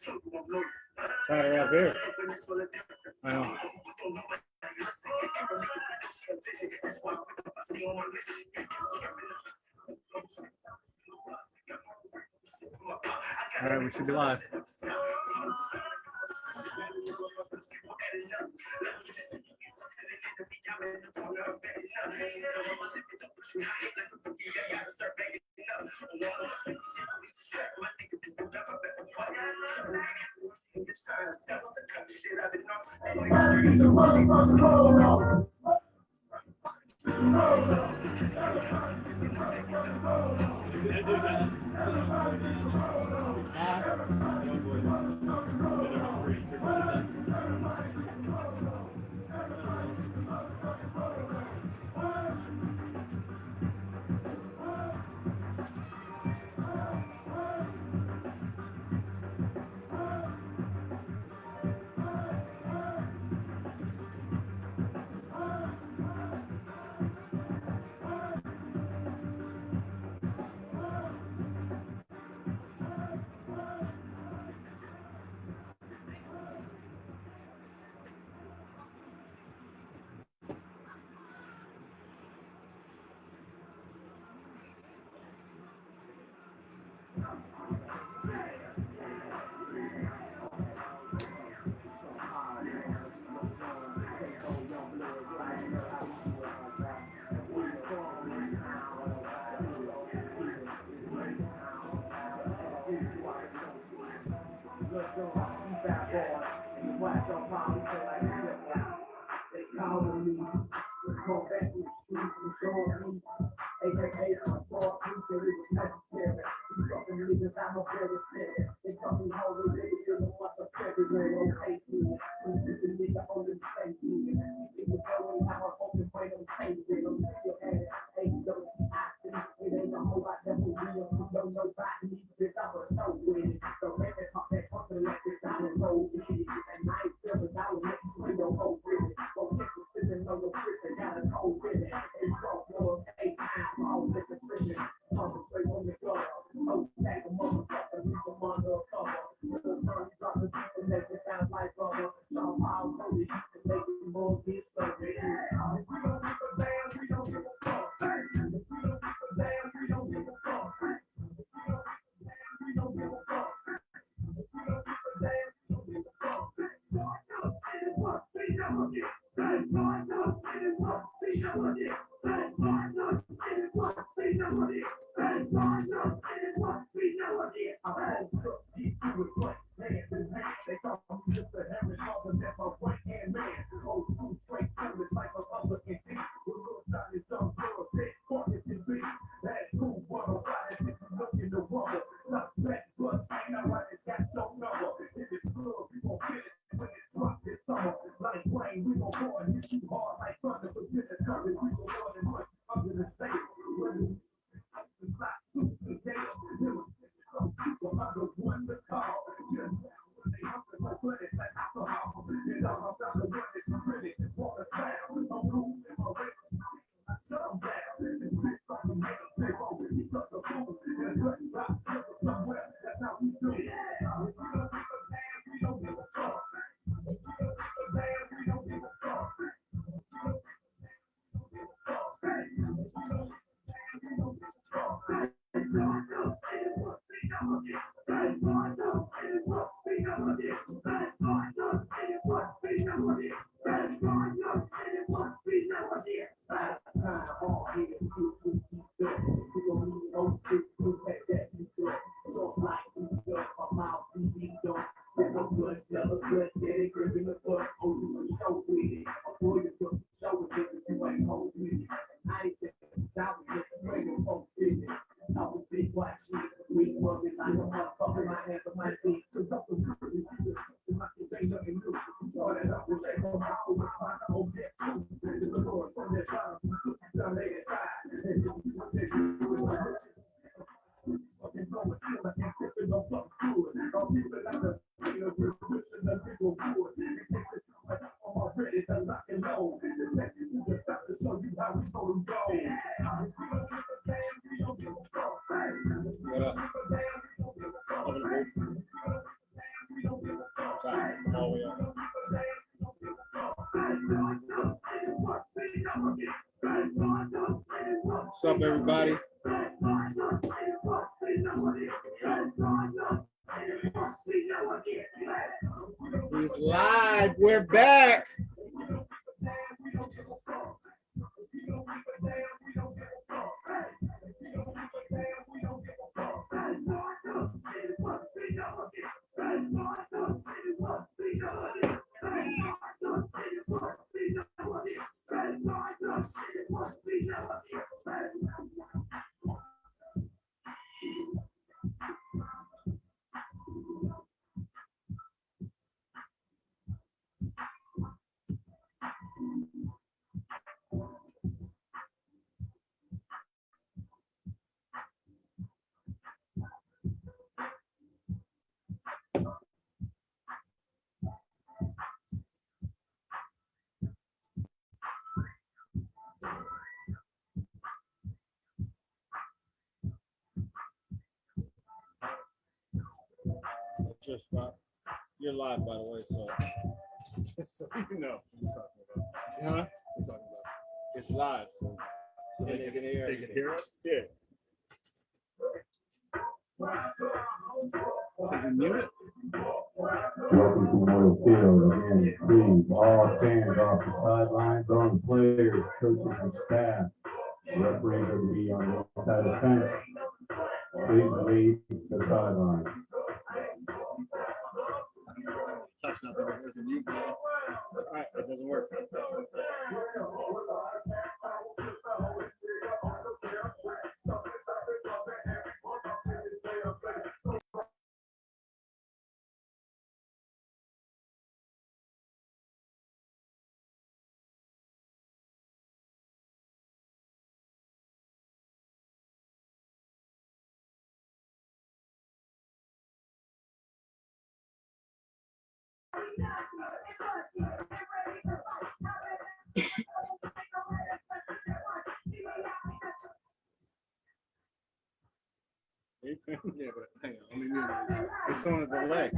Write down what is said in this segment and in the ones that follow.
Sorry, up here. I know. All right, we should be live. all the way up. What's up, everybody? He's live. We're back. Just you're live, by the way, so just so you know what I'm talking about. Huh? What talking about? It's live, so they can hear. They can hear us? Yeah. Can you mute it? Welcome to Memorial Field. Again, please, all fans off the sidelines, all the players, coaches, and staff. Referees are to be on the side of the fence. Please leave the sideline. Touch nothing. It doesn't mute. All right, it doesn't work. Yeah, but hang on, let me mute it. It's on a delay.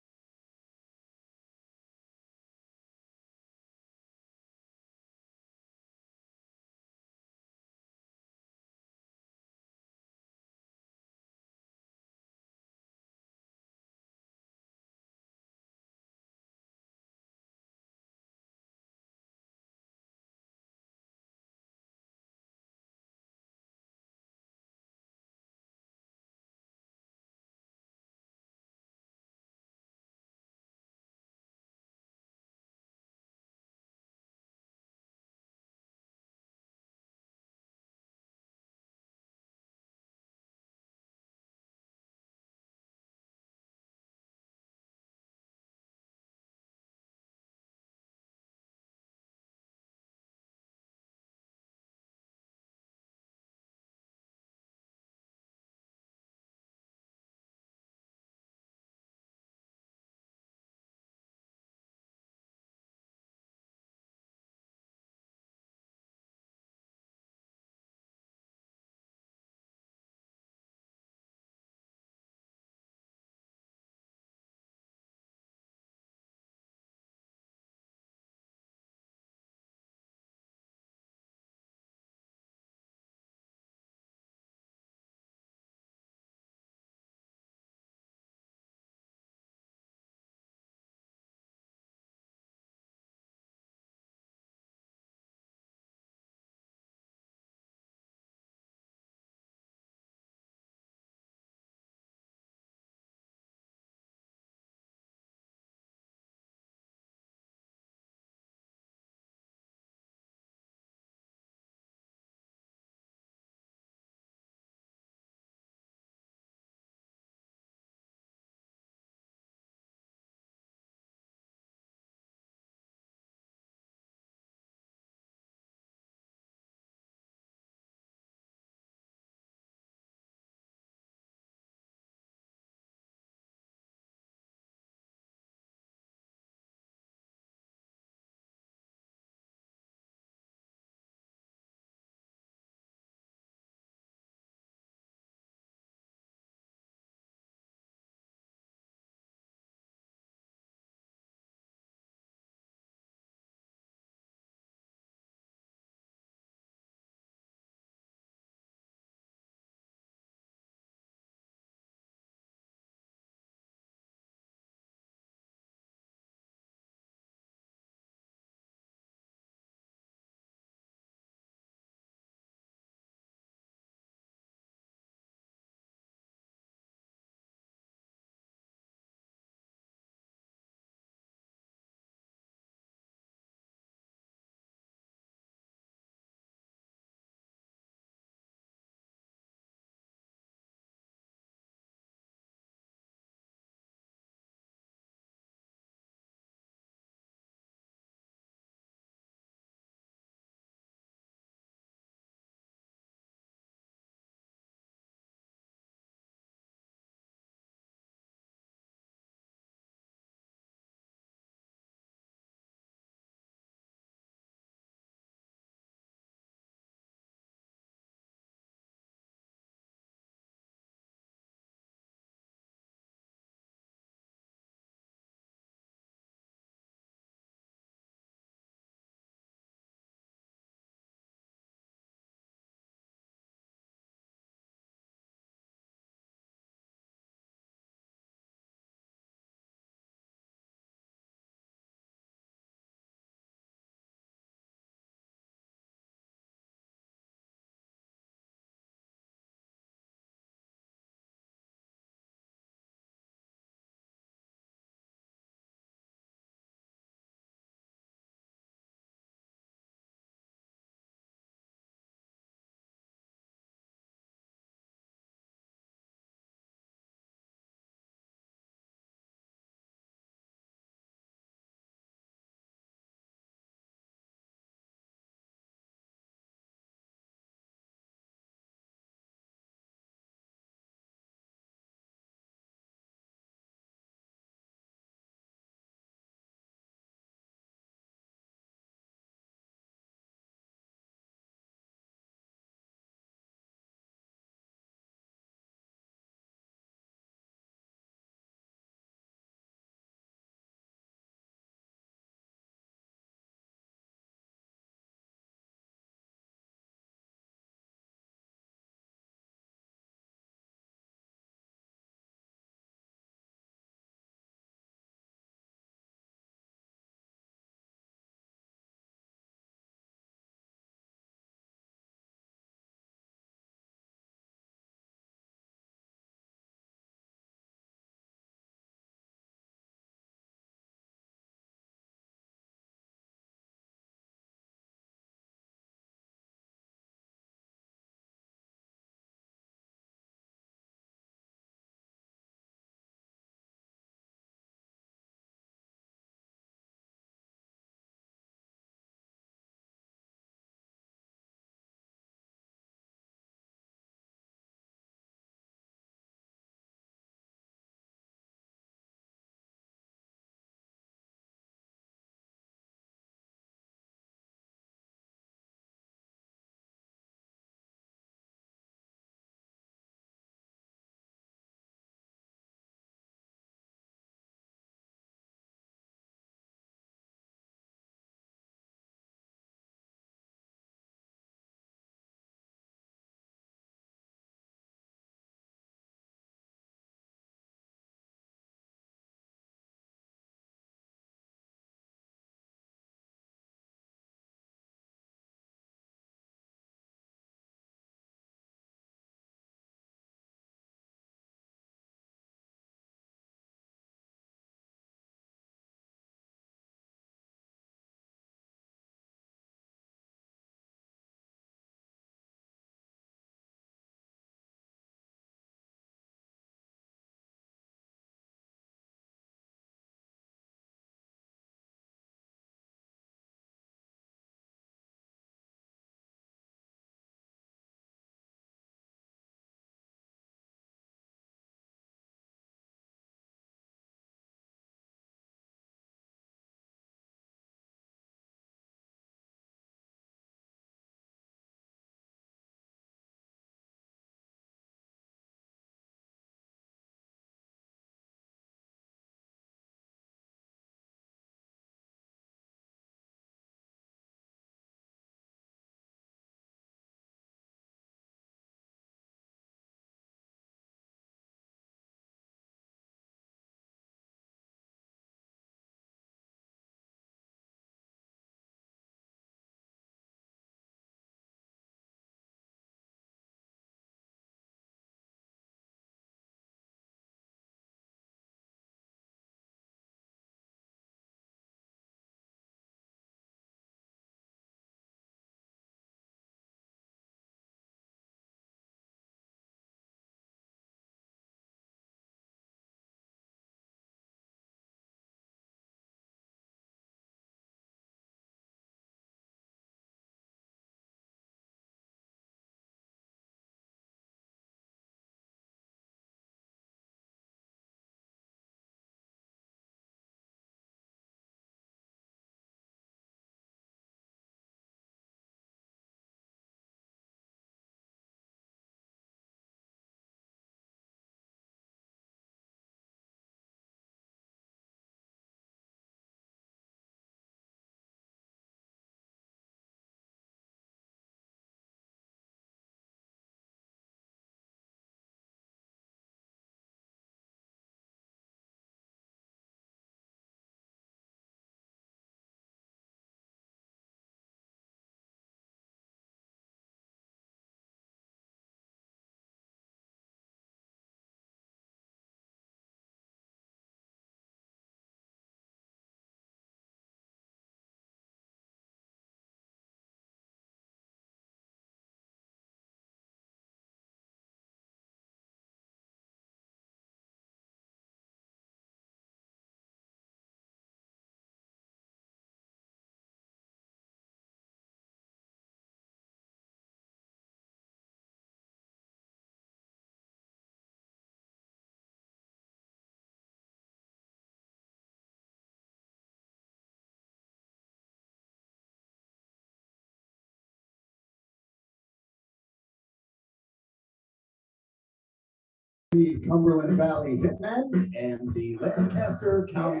the Cumberland Valley Hitmen and the Lancaster County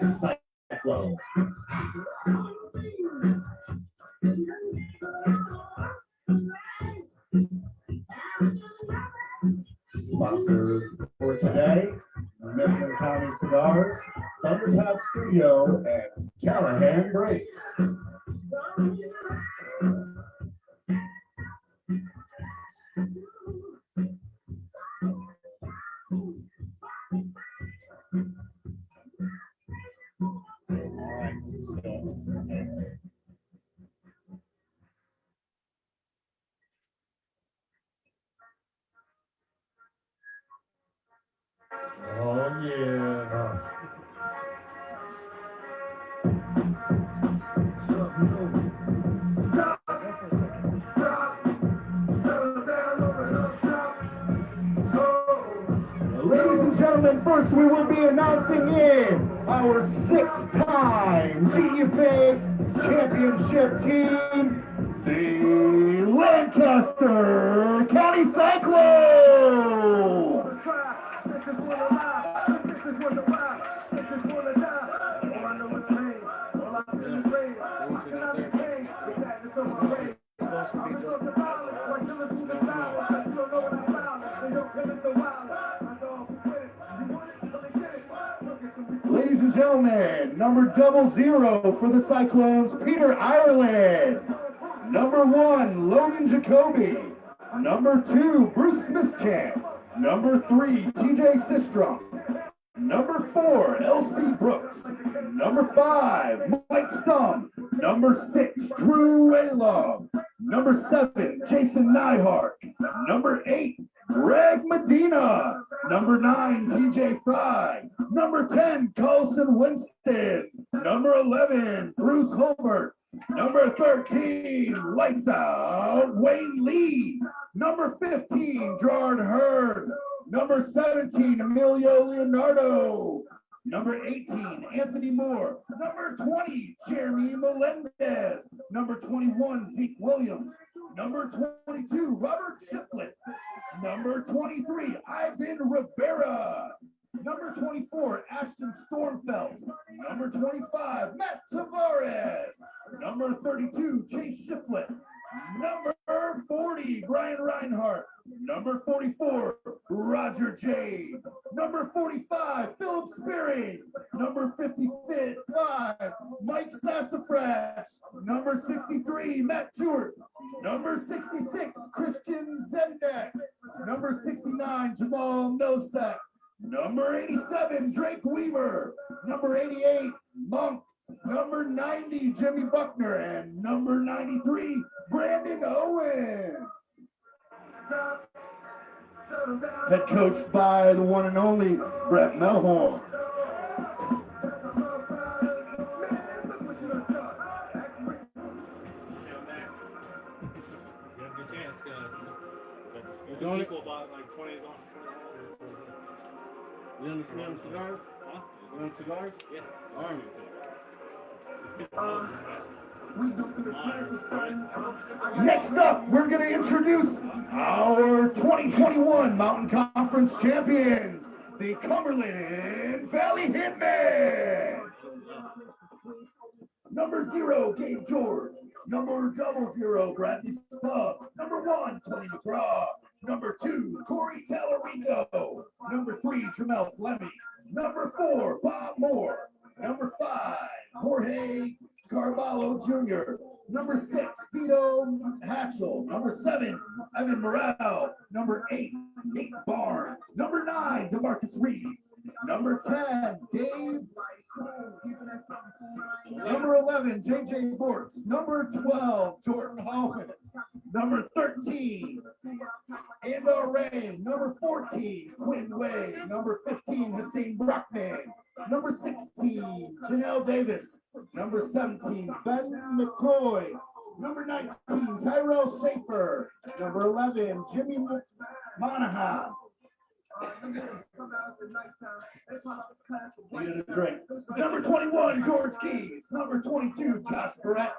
Cyclones. Sponsors for today, Mifflin County Cigars, Thundertop Studio, and Callahan Brakes. Oh yeah. Ladies and gentlemen, first we will be announcing in our 6-time GFA championship team, the Lancaster County Cyclones. Supposed to be just the Ladies and gentlemen, number 00 for the Cyclones, Peter Ireland. Number 1, Logan Jacoby. Number 2, Bruce Smithchamp. Number 3, TJ Sistrom. Number 4, LC Brooks. Number 5, Mike Stump. Number 6, Drew Waylove. Number 7, Jason Nyhart. Number 8, Greg Medina. Number 9, TJ Fry. Number 10, Carlson Winston. Number 11, Bruce Holbert. Number 13, Lights Out, Wayne Lee. Number 15, Gerard Hurd. Number 17, Emilio Leonardo. Number 18, Anthony Moore. Number 20, Jeremy Melendez. Number 21, Zeke Williams. Number 22, Robert Shiflett. Number 23, Ivan Rivera. Number 24, Ashton Stormfeld. Number 25, Matt Tavares. Number 32, Chase Shiflett. Number 40, Brian Reinhardt. Number 44, Roger Jade. Number 45, Philip Spearing. Number 55, Mike Sassafras. Number 63, Matt Stewart. Number 66, Christian Zendek. Number 69, Jamal Nosek. Number 87, Drake Weaver. Number 88, Monk. Number 90, Jimmy Buckner. And number 93, Brandon Owens. Head coached by the one and only Brett Melhorn. Doing it? People bought like 20s on. You understand cigars? Huh? You want cigars? Yeah. Army. Next up, we're going to introduce our 2021 Mountain Conference champions, the Cumberland Valley Hitmen. Number 0, Gabe George. Number 00, Bradley Stubbs. Number 1, Tony McGraw. Number 2, Corey Tallarico. Number 3, Jamel Fleming. Number 4, Bob Moore. Number 5, Jorge Carvalho Jr. Number 6, Vito Hatchell. Number 7, Evan Morrell. Number 8, Nate Barnes. Number 9, DeMarcus Reeves. Number 10, Dave. Number 11, JJ Bortz. Number 12, Jordan Hoffman. Number 13, Andor Ray. Number 14, Quinn Way. Number 15, Hussein Brockman. Number 16, Janelle Davis. Number 17, Ben McCoy. Number 19, Tyrell Schaefer. Number 11, Jimmy Monahan. Need a drink. Number 21, George Keys. Number 22, Josh Barrett.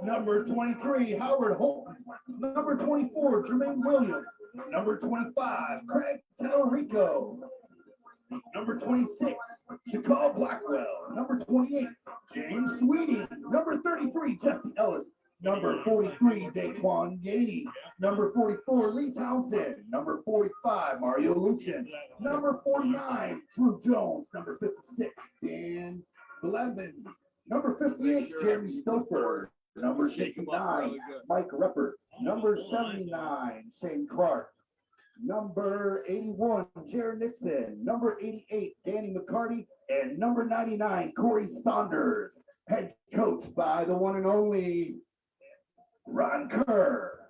Number 23, Howard Holton. Number 24, Jermaine Williams. Number 25, Craig Tellerico. Number 26, Chicago Blackwell. Number 28, James Sweeting. Number 33, Jesse Ellis. Number 43, Daquan Gainey. Number 44, Lee Townsend. Number 45, Mario Luchin. Number 49, Drew Jones. Number 56, Dan Blevins. Number 58, Jeremy Stouffer. Number 69, Mike Repper. Number 79, Shane Clark. Number 81, Jared Nixon. Number 88, Danny McCarty. And number 99, Corey Saunders. Head coach by the one and only Ron Kerr.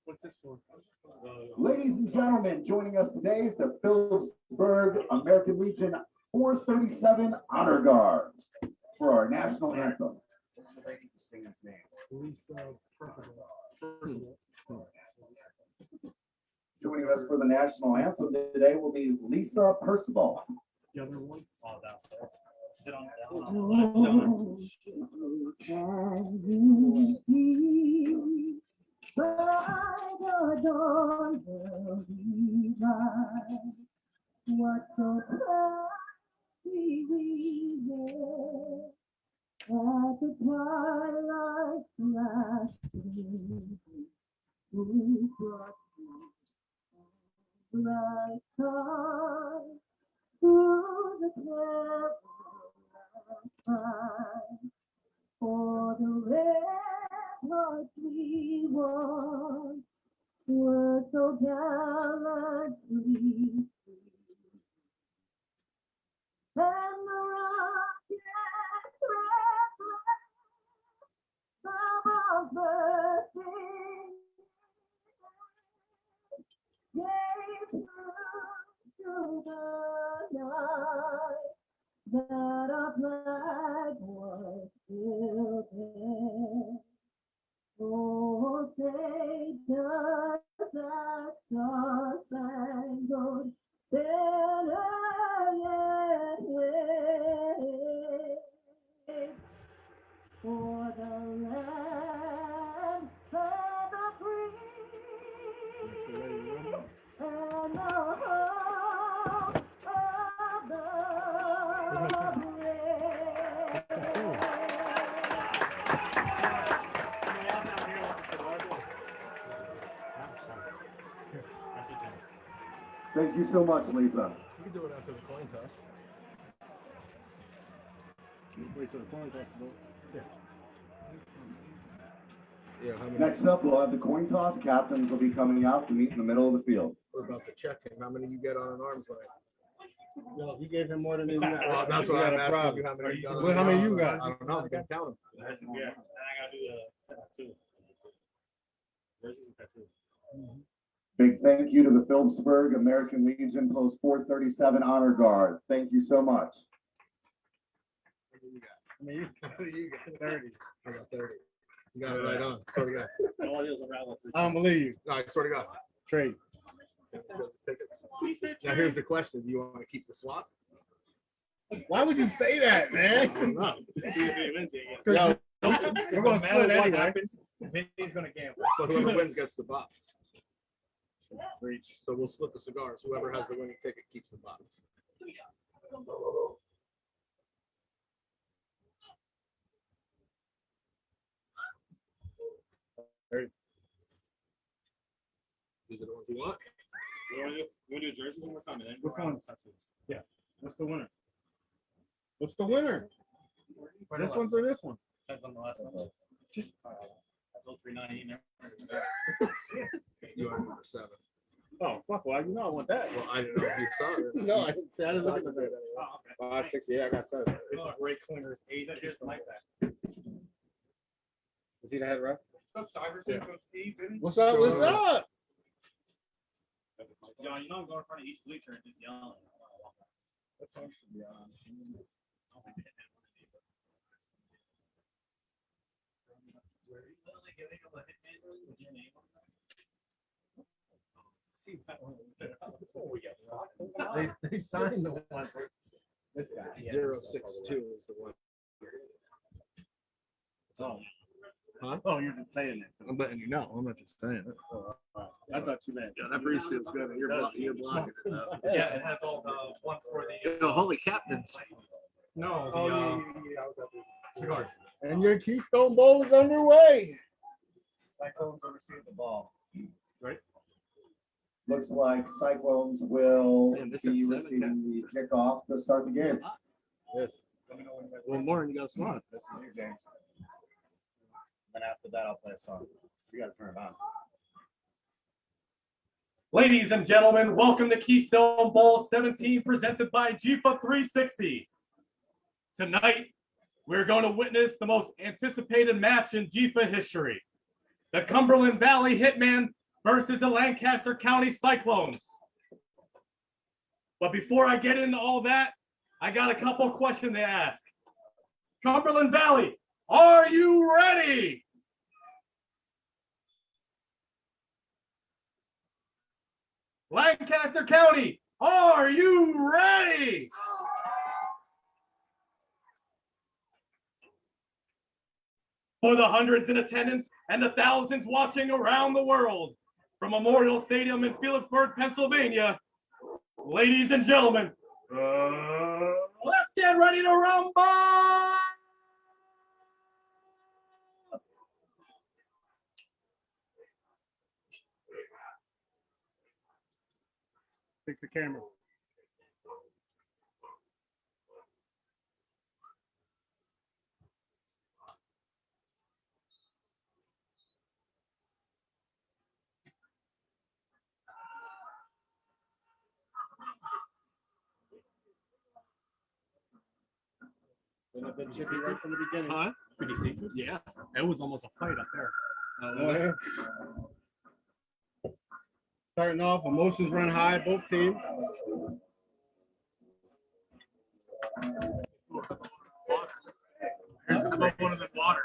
What's this for? Ladies and gentlemen, joining us today is the Phillipsburg American Legion 437 Honor Guard for our national anthem. Joining us for the national anthem today will be Lisa Percival. The other one? Oh, downstairs. Sit on down. What so we read at the twilight's last gleaming, we brought bright star through the perilous fight. For the red hearts we won were so gallantly free. And the rocket's red flag bursting gave proof to the night that our flag was still there. Oh, say does that star-spangled banner yet wave for the land and the free and the hope of the brave. Thank you so much, Lisa. You can do it after the coin toss. Wait till the coin toss is over. Yeah, how many? Next up, we'll have the coin toss. Captains will be coming out to meet in the middle of the field. We're about to check him. How many you get on an arms length? Well, he gave him more than he Well, that's what I'm asking you. How many you got? on Well, how an many arms you length? got? I don't know. I'm gonna count them. Yeah, and I gotta do the tattoo. Where's his tattoo? Big thank you to the Phillipsburg American Legion Post 437 Honor Guard. Thank you so much. How many you got? I mean, You got 30. I got 30. You got it right on. Swear to God. All it is around. I don't believe you. No, I swear to God. Trade. Now here's the question: do you want to keep the swap? Why would you say that, I man? don't know. Yo, we're gonna split anyway. Vinny's gonna gamble. But whoever wins gets the box. For each. So we'll split the cigars. Whoever has the winning ticket keeps the box. These are the ones you want. You want to do jerseys one more time? And then Which one? tattoos. Yeah. What's the winner? What's the winner? This one's or this one? Depends on the last one. That's all 390. You are number 7. Oh, fuck. Why you know I want that? Well, I didn't know if you saw it. No, I didn't say I didn't look at that. Oh, okay. 5, 6, yeah, I got 7. This is Ray Klinger's 8. Here's the mic back. Is he the head ref? What's up, Cyberson? Coach Steve, Vinny? What's up? What's up? John, you don't go in front of each bleacher and just yell. That's actually, They signed the one. This guy. 062 is the one. Oh. Huh? Oh, you're just saying it. I'm letting you know. I'm not just saying it. I thought you meant. Yeah, that breeze feels good. And you're blocking it though. Yeah, it has all the ones for the. Yo, holy captains. No, the Oh, yeah. cigars. And your Keystone Bowl is underway. Cyclones will receive the ball. Looks like Cyclones will Man, this be is seven, receiving the kickoff to start the game. Yes. Let me know when you guys. One more and you got a squad. This is you, James. Then after that, I'll play a song. You gotta turn it on. Ladies and gentlemen, welcome to Keystone Bowl 17 presented by GFA 360. Tonight, we're going to witness the most anticipated match in GFA history. The Cumberland Valley Hitmen versus the Lancaster County Cyclones. But before I get into all that, I got a couple questions to ask. Cumberland Valley, are you ready? Lancaster County, are you ready? For the hundreds in attendance and the thousands watching around the world, from Memorial Stadium in Phillipsburg, Pennsylvania, ladies and gentlemen, let's get ready to rumble! Fix the camera. Been a bit chippy right from the beginning. Huh? Could you see? Yeah. It was almost a fight up there. Oh, yeah. Starting off, emotions run high, both teams. Here's about one of the waters.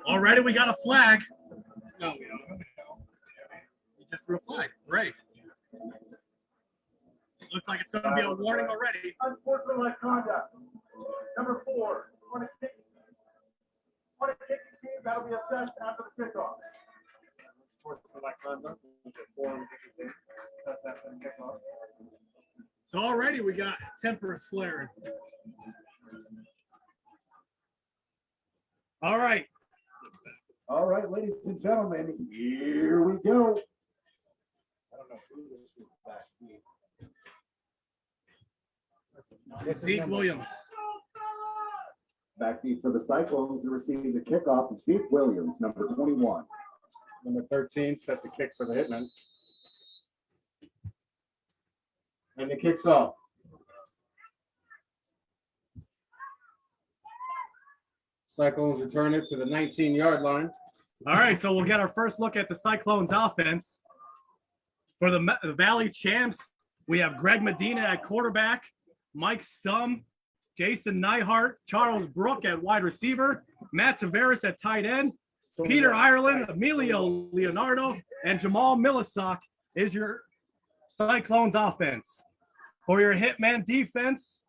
Already we got a flag. No, we don't. You just threw a flag. Great. Looks like it's going to be a warning already. Unsportsmanlike conduct. Number 4, on a kick team, that'll be assessed after the kickoff. So already we got tempers flaring. All right. All right, ladies and gentlemen, here we go. Zeke Williams. Backbeat for the Cyclones to receive the kickoff of Zeke Williams, number 21. Number 13 set the kick for the Hitmen. And the kick's off. Cyclones return it to the 19-yard line. All right, so we'll get our first look at the Cyclones offense. For the Valley Champs, we have Greg Medina at quarterback, Mike Stum, Jason Neihart, Charles Brook at wide receiver, Matt Tavares at tight end, Peter Ireland, Emilio Leonardo, and Jamal Millisock is your Cyclones offense. For your Hitman defense,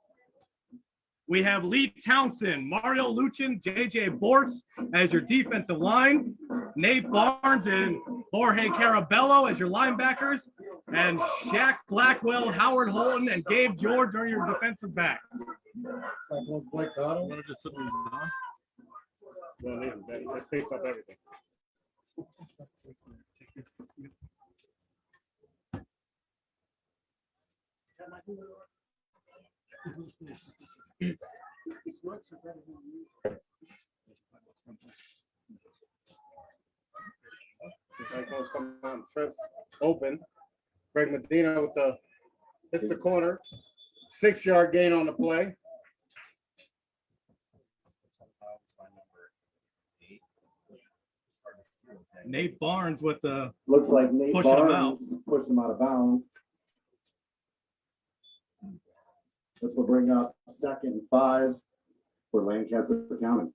we have Lee Townsend, Mario Luchin, JJ Bortz as your defensive line, Nate Barnes and Jorge Carabello as your linebackers, and Shaq Blackwell, Howard Holton, and Gabe George are your defensive backs. Cyclones Blake Cottle. I'm going to just put these on. Well, that picks up everything. The Cyclones come out and trips open. Greg Medina with the hits the corner. 6-yard gain on the play. Nate Barnes with the Looks like Nate Pushing him Barnes pushed him out of bounds. This will bring up 2nd and 5 for Lancaster County.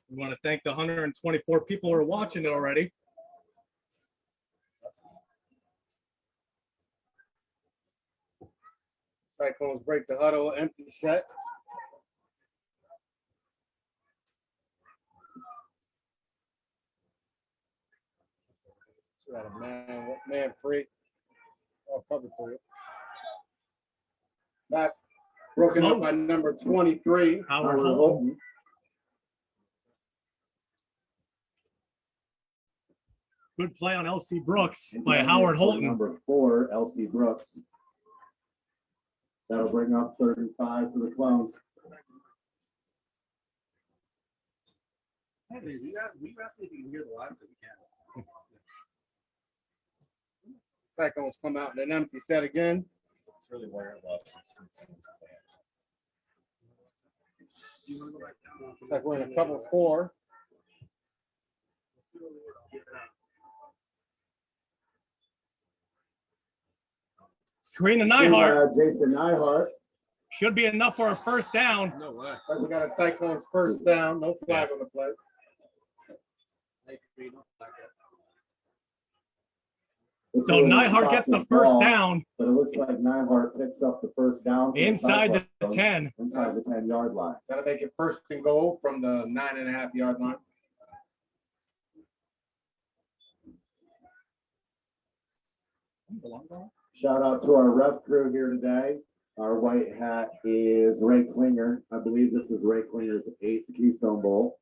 We want to thank the 124 people who are watching it already. Cyclones break the huddle, empty set. Got a man free. All covered for you. That's broken up by number 23. Howard Holton. Good play on LC Brooks by Howard Holton. Number 4, LC Brooks. That'll bring up 35 for the Clones. Hey, we asked if you can hear the live because we can't. Cyclones come out in an empty set again. It's really where it was. You want to go back down? It's like we're in a cover 4. Screen to Nyhart. Jason Nyhart. Should be enough for a first down. No way. But we got a Cyclones first down. No flag on the play. So Nyhart gets the first down But it looks like Nyhart picks up the first down. for the inside the Cyclones, 10. Inside the 10-yard line. Gotta make it first and goal from the 9.5-yard line. Shout out to our ref crew here today. Our white hat is Ray Klinger. I believe this is Ray Klinger's 8th Keystone Bowl.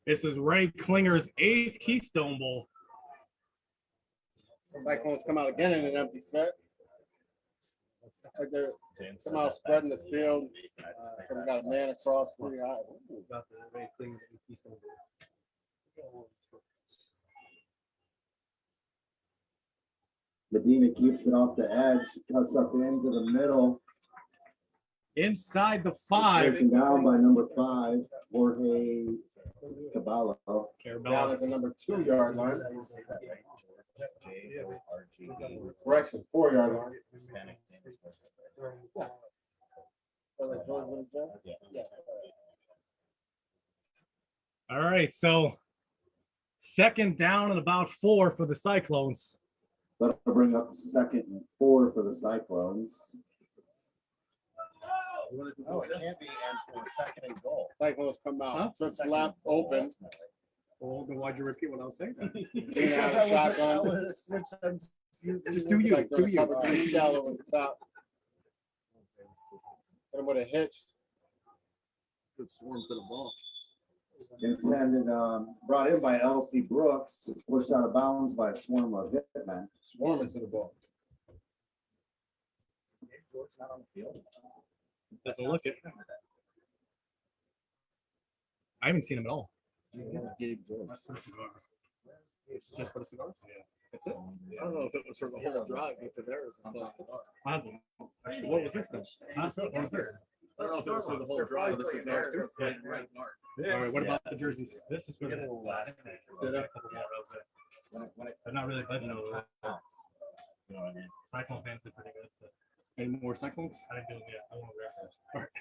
This is Ray Klinger's 8th Keystone Bowl. Cyclones come out again in an empty set. Like they're somehow spreading the field. So we got a man across 3 high. Got the very clean Keystone. Medina keeps it off the edge, cuts up into the middle. Inside the 5. Taken down by number 5, Jorge Caballo. Down Carabella. at the number 2-yard line. Correction, 4-yard line. All right, so second down and about 4 for the Cyclones. That'll bring up 2nd and 4 for the Cyclones. Oh, it can't be and for second and goal. Cyclones come out. Huh? Trips left, open. Well, then why'd you repeat what I was saying? Lean out of shotgun. Just do you, Like they're do you. cover 3 shallow at the top. Hit him with a hitch. Good swarm to the ball. Intended, brought in by LC Brooks. It's pushed out of bounds by a swarm of hitmen. Swarming to the ball. Doesn't look it. I haven't seen him at all. It's just for the cigars. Yeah, that's it. I don't know if it was for the whole drive, but theirs. But What was this then? Huh? What was this? I don't know if it was for the whole drive. This is theirs too. Right. All right, what about the jerseys? This is for the last. They're not really legend. You know what I mean? Cyclone fans did pretty good. But any more Cyclones? I didn't do it yet. I want to wear first. All right.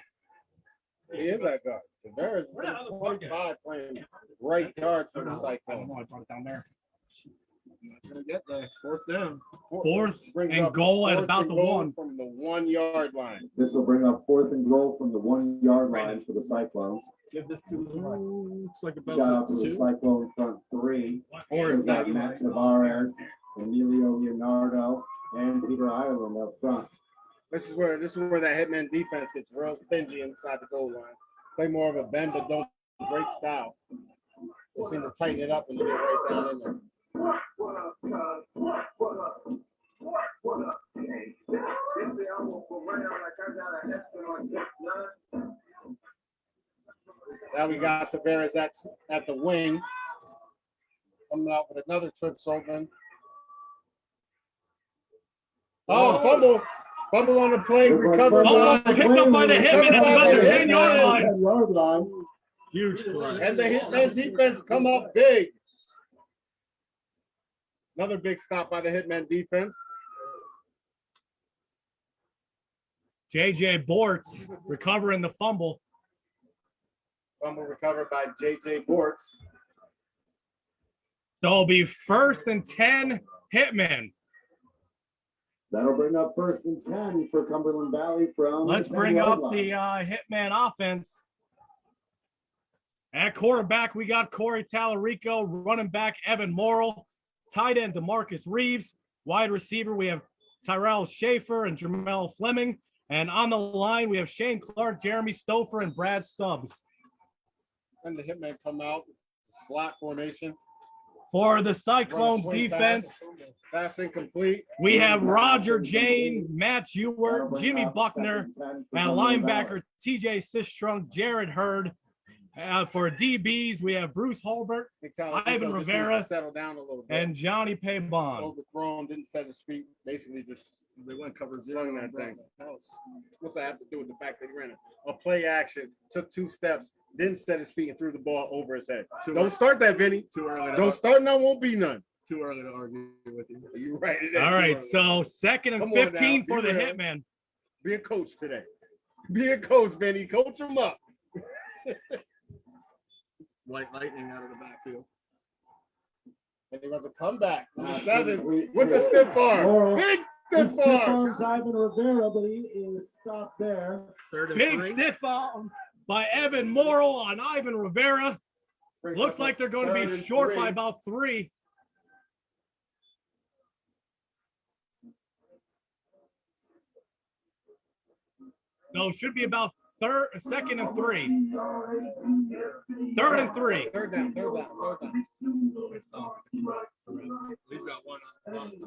He is that guy. There's 25 playing right yard for the I don't Cyclones. know. I brought it down there. Gonna get there. Fourth down. Fourth Brings and up goal at 4th about and the goal 1. From the 1-yard line. This will bring up 4th and goal from the 1-yard line for the Cyclones. Give this to looks like Shout out about to the 2. Cyclone front 3. Or Shows that Matt Tavares, Emilio Leonardo, and Peter Ireland up front. This is where that hitman defense gets real stingy inside the goal line. Play more of a bend but don't break style. They seem to tighten it up and you get right down in there. Now we got Tavares at the wing. Coming out with another trips open. Oh, fumble. Fumble on the play. Recovered. Oh, picked up by the Hitmen at about the 10-yard line. 10-yard line. Huge play. And the Hitman defense come up big. Another big stop by the Hitman defense. JJ Bortz recovering the fumble. Fumble recovered by JJ Bortz. So it'll be 1st and 10 Hitmen. That'll bring up 1st and 10 for Cumberland Valley from. Let's the bring 10-yard up line. the Hitman offense. At quarterback, we got Corey Tallarico. Running back, Evan Morrill. Tight end, DeMarcus Reeves. Wide receiver, we have Tyrell Schaefer and Jamel Fleming. And on the line, we have Shane Clark, Jeremy Stouffer, and Brad Stubbs. And the Hitmen come out, slot formation. For the Cyclones Run a swing defense, pass incomplete. we have Roger Jane, Matt Ewert, Jimmy Buckner, and linebacker TJ Sistrunk, Jared Hurd. For DBs, we have Bruce Holbert Ivan Rivera, settle down a little bit. and Johnny Paybon. Overthrown, didn't set his feet. Basically, just they went cover zero in that thing. What's that have to do with the fact that he ran a play action, took 2 steps, didn't set his feet, and threw the ball over his head? Don't start that, Vinny. Too early. Don't start. None won't be none. Too early to argue with you. You're right. All right, so 2nd and Come on 15 now, for be the real. Hitmen. Be a coach today. Be a coach, Vinny. Coach him up. White lightning out of the backfield. And he runs a comeback. Pass 7 incomplete with to the stiff arm. Morrill. Big He stiff stiff arm. arms Ivan Rivera, but he is stopped there. 3rd and Big 3. stiff arm by Evan Morrill on Ivan Rivera. Looks like they're going to 3rd be and short 3. by about 3. So it should be about 2nd and 3. 3rd and 3. Third down. He's got one on 2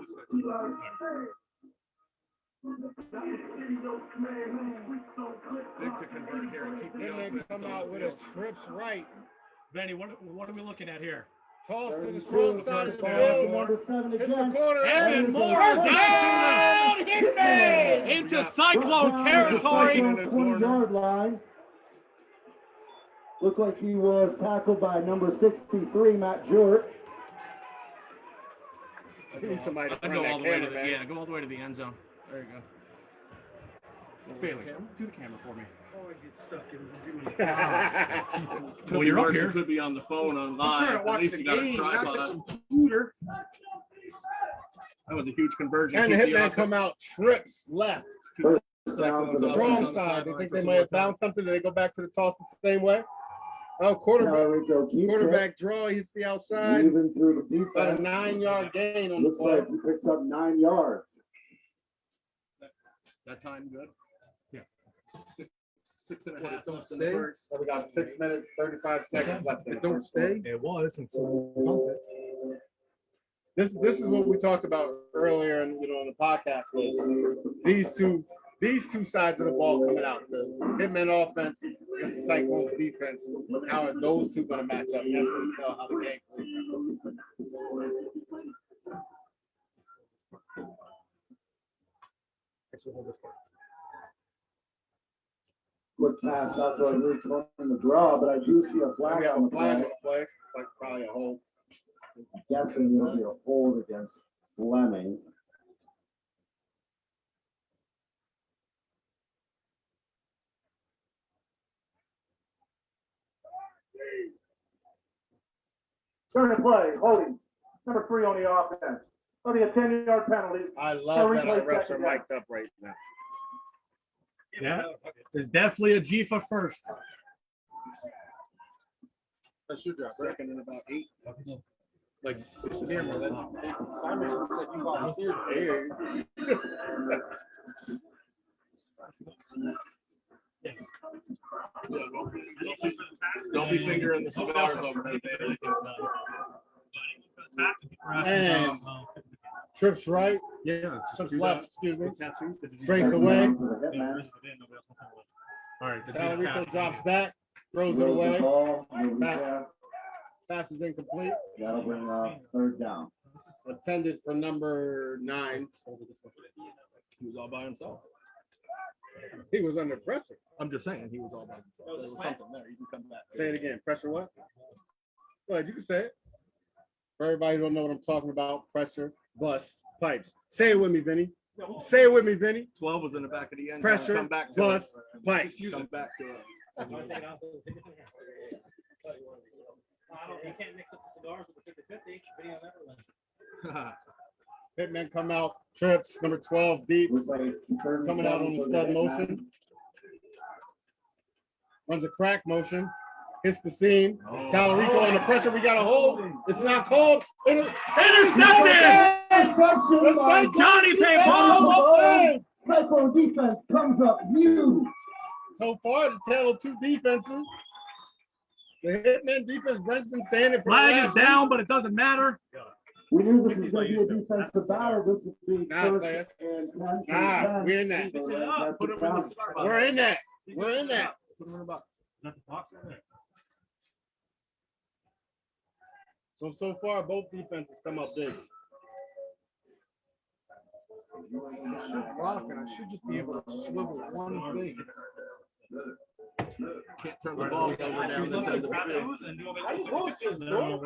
Big to convert here and keep the Then they offense come on out the with a field. trips right. Benny, what are we looking at here? Toss to the 32 strong side of the ball to field. number 7 Hits the again. corner. Evan is Moore a- is into Cyclone territory. in the corner. 20-yard line. Looked like he was tackled by number 63, Matt Jort. We need somebody to I'd run go all that the way to camera, the man. go all the way to the end zone. There you go. Bailey, do the camera for me. Oh, I get stuck in Well, you're up here. Could be on the phone on trying to live. watch At least the you got a game, not the tripod. computer. That was a huge conversion. And the Keep Hitman offense- come out trips left. Down Cyclones to the offense Strong on the side. They sideline think for they some might have more time. found something. Do they go back to the toss the same way? Oh, quarterback. Tallarico keeps it. Quarterback draw. Hits the outside. Moving through the About a defense. 9-yard gain on the Looks play. like he picks up 9 yards. That time good? Yeah. 6.5 Don't left in the stay. first. So we got 6 minutes, 35 seconds left. In the Don't first stay. It was until This is what we talked about earlier, and on the podcast was these two sides of the ball coming out. The Hitman offense against the Cyclones defense. How are those two going to match up? That's going to tell how the game plays Quick pass out to Luke in the draw, but I do see a out. flag We have on a the flag on play. the play. It's like probably a hold. Guessing it'll be a hold against Fleming. Turn and play, holding, number 3 on the offense. That'll be a 10-yard penalty. I love that our replay refs are second mic'd up right now. Yeah, there's definitely a Jifa first. That's your job. Second in about 8. Like, push the camera. Then Simon said you volunteered. Don't be fingering the cigars over there. And trips right, Yeah. trips left, excuse me. Tattoos. Straight Checks away. down for the Hitman. All right. Tallarico drops back, throws it Throws the away, ball, no Back. recap. pass is incomplete. That'll bring up 3rd down. Intended for number 9. He was all by himself. He was under pressure. I'm just saying, he was all by himself. There was something there. You can come back. Say it again. Pressure what? Go ahead, you can say it. For everybody who don't know what I'm talking about, pressure, bust, pipes. Say it with me, Vinny. Say it with me, Vinny. 12 was in the back of the end. Pressure Come back to plus it. play. Come back to it. I don't, you can't mix up the cigars with the 50-50. Video never wins. Hitmen come out, trips, number 12 deep, Looks like coming out on the stud motion. Runs a crack motion, hits the seam. Talarico under pressure, we got a hold. It's not called. Intercepted! Interception by Johnny Paintball! Cyclone defense comes up huge. So far, the tale of two defenses. The Hitman defense, Brent's been saying it for the Flag last is down, but it doesn't matter. We knew this was going to be a defensive battle. This would be Nah, first player. and 10. Nah, we're in that. So that's Put it the in the count. cigar box. We're in that. We're in that. Put him in the box. Is that the box right there? So far, both defenses come up big. I should block and I should just be able to swivel one thing. Can't turn the ball over down this end of the field. Why you bullshit, bro?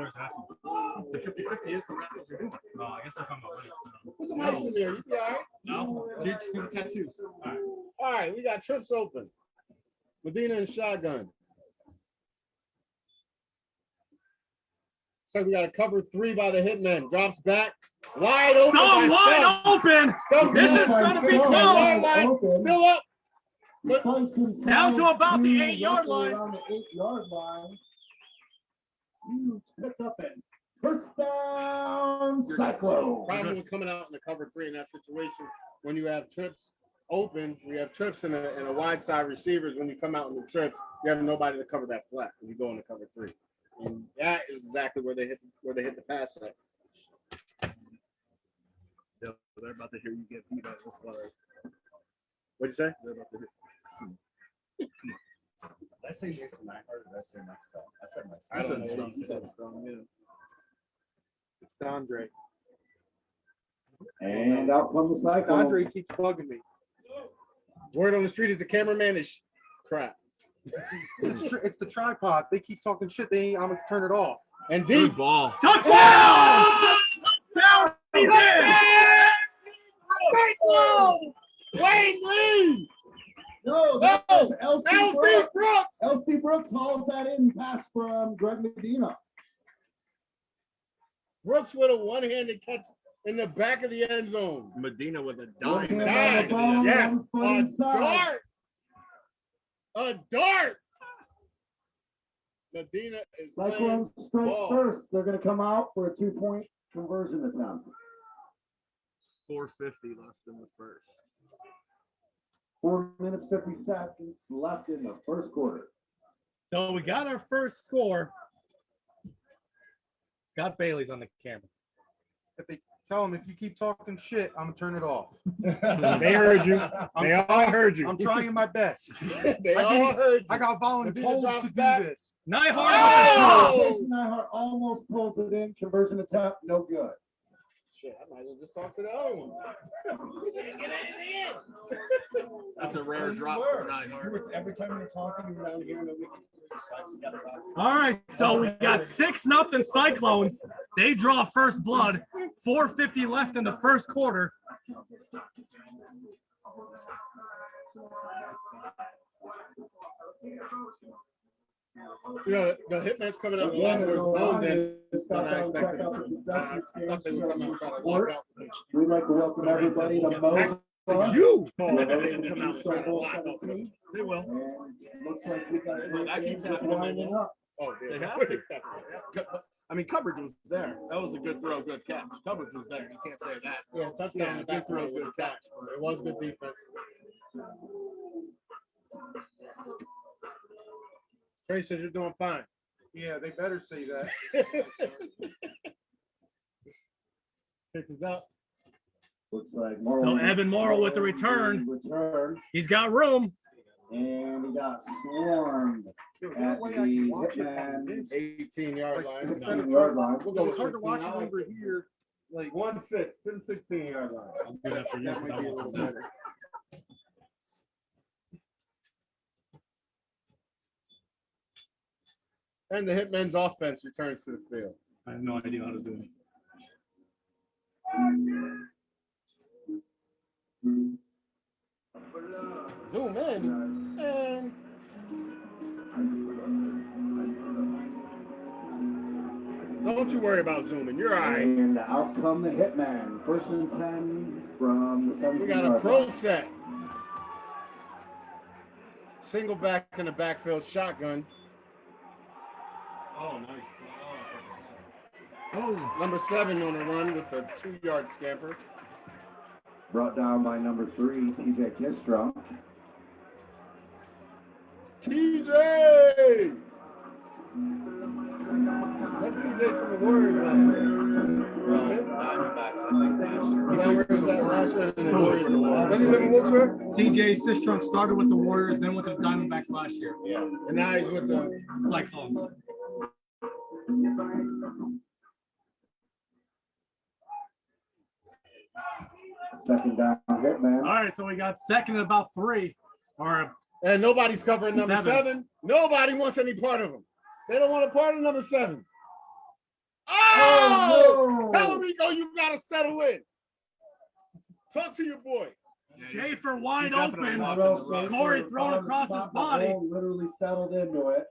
The 50-50 is the rest of doing. No, I guess they're talking about winning. Put some ice in there. You be all right? No, do the tattoos. All right. All right, we got trips open. Medina and shotgun. So we got a cover 3 by the Hitman. Drops back. Wide open. Stone by wide Stone. open. Stone This is down. gonna be Stone close. wide Line. open. Still up. Fights inside Down to about the to 8-yard roughly line. Around the 8-yard line. Huge pick up and first down, Cyclone. Problem with coming out in the cover 3 in that situation, when you have trips open, we have trips and a wide side receivers. When you come out in the trips, you have nobody to cover that flat when you go into cover 3. And that is exactly where they hit the pass at. Yeah, they're about to hear you get beat up. That's why What'd you say? they're about to hit. Did I say Jason Nyhart or did I say next up? I said next. I don't know. You said strong, yeah. It's Dondre. And out comes the Cyclone. Andre keeps bugging me. Word on the street is the cameraman is crap. It's the tripod. They keep talking shit. I'm gonna turn it off. And deep. ball. Touchdown! Touchdown! He's in! Wayne Lee. No, that was LC L.C. Brooks. Brooks. LC Brooks hauls that in pass from Greg Medina. Brooks with a one-handed catch in the back of the end zone. Medina with a Looking dime. at the ball, Yeah, one foot a inside. dart. A dart. Medina is playing. Cyclone straight ball. first. They're going to come out for a 2-point conversion attempt. 4:50 left in the first. 4 minutes, 50 seconds left in the first quarter. So we got our first score. Scott Bailey's on the camera. If they tell him if you keep talking shit, I'm gonna turn it off. They heard you. They all heard you. I'm trying my best. They all heard you. I got voluntold drops to do back. this. Nyhart. Oh! Jason Nyhart almost pulls it in. Conversion attempt, no good. Shit, I might as well just talk to the other one. That's a rare drop for Nyhart. Every time you're talking, you're down here in the wicket. All right, so we got 6-0 Cyclones. They draw first blood. 4:50 left in the first quarter. You know, the Hitman's coming out a lot Again, more as zone always, than stop I by and check expected. out the concession I thought they would come out and try to support. lock out. We'd like to welcome everybody to Mo's. You. They They will. looks like we got Well, that keeps just happening, winding up. Oh, They yeah. have to. I mean, coverage was there. That was a good throw, good catch. Coverage was there. You can't say that. Yeah, touchdown. Yeah, Back good throw, throw, good catch. It was good defense. Trey says you're doing fine. Yeah, they better say that. Picks us up. Looks like So Morrow. Evan Morrow with the return. Return, He's got room. and he got swarmed at the Hitman 18-yard line. 16-yard line. We'll go It's hard to 16. watch I him like over it. here. Like 1-6 to the 16-yard line. I'll do that for you. That might be a little better. And the Hitman's offense returns to the field. I have no idea how to do it. Zoom in and don't you worry about zooming. You're all right. And out come the Hitman. First and 10 from the 17 We got a pro set. Single back in the backfield shotgun. Oh, nice. Oh, number 7 on the run with a 2-yard scamper. Brought down by number 3, TJ Kistrom. TJ! That's TJ from the Warriors last year. Diamondbacks, I think last year. You know where was that last year? In the Warriors. Does he live in Wilkesburg? TJ Sistrunk started with the Warriors, then with the Diamondbacks last year. Yeah. And now he's with the Cyclones. Second down, Hitman. All right, so we got second and about 3. Or and nobody's covering number 7. Nobody wants any part of him. They don't want a part of number 7. Oh! Tallarico, you gotta settle in. Talk to your boy. Schaefer wide He's definitely open. watching the run. Corey thrown across his body. Literally settled into it.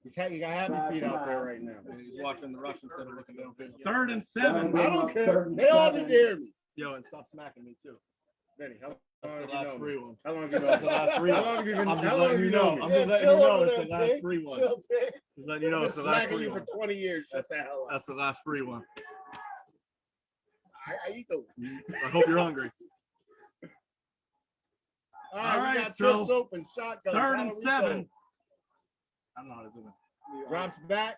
You got happy feet out there right now. He's watching the rush instead of looking downfield. 3rd and 7. I don't care. They all need to hear me. Yo, and stop smacking me too. Benny, how long That's have the you last known free me? one. How long have you That's the known me? last free How one. long have you been? I'm How just long letting have you you know. known me? I'm just letting you know it's the last free one. Chill, Tay. Just letting you know it's the last Smacking free you for one. 20 years. Shut the hell up. That's the last free one. I eat those. I hope you're hungry. All right, All right, we got so trips open, shotgun. 3rd and Tallarico 7. I don't know how to zoom in. Drops back.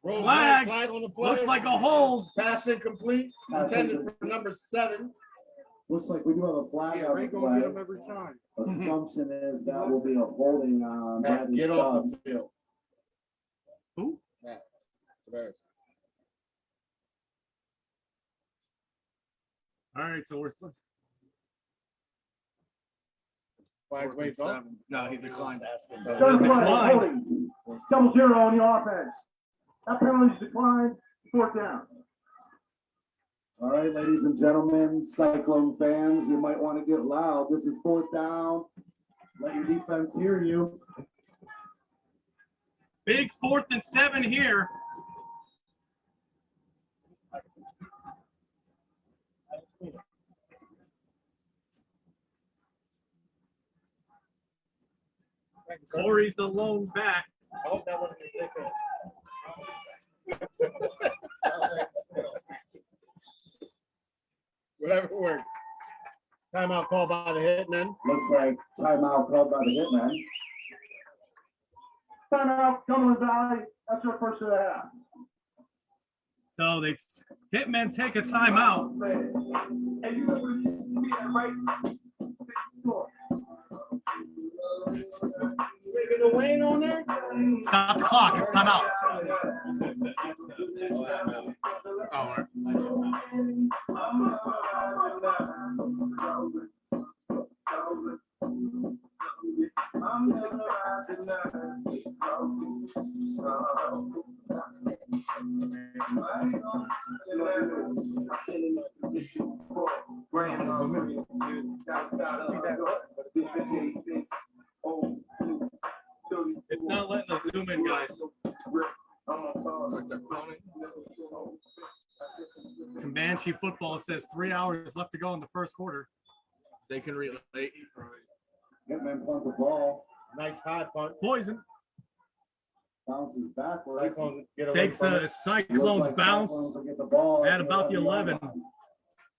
Roll Flag. flag on the play. Looks like a hold. Pass incomplete. Intended for number 7. Looks like we do have a flag Yeah, on Ray the gonna get play. him every time. Assumption is that will be a holding on Bradley Get off Stubbs. the field. Who? Matt. Tavares. All right, so we're Flags waved off. No, he declined asking. Third play, Decline. holding. 0-0 on the offense. That penalty's declined. 4th down. All right, ladies and gentlemen, Cyclone fans, you might want to get loud. This is 4th down. Let your defense hear you. big 4th and 7 here. Corey's the lone back. I hope that wasn't a big Whatever works. Timeout called by the Hitmen. Looks like timeout called by the Hitman. Timeout, Cumberland Valley. That's our first of the half. So they Hitmen take a timeout. Hey, you remember me that right? Sure. Taking the Wayne on there? Stop the clock. It's timeout. It's not letting us zoom in, guys. Comanche football says 3 hours left to go in the first quarter. They can relate. Hitman punt the ball, Nice high punt. Poison bounces backwards. Cyclones get away takes from a it. Cyclones Looks like bounce Cyclones will get the ball at about the 11.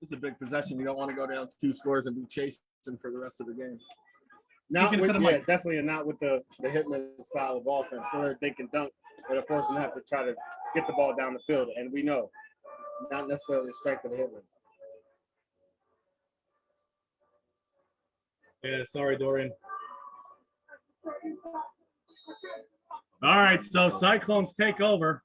This is a big possession. You don't want to go down 2 scores and be chasing for the rest of the game. Not Speaking with, to the yeah, mic. definitely not with the Hitman style of offense. Where they can dunk, but of course you have to try to get the ball down the field, and we know not necessarily the strength of the Hitman. Yeah, sorry, Dorian. All right, so Cyclones take over.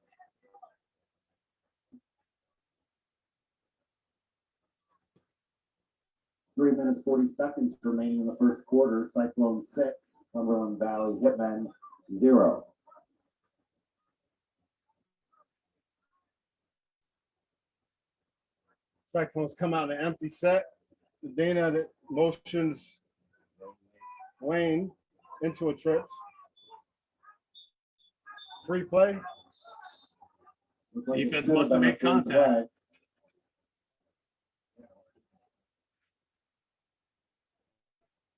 Three minutes, 40 seconds remaining in the first quarter. Cyclone 6, Cumberland Valley Hitmen 0. Cyclones come out in an empty set. Dana that motions Wayne into a trip. Free play. Looked like it Defense should have must have been a made free contact. play.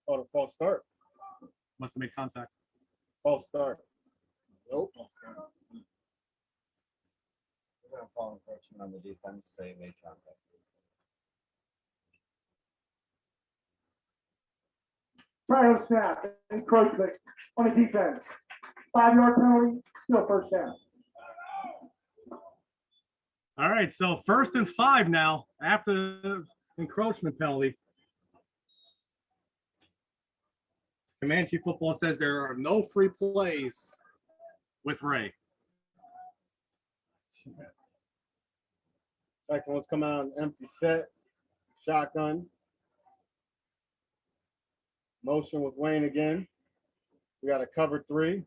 Oh, the false start. Must have made contact. False start. Nope. We're gonna call encroachment on the defense, say made contact. Prior to snap, encroachment on the defense. 5-yard penalty, still first down. All right, so 1st and 5 now after the encroachment penalty. Comanche football says there are no free plays with Ray. Cyclones come out, empty set, shotgun. Motion with Wayne again. We got a cover 3.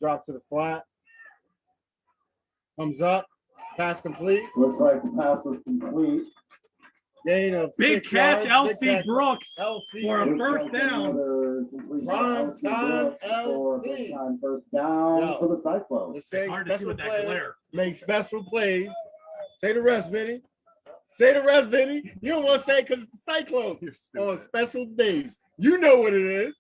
Drop to the flat. Comes up. Pass complete. Looks like the pass was complete. Gain of Big 6 catch, yards. Big LC catch, Brooks LC. for a Looks first like down. another completion to Prime LC time Brooks for LC. big time first down Yo. for the Cyclones. Let's It's say hard to see special with that players glare. make special plays. Say the rest, Vinny. Say the rest, Vinny. You don't want to say because it's the Cyclones on special days. You know what it is.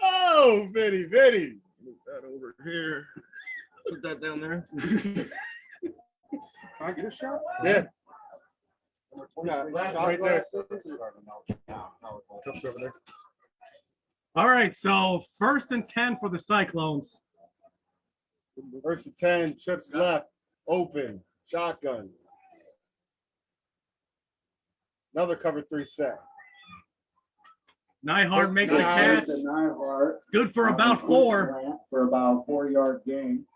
Oh, Vinny. Move that over here. Put that down there. Can I get a shot? Yeah. Yeah, right there. Cups over there. All right, so 1st and 10 for the Cyclones. First and 10, trips left, open, shotgun. Another cover 3 set. Nyhart makes the Nyhart. catch. Nyhart. Good for about 4. For about 4-yard gain.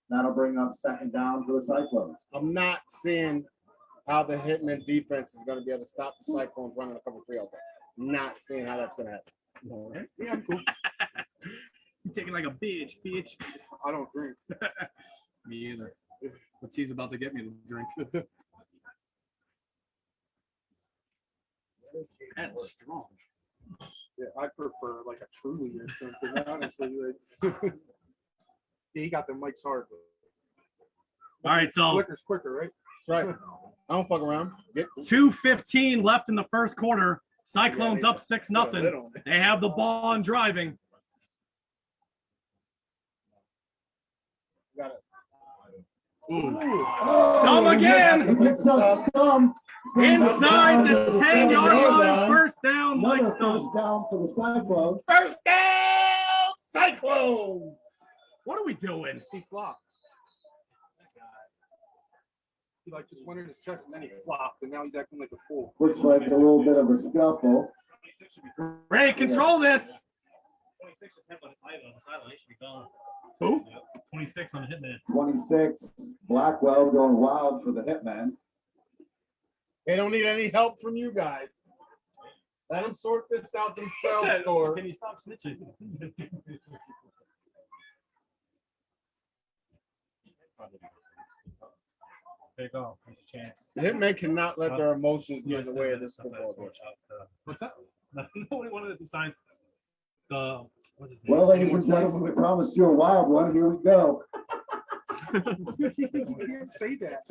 That'll bring up 2nd down for the Cyclones. I'm not seeing how the Hitman defense is going to be able to stop the Cyclones running a cover 3 all day. Not seeing how that's going to happen. All right. Yeah, I'm cool. You taking like a bitch. I don't drink. Me either. But he's about to get me to drink. That's strong. Yeah, I prefer like a Truly or something. Honestly, like, yeah, he got the mics hard. All right, so Liquor's quicker, right? That's right. I don't fuck around. Get 2:15 left in the first quarter. Cyclones Yeah, up 6-0. They have the ball and driving. got it. Stum again. He picks up Stum. Inside the 10-yard line. First down, Mike Another Stum. first down for the Cyclones. First down, Cyclones. What are we doing? He flopped. He like just went in his chest and then he flopped, and now he's acting like a fool. Looks like a little bit of a scuffle. Ray, control this. 26 is him on the sideline. He should be gone. Who? 26 on the hitman. 26, Blackwell going wild for the Hitman. They don't need any help from you guys. Let them sort this out themselves, Thor. Can you stop snitching? Take off. There's a chance. The Hitmen cannot let their emotions get in the way of this football game. What's that? Nobody wanted to sign the what's his name? Well, ladies and gentlemen, we promised you a wild one. Here we go. You can't say that.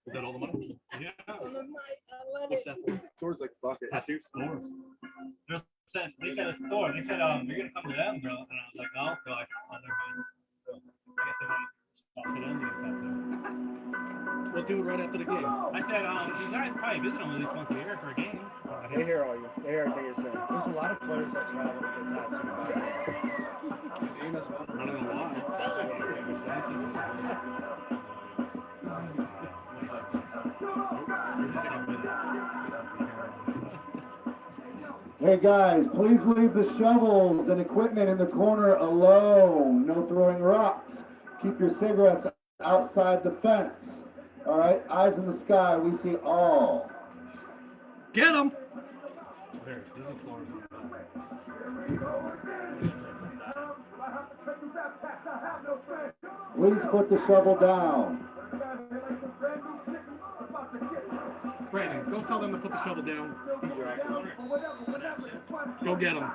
Is that all the money? Yeah. What's that for? Thor's like, fuck it. Tattoos. They said a store. They said you're gonna come to them, bro. And I was like, no. They're like, oh, never mind. So, I guess they want to talk to them. To get a tattoo. We'll do it right after the game. I said, you guys probably visit them at least once a year for a game. They hear all you. They hear everything you're saying. There's a lot of players that travel to get tattooed by him. I don't know why. Hey guys, please leave the shovels and equipment in the corner alone. No throwing rocks. Keep your cigarettes outside the fence. All right, eyes in the sky. We see all. Get him. There, this is Florida. Please put the shovel down. Brandon, go tell them to put the shovel down. Go get them.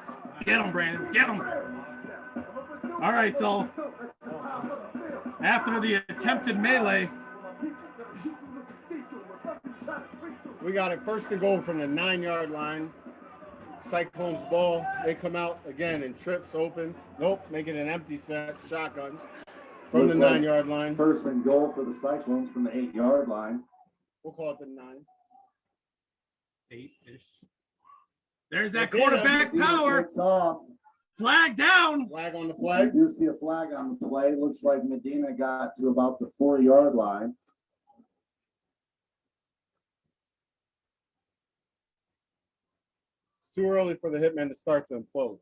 Get them, Brandon. Get them. All right, so after the attempted melee, We got it first and goal from the 9-yard line. Cyclones ball. They come out again and trips open. Nope, making an empty set shotgun from the Looks like 9-yard line. First and goal for the Cyclones from the 8-yard line. We'll call it the 9. 8-ish. There's that Medina, quarterback Medina power. takes off. Flag down. Flag on the I play. do see a flag on the play. Looks like Medina got to about the 4-yard line. It's too early for the hitman to start to implode.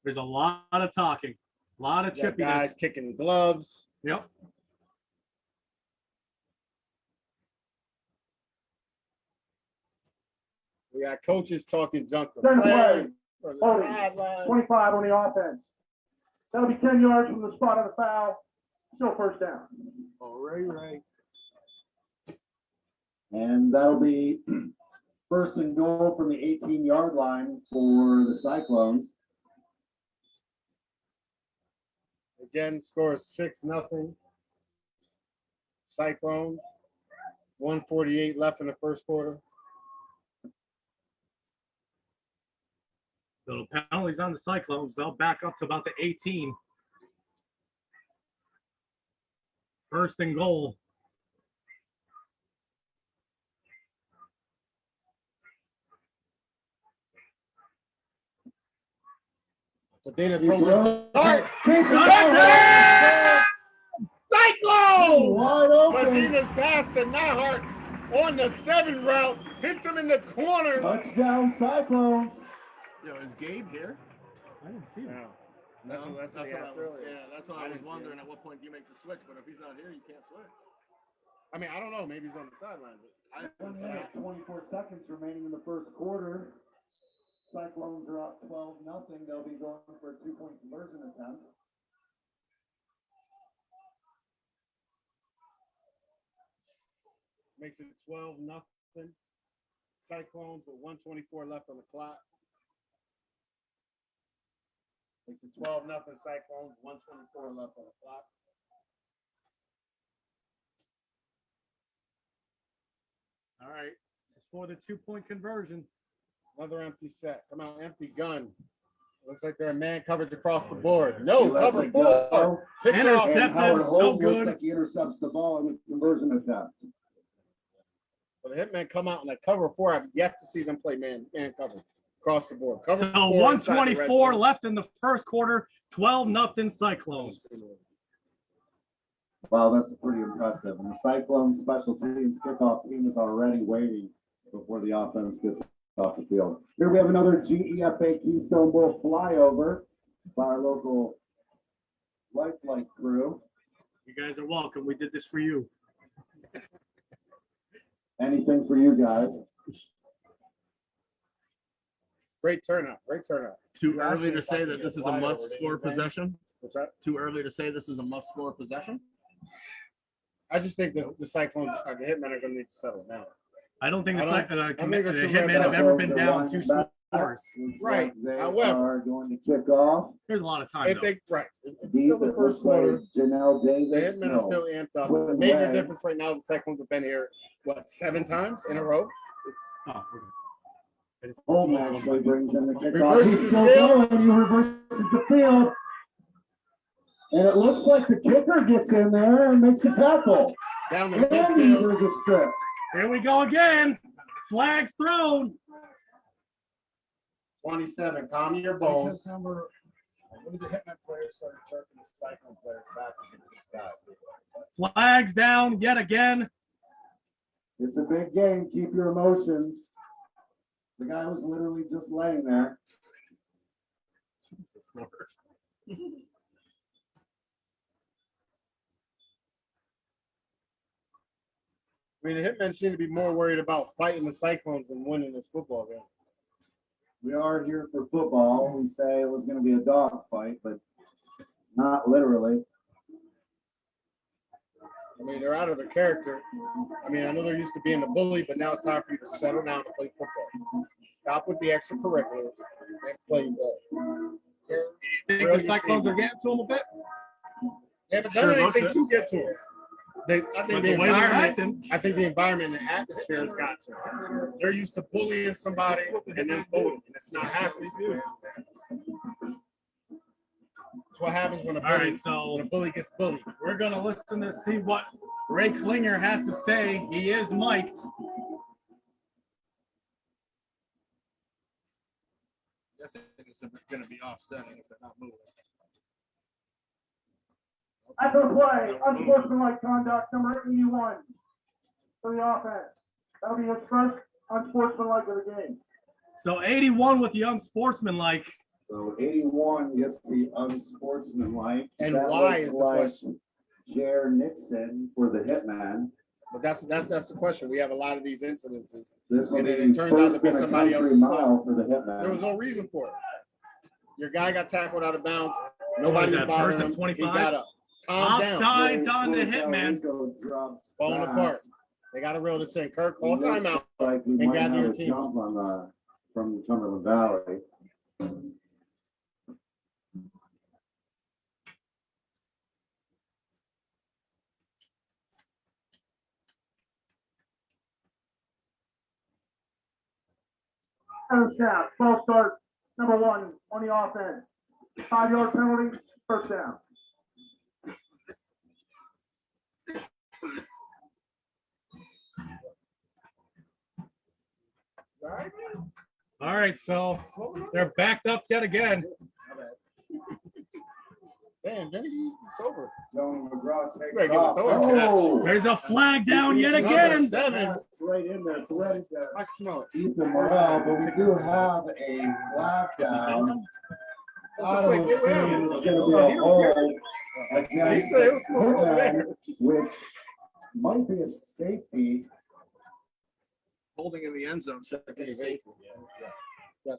There's a lot of talking, a lot of Got guys chippiness. kicking gloves. Yep. We got coaches talking junk to Turn the players. play. from the Holding. sideline. 25 on the offense. That'll be 10 yards from the spot of the foul. Still first down. Right. And that'll be first and goal from the 18-yard line for the Cyclones. Again, score 6-0. Cyclones. 1:48 left in the first quarter. So penalties on the Cyclones. They'll back up to about the 18. First and goal. Medina He throws throws. a dart. Chase it Touchdown! Cyclone! Wide open. Medina's pass to Nyhart on the 7 route. Hits him in the corner. Touchdown Cyclones. Yo, is Gabe here? I didn't see Yeah. No, That's what what I asked was, earlier. yeah, that's what I I was didn't see wondering. it. At what point do you make the switch? But if he's not here, you can't switch. I mean, I don't know. Maybe he's on the sideline. But 1 minute, 24 seconds remaining in the first quarter. Cyclones are up 12-0. They'll be going for a 2-point conversion attempt. makes it 12-0. Cyclones with 1:24 left on the clock. Makes it 12-0 Cyclones, 1:24 left on the clock. All right. This is for the 2-point conversion. Another empty set. Come out, empty gun. Looks like they're in man coverage across the board. No, cover 4. Pick it off. Intercept. And Howard no Holt good. looks like he intercepts the ball in the conversion attempt. So the hitman come out in that cover 4. I've yet to see them play man coverage across the board. Cover So 4 inside the red 124 zone. left in the first quarter. 12-0 Cyclones. Wow, that's pretty impressive. And the Cyclones special teams kickoff team is already waiting before the offense gets off the field. Here we have another GEFA Keystone Bowl flyover by our local Lifelike crew. You guys are welcome. We did this for you. Anything for you guys. Great turnout. Great turnout. Too You asked early me to if I say could that get this is a wide over must-score anything. possession? What's that? Too early to say this is a must-score possession? I just think that the Cyclones, the hitmen are going to need to settle down. I don't think the, I don't- the I think they're too Hitmen have red. ever been They're down lining 2 back. scores. Looks Right. like They However- are going to kick off. There's a lot of time, If though. they right, it's Deep, still the it first looks like quarter. Janelle The Davis. hitmen are No. still amped up. Quinn The major Way. difference right now, the Cyclones have been here, what, 7 times in a row? Oh, okay. Holden actually brings in the kickoff. Reverses He's the still field. going. He reverses the field. And it looks like the kicker gets in there and makes a tackle. Down the And midfield. there's a strip. Here we go again. Flags thrown. 27, calm your bones. Because number, when did the Hitman players start chirping the Cyclone players back against these guys? Flags down yet again. It's a big game. Keep your emotions. The guy was literally just laying there. Jesus Lord. I mean, the Hitmen seem to be more worried about fighting the Cyclones than winning this football game. We are here for football. We say it was gonna be a dog fight, but not literally. I mean, they're out of their character. I mean, I know they're used to being the bully, but now it's time for you to settle down and play football. Stop with the extracurriculars and play ball. You think the Cyclones are getting to them a bit? They haven't done anything to get to them. I But think the way they're acting. I think the environment and the atmosphere has got to them. They're used to bullying somebody and then voting, and it's not happening. That's what happens when a All right, bully, so when a bully gets bullied. we're gonna listen to see what Ray Klinger has to say. He is mic'd. Guess it's gonna be offsetting if they're not moving. After the play, unsportsmanlike conduct, number 81 for the offense. That'll be his first unsportsmanlike of the game. So 81 with the unsportsmanlike. So 81 gets the unsportsmanlike. And That why looks is the like question? Jair Nixon for the Hitman. But that's the question. We have a lot of these incidences. This will And be it turns out to first be in a somebody country else's mile for the There was Hitman. no reason for it. Your guy got tackled out of bounds. Nobody was that, bothering first and him. He 25? got up. Calm down. Offsides on the Hitman. Falling apart. They got to reel this in. Kirk, call timeout. Like we and might gather have your a team. jump on the, from Cumberland Valley. First down, false start, number 1 on the offense. 5-yard penalty, first down. All right, so they're backed up yet again. Damn, Benny, you sober. Tony McGraw Better takes give a off. throw to that Oh, There's a flag down yet Number again. 7. that's right in there. So that is I smell it. Ethan Morrell, but we do have a flag down. I Let's don't just see say, get rid of it's him. gonna be So a he don't care. hold He against said it was still over Hitman, there. which might be a safety. Holding in the end zone. Should be a safety. Yes.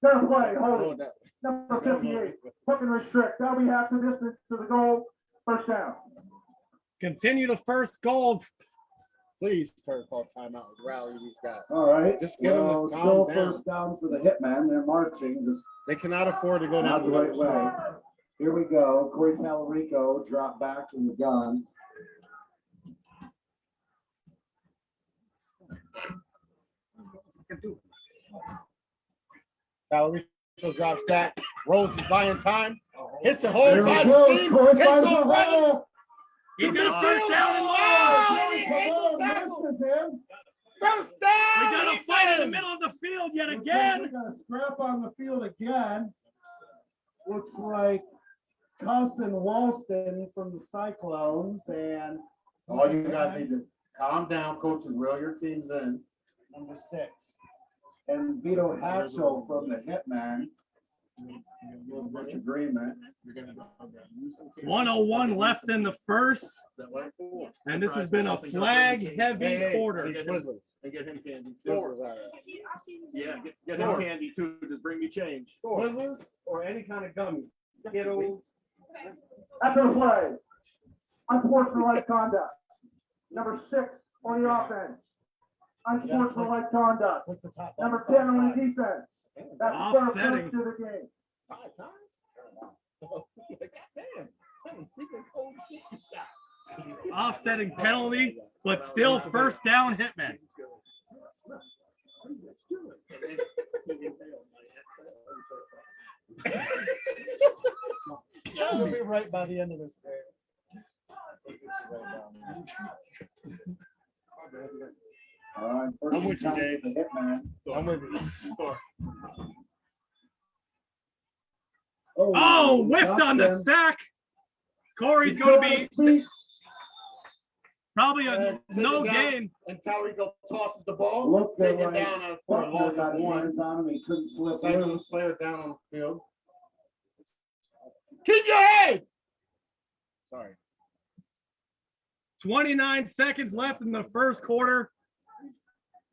Fair play, Oh, holding, that. number 58. Hook and restrict, that'll be half the distance to the goal, first down. Continue to first goal. Please, Kirk, call timeout and rally these guys. All right. Just get them to Well, calm still down. first down for the Hitman. They're marching, just They cannot afford to go not down the the right way. Here we go. Corey Talarico drop back in the gun. Talarico drops back. Rose is buying time. Hits the hole There by we the go. seam. Corey Takes finds the off running. hole. He's got first down and Oh, long. he Come hit the on, tackle. misses him. First down. We got a fight in the middle of the field yet We again. got a scrap on the field again. Looks like Cousin Walston from the Cyclones and. All you guys need to calm down, coaches. Reel your teams in. Number 6. And Vito Hatchell from the Hitman. Little disagreement. 101 left in the first, and this has been a flag-heavy quarter. And get him candy. Twizzlers out of it. Yeah, get him candy too. Just bring me change. Twizzlers or any kind of gummy. Skittles. After the play, unsportsmanlike conduct, number 6 on the offense. Unsportsmanlike conduct, Click the top number button 10 on the 5 times. defense. That's the first Offsetting. to the game. 5 times? Goddamn. That was secret code shit. Offsetting penalty, but still first down Hitman. We'll be right by the end of this game. All right, first I'm with you, and 10 Dave. for the Hitman. I'm with you. Oh, whiffed on the Johnson. sack. Corey's He's going to on be his feet. probably a no gain. And Talarico tosses the ball. Looked Take it like down for a Buckner loss got of his 1. hands on him. He couldn't slip Cyclone loose. Slayer down on the field. Keep your head. Sorry. 29 seconds left in the first quarter.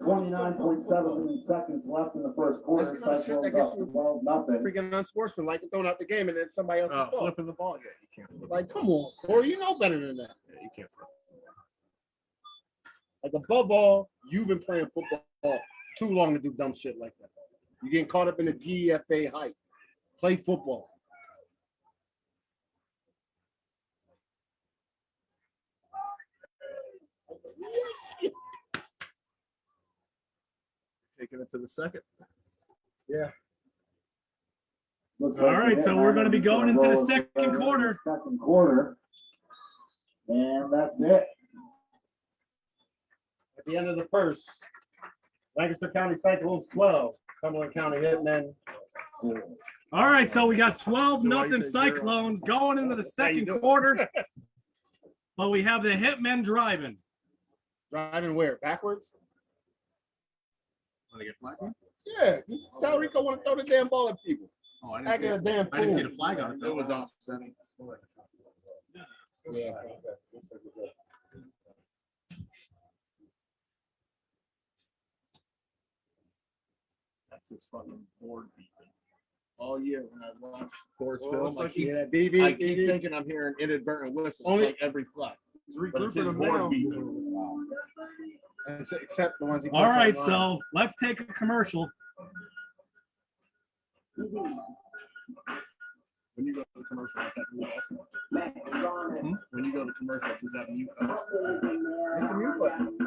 29.7 seconds left in the first quarter. That's kind of shit that Cyclones gets up you 12-0. freaking unsportsmanlike and throwing out the game, and then somebody else is fault. Flipping the ball. Yeah, you can't flip. Like, come on, Corey, you know better than that. Yeah, you can't flip. Like, above all, you've been playing football too long to do dumb shit like that. You're getting caught up in the GFA hype. Play football. Taking it to the second. Looks All like right, the so we're gonna be Hitman going into the rolls second right into quarter. the Second quarter. And that's it. At the end of the first, Lancaster County Cyclones 12, Cumberland County Hitmen 0. All right, so we got 12 So why you nothing say 0? Cyclones going into the How you second doing? quarter. But we have the Hitmen driving. Driving where? Backwards? Want to get flagged? Yeah. Tell Rico want to throw the damn ball at people. Oh, I Acting a damn I didn't see fool. the flag on it. It though. was offsetting. Yeah. That's his fucking board beeping. All year when I watch sports Well, film, looks I like keep, yeah, BB, I keep thinking I'm hearing inadvertent whistles Only- like every flag. But it's regrouping his them board now. beeping. Except the ones he All puts right, online. so let's take a commercial. When you go to the commercial, does that mute us? When you go to commercial, does that mute us? Hit the mute button.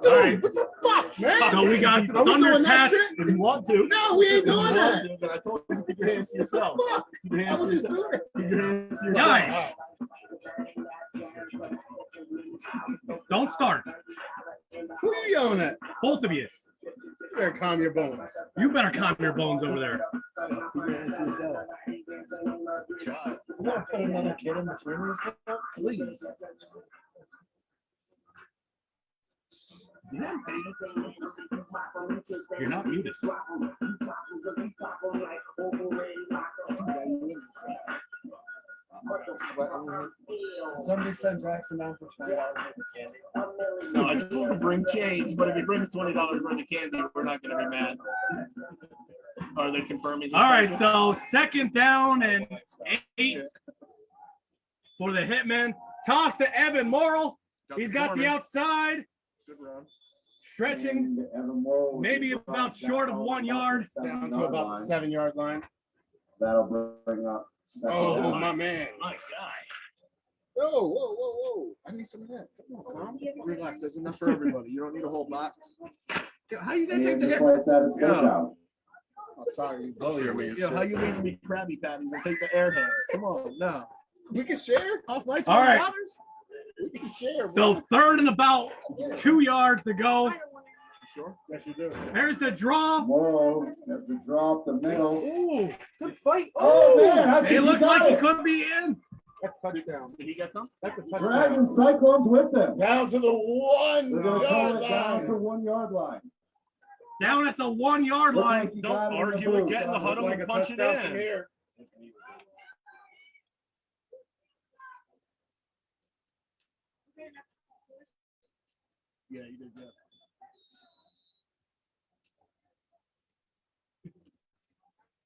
All right, What the fuck, man? so we got Are we doing Thunder that Tats. shit? If you want to. No, we ain't If you doing want that. to, then I told you to keep your hands to yourself. Fuck. Keep your I hands to would just yourself. do that. Keep your hands to yourself. Guys, don't start. Who you yelling at? Both of you. You better calm your bones. You better calm your bones over there. Keep your hands to yourself. Child. You want to put another kid in between these two? Please. You're not muted. Somebody send Jackson down for $20 worth of candy. No, I told him to bring change, but if he brings $20 worth of candy, we're not gonna be mad. Are they confirming? All right, so second down and 8 for the Hitmen. Toss to Evan Morrill. He's got the outside, Good run. stretching. And Evan Morrill will maybe be about brought short of down 1 yard. Down to about the 7-yard line. That'll bring up. second Oh, down. my man. My guy. Whoa, whoa, whoa, whoa. I need some of that. Come on, calm. Relax, there's enough for everybody. You don't need a whole box. Yeah, how you gonna take And the just hit? like that, it's good Yeah. now. Oh, sorry, you blow your man. Yeah, how you leaving me Krabby Patties and take the air hands? Come on, no. We can share off my $20. All right. We can share. So bro. third and about 2 yards to go. Sure. Yes, you do. There's the draw. Morrill has to drop the middle. Ooh, good fight. Oh, man, I think It looks got like he it. could be in. That's a touchdown. Did he get some? That's a touchdown. Dragon Cyclones with them. Down to the 1 We're gonna call yard it down line. to 1 yard line. Down at the 1 yard Looks line. like he Don't got it in the argue with booth. getting the huddle. Like a Punch it touchdown from in. here. Yeah, you did good.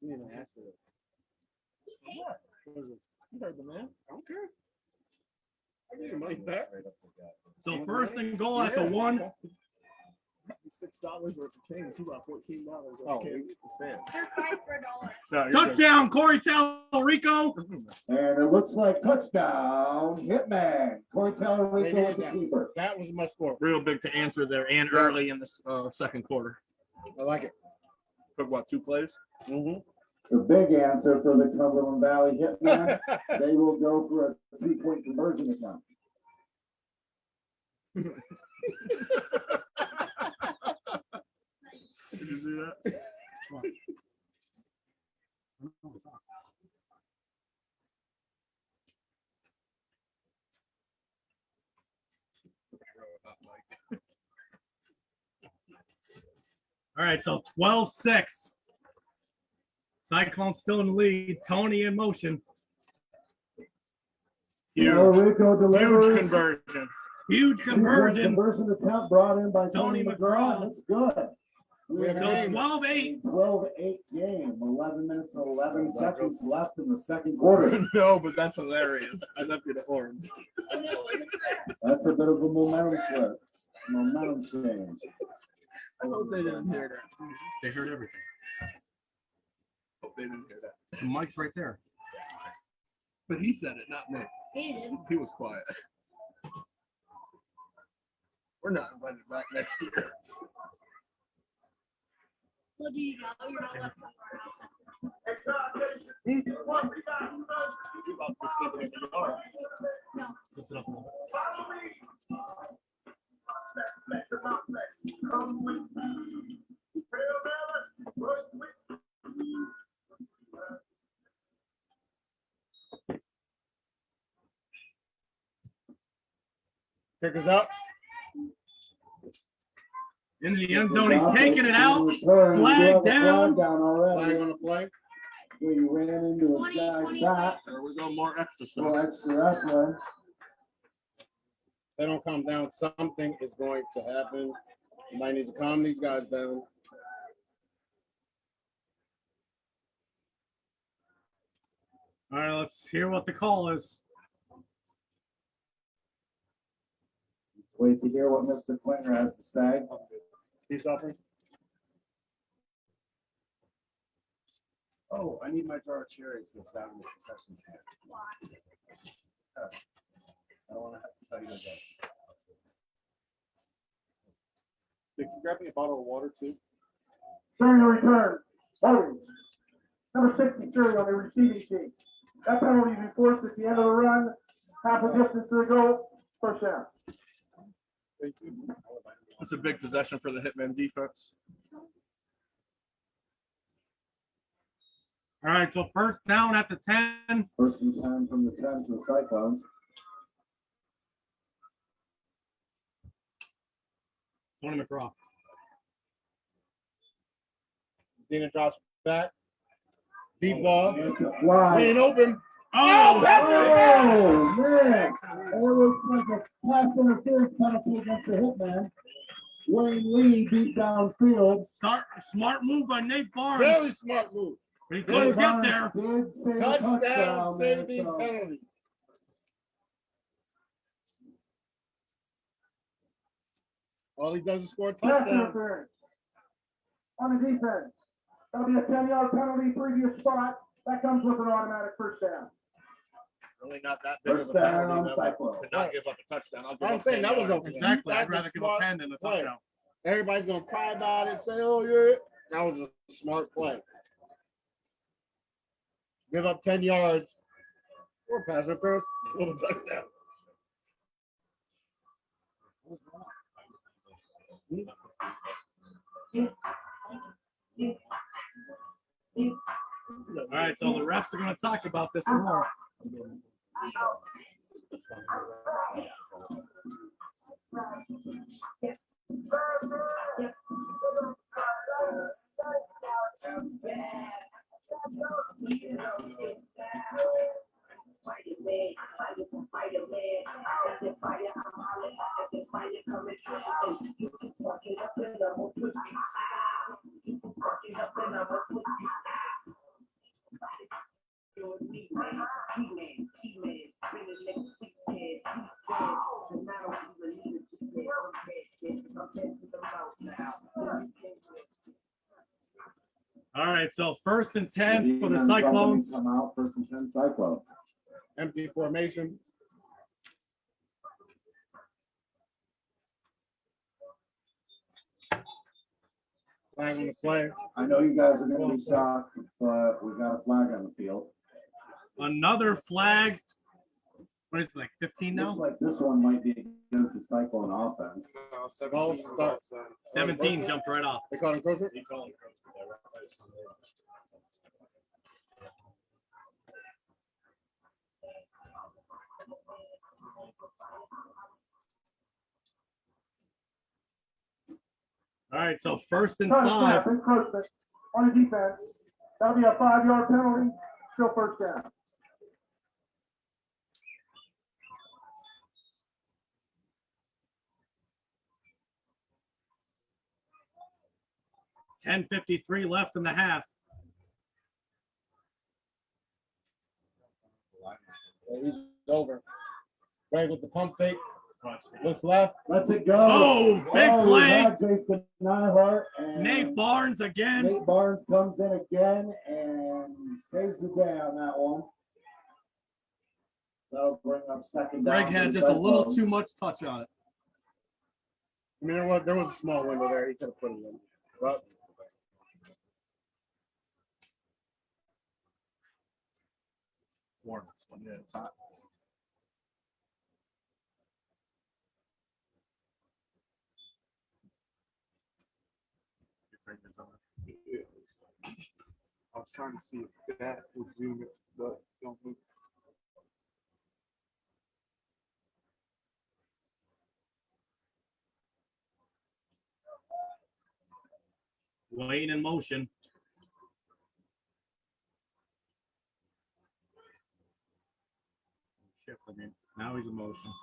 You didn't even ask for it. What? You heard the man. I don't care. I give you money back. So first and goal at the 1. $6 worth of change. You got $14. Oh, Okay. we stand. They're 5 for $1. No, you're good. Touchdown, Corey Talarico. And it looks like touchdown, Hitman. Corey Taylor They Rico did with the that. keeper. That was my score. Real big to answer there and early in the second quarter. I like it. Took what, 2 plays? Mm-hmm. It's a big answer for the Cumberland Valley Hitman. They will go for a 3-point conversion attempt. Did you do that? All right, so 12-6. Cyclones still in the lead. Tony in motion. Rico delivers. Huge conversion. Huge conversion. Conversion attempt brought in by Tony Tony McGraw. McGraw. That's good. We have So a game. 12-8. 12-8 game, 11 minutes and 11 seconds left in the second quarter. No, but that's hilarious. I left you the orange. That's a bit of a momentum flip. Momentum change. I hope they didn't hear that. They heard everything. Hope they didn't hear that. The mic's right there. But he said it, not me. He did. He was quiet. We're not invited back next year. Well, do you know you're not left You about to slip it in the yard. Lift it up a little. Kickers up. In the end zone, he's taking it out. Return. Flag You have a down. Flag down already. Flag on the play. Where you ran into a guy's back. There we go, more extra No stuff. extra wrestling. They don't calm down, something is going to happen. You might need to calm these guys down. All right, let's hear what the call is. Wait to hear what Mr. Klinger has to say. Peace offering. Oh, I need my jar of cherries that's down in the concession stand. I don't want to have to tell you again. Can you grab me a bottle of water too? During the return, holding. Number 63 on the receiving team. That penalty will be forced at the end of the run, half a distance to the goal, first down. Thank you. It's a big possession for the Hitman defense. All right, so first down at the 10. First and 10 from the 10 to the Cyclones. Tony McGraw. Dina drops back. Deep ball. It's a fly. Lane open. Oh, Oh, man. That looks like a pass interference penalty against the Hitman. Wayne Lee beat downfield. smart move by Nate Barnes. Very smart move. But he couldn't get Barnes there. did save a Touchdown, touchdown there, saving so- penalty. All he does is score a Pass touchdown. interference. On the defense. That'll be a 10-yard penalty, previous spot. That comes with an automatic first down. Really not that big of First a down, penalty. that Cyclone. would not give up a touchdown. I'll give I'm up saying 10 that was yards. okay. Exactly. I'd That's a rather give a smart 10 than a play. touchdown. Everybody's gonna cry about it, say, oh, yeah. That was a smart play. Give up 10 yards. Or pass it first. Little touchdown. All right, so the refs are going to talk about this some more. All right, so first and 10 for the Demon Cyclones. Come out, first and 10 Cyclones. Empty formation. Flag on the play. I know you guys are gonna be shocked, but we got a flag on the field. Another flag. What is it, like 15 Looks now? like this one might be against the Cyclone offense. Ball starts. 17 jumped right off. They call him closer. All right, so first and Trying to 5. snap, encroachment on the defense. That'll be a 5-yard penalty, still first down. $10:53 left in the half. He's over. Greg with the pump fake. Looks left. Lets it go. Oh, big Oh, we play. have Jason Nyhart and Nate Barnes again. Nate Barnes comes in again and saves the day on that one. That'll bring up second down. Greg for had the just a little Cyclones. too much touch on it. I mean, there was a small window there. He could have put it in. But Warm this one. Yeah, it's hot. Your fingers on it. I was trying to see if that would zoom it, but don't move. Wayne in motion. Shift again. Now he's in motion.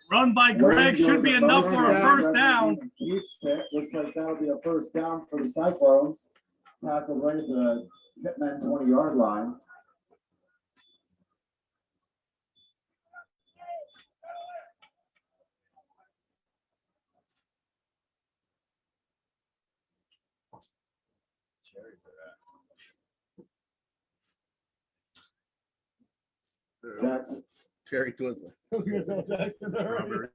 Run by Greg should be enough for a first down. Keeps it. Looks like that'll be a first down for the Cyclones. Tackle right at the Hitman 20-yard line. Jackson. Cherry Twizzler. Jackson already.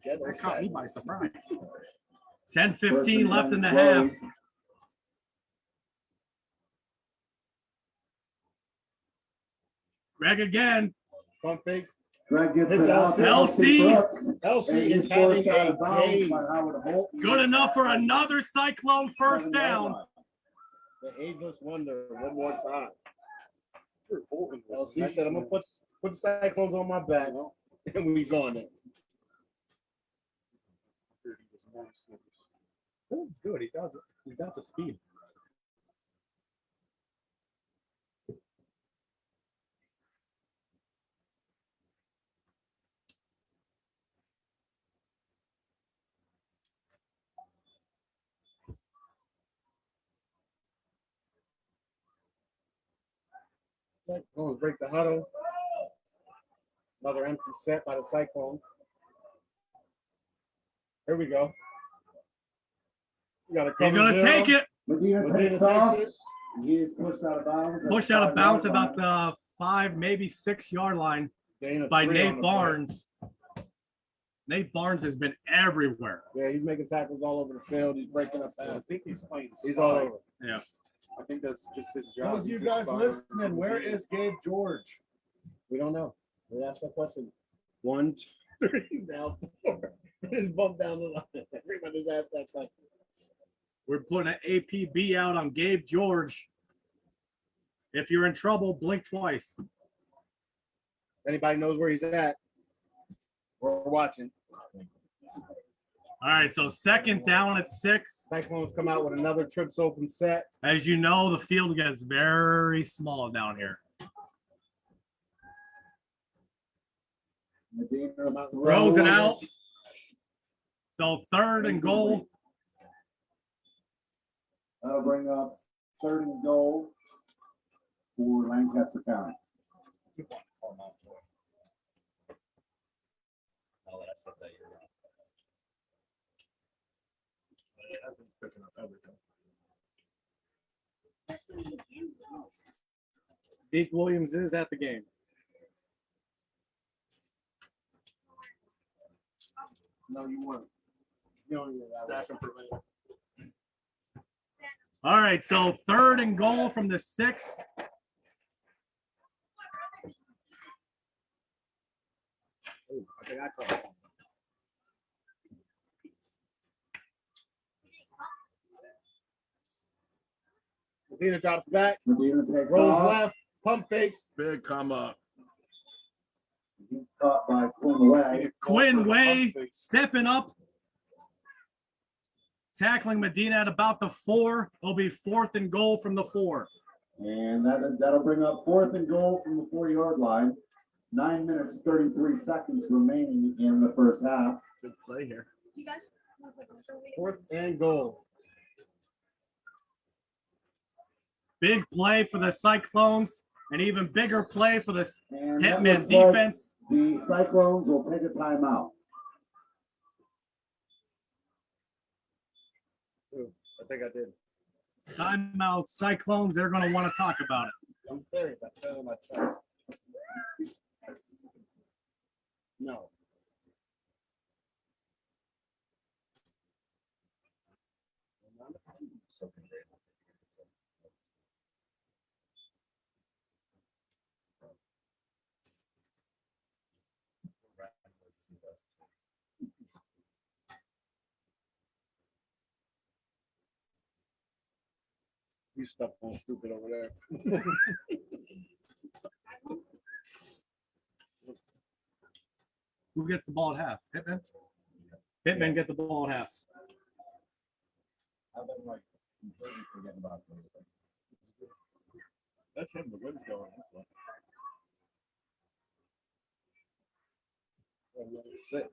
That caught me by surprise. 10:15 left in the half. Greg again. Pump fakes. Greg gets His it out. to LC. Brooks. Elsie And is he's having forced out a of bounds game. by Howard Holt. Good enough for another Cyclone first 7-yard down. line. The ageless wonder one more time. LC Elsie said, I'm gonna put the Cyclones on my back, and we going there. Oh, it's good. He got it. He got the speed. Cyclones break the huddle. Another empty set by the Cyclones. Here we go. You gotta He's going to take it. Medina Medina takes off. takes it. He is pushed out of bounds. at Push the out of 5-yard bounds line. about the 5, maybe 6-yard line Gain of by 3 on Nate the Barnes. Nate Barnes has been everywhere. play. Yeah, he's making tackles all over the field. He's breaking up I fast. think he's playing. He's all spy. over. Yeah. I think that's just his job. Those of you He's just guys spying. listening, where is Gabe George? We don't know. We asked that question. 1, 2, 3, now 4. Just bump down the line. Everybody's asked that question. We're putting an APB out on Gabe George. If you're in trouble, blink twice. Anybody knows where he's at? We're watching. All right, so second down at 6. Cyclones come out with another trips open set. As you know, the field gets very small down here. Medina Throws it out. So third and goal. That'll bring up 3rd and goal for Lancaster County. Picking up everything. Zeke Williams is at the game. No, you weren't. You don't even have Stack him for later. All right, so third and goal from the 6. I think I caught it. Medina drops back, Medina takes rolls off. left, pump fakes. Big come up. He's caught by Quinn Way. Quinn Way stepping up, tackling Medina at about the 4. It'll be 4th and goal from the 4. And that'll bring up 4th and goal from the 4-yard line. 9 minutes, 33 seconds remaining in the first half. Good play here. You guys wanna play closer? 4th and goal. Big play for the Cyclones, an even bigger play for the And that Hitmen looks like defense. The Cyclones will take a timeout. I think I did. Timeout Cyclones. They're going to want to talk about it. I'm serious. I fell in my chest. No. You stuff on stupid over there. Who gets the ball at half? Hitman? Hitman get the ball at half. I've been like completely forgetting about this. That's him. The wind's going this way. Sit.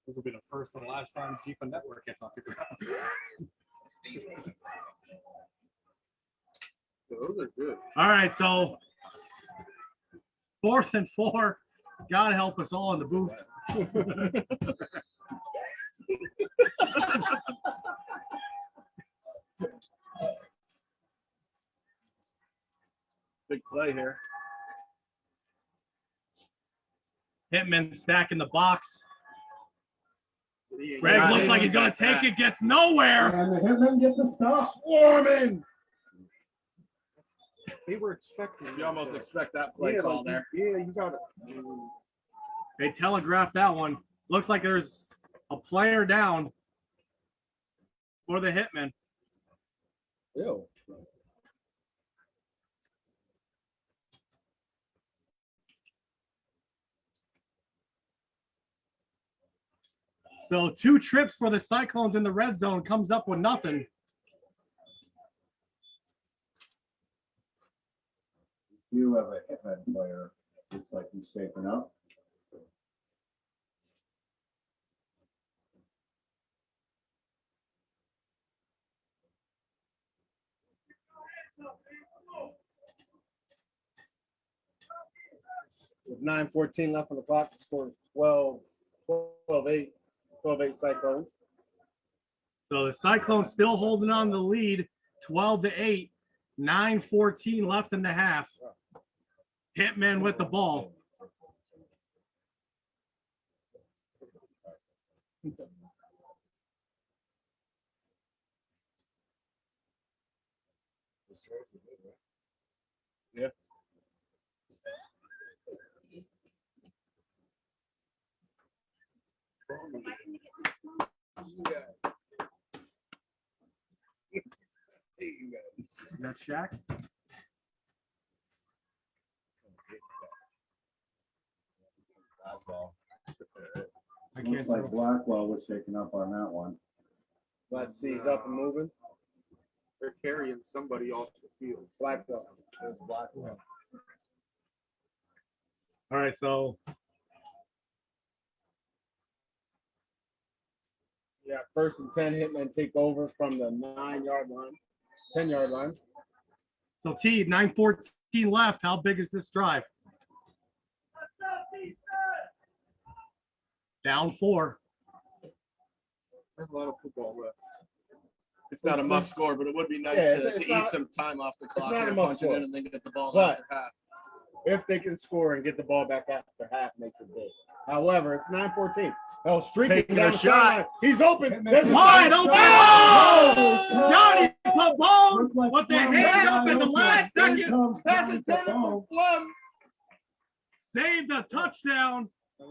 This will be the first and last time FIFA Network gets off the ground. Those are good. All right, so 4th and 4. God help us all in the booth. Big play here. Hitman stacking the box. He ain't Greg got looks like he's going to take it, gets nowhere. And the Hitmen get the stop. Swarming. They were expecting. You almost expect that play call there. Yeah, you got it. They telegraphed that one. Looks like there's a player down for the Hitmen. Ew. So 2 trips for the Cyclones in the red zone, comes up with nothing. You have a Hitman player. Looks like he's shaping up. With 9:14 left on the clock, the score is 12-8 Cyclones. So the Cyclones still holding on to the lead, 12-8, 9:14 left in the half. Hitman with the ball. Yeah. Is that Shaq? I Looks can't like tell. Blackwell was shaking up on that one. Glad to see he's up and moving. They're carrying somebody off the field. Blackwell. There's Blackwell. All right, so Yeah, 1st and 10 Hitmen take over from the 9-yard line, 10-yard line. so T, 9:14 left. How big is this drive? Down 4. There's a lot of football left. It's not a must score, but it would be nice Yeah, to it's eat not- some time off the clock not a here, must punch it score. in and then get the ball But- after half. If they can score and get the ball back after half, makes it big. However, it's 9:14. Oh, streaking Taking down a the shot. sideline. He's open. There's a Wide shot. open! Oh! Johnny Pavone Looks like with the Flum hand up wide at the open. last Here second. comes That's Johnny intended Pavone. for Flum. Saved a touchdown. That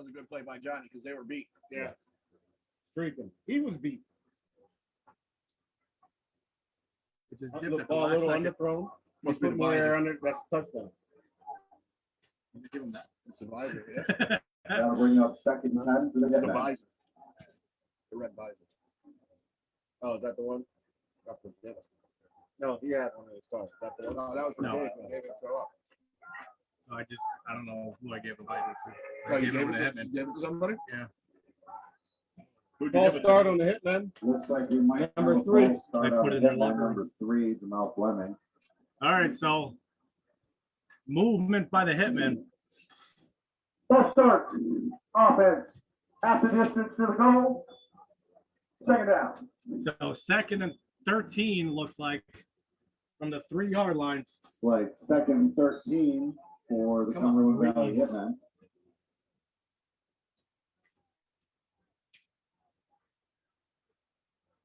was a good play by Johnny because they were beat. Yeah. Streaking. He was beat. It just The dipped at the ball a last little second. underthrown. Must be Put the more air visor. under, that's a touchdown. Give him that. It's the visor, yeah. That'll bring up second and 10 for the The Hitmen. visor. The red visor. Oh, is that the one? No, he had one of his cars. Is that the one? No, that was for No. Dave. When Dave didn't show up. So I don't know who I gave the visor to. Oh, I you gave it gave over to it Hitman. to somebody? Yeah. Who'd you False give it to? start on the Hitman. Looks like we might. Number have a 3. false start They on put it in their Hitman, locker room. Number 3, Jamal Fleming. All right, so movement by the Hitman. False start, offense, half the distance to the goal. Second down. So 2nd and 13 looks like from the 3-yard line. Like second and 13 for the Come on, Cumberland Valley please. Hitmen.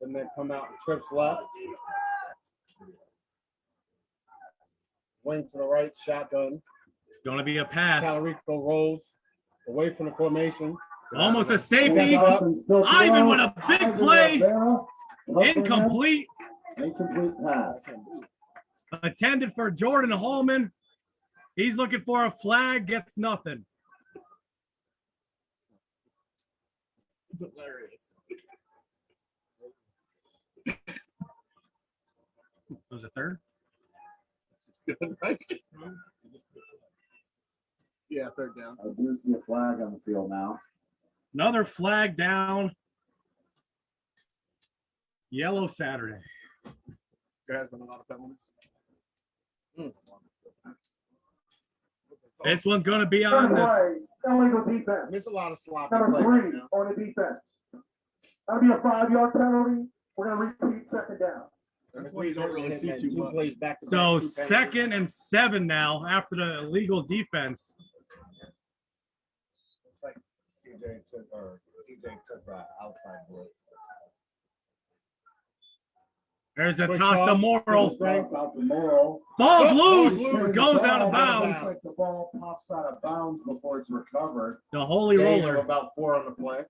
And then come out and trips left. Wing to the right, shotgun. Going to be a pass. Calorico rolls away from the formation. Almost a safety. Johnson still to Ivan throw. with a big Ivan play. Rivera, Incomplete. Incomplete pass. Intended for Jordan Hallman. He's looking for a flag. Gets nothing. It's hilarious. Was it third? Good, right? Yeah, third down. I do see a flag on the field now. Another flag down. Yellow Saturday. There has been a lot of penalties. This one's going to be Third on the play, illegal defense. There's a lot of sloppy Number play right 3 now. on the defense. That'll be a 5-yard penalty. We're gonna repeat second down. That's why you don't really see too much. Plays back to back, so 2 penalties. 2nd and 7 now after the illegal defense. Looks like TJ took outside blitz. There's the Quick toss to toss. Morrill. Strikes out the Morrill. Ball's Ball's loose. loose. Goes out of Looks bounds. like the ball pops out of bounds before it's recovered. The holy Gain of roller. about 4 on the play.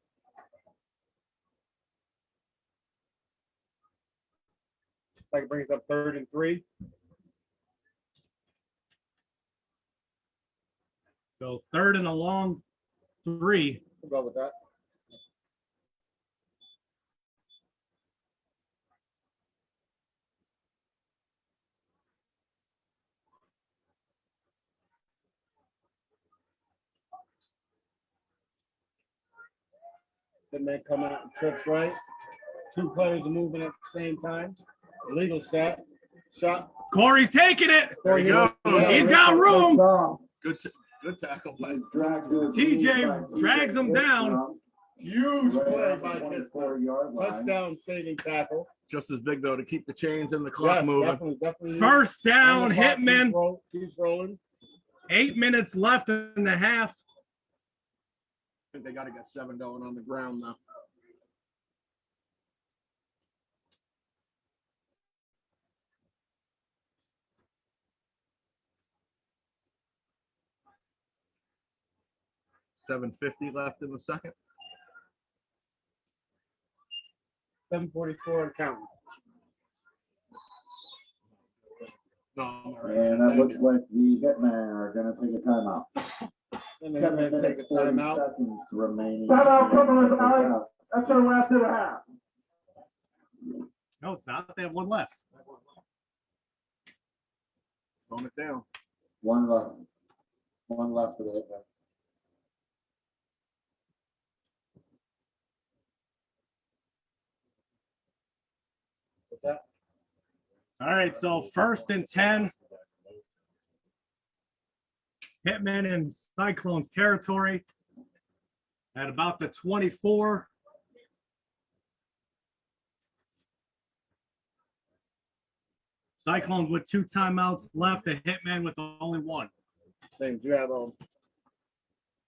Like it brings up 3rd and 3. So 3rd and a long 3. We'll go with that. Then they come out and trips right. 2 players are moving at the same time. Illegal shot. Shot. Corey's taking it. Corey you go. Hill. He's got room. Good tackle by TJ drags him down. Huge play by Pittsburgh. 24-yard line. Touchdown saving tackle. just as big though to keep the chains and the clock Yes, moving. definitely. First down, On the clock, Hitman. keeps rolling. 8 minutes left in the half. I think they got to get 7 going on the ground now. $7.50 left in the second. 7:44 and counting. No, I'm all right. And that looks like the Hitmen are gonna take a timeout. And then 7 Hitman take minutes, a 40 timeout. seconds remaining. Timeout, Cumberland Valley. That's our last of the half. No, it's not. They have one left. Throwing it down. One left. One left for the Hitmen. What's that? All right, so 1st and 10. Hitman in Cyclones territory at about the 24. Cyclones with 2 timeouts left. The Hitman with only 1. James, you have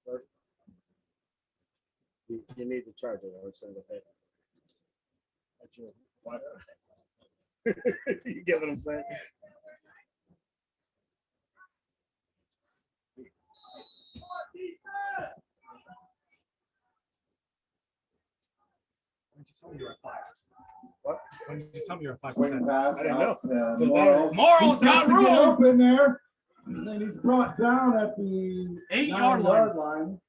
first? You need to charge it. I was saying that. That's your Wi-Fi. You get what I'm saying? You're at 5. What? When did you tell me you're at Swing 5%? pass I didn't know. out to So Morrow. Morrow's He got starts to get room. open there. And then he's brought down at the 8-yard 9-yard line.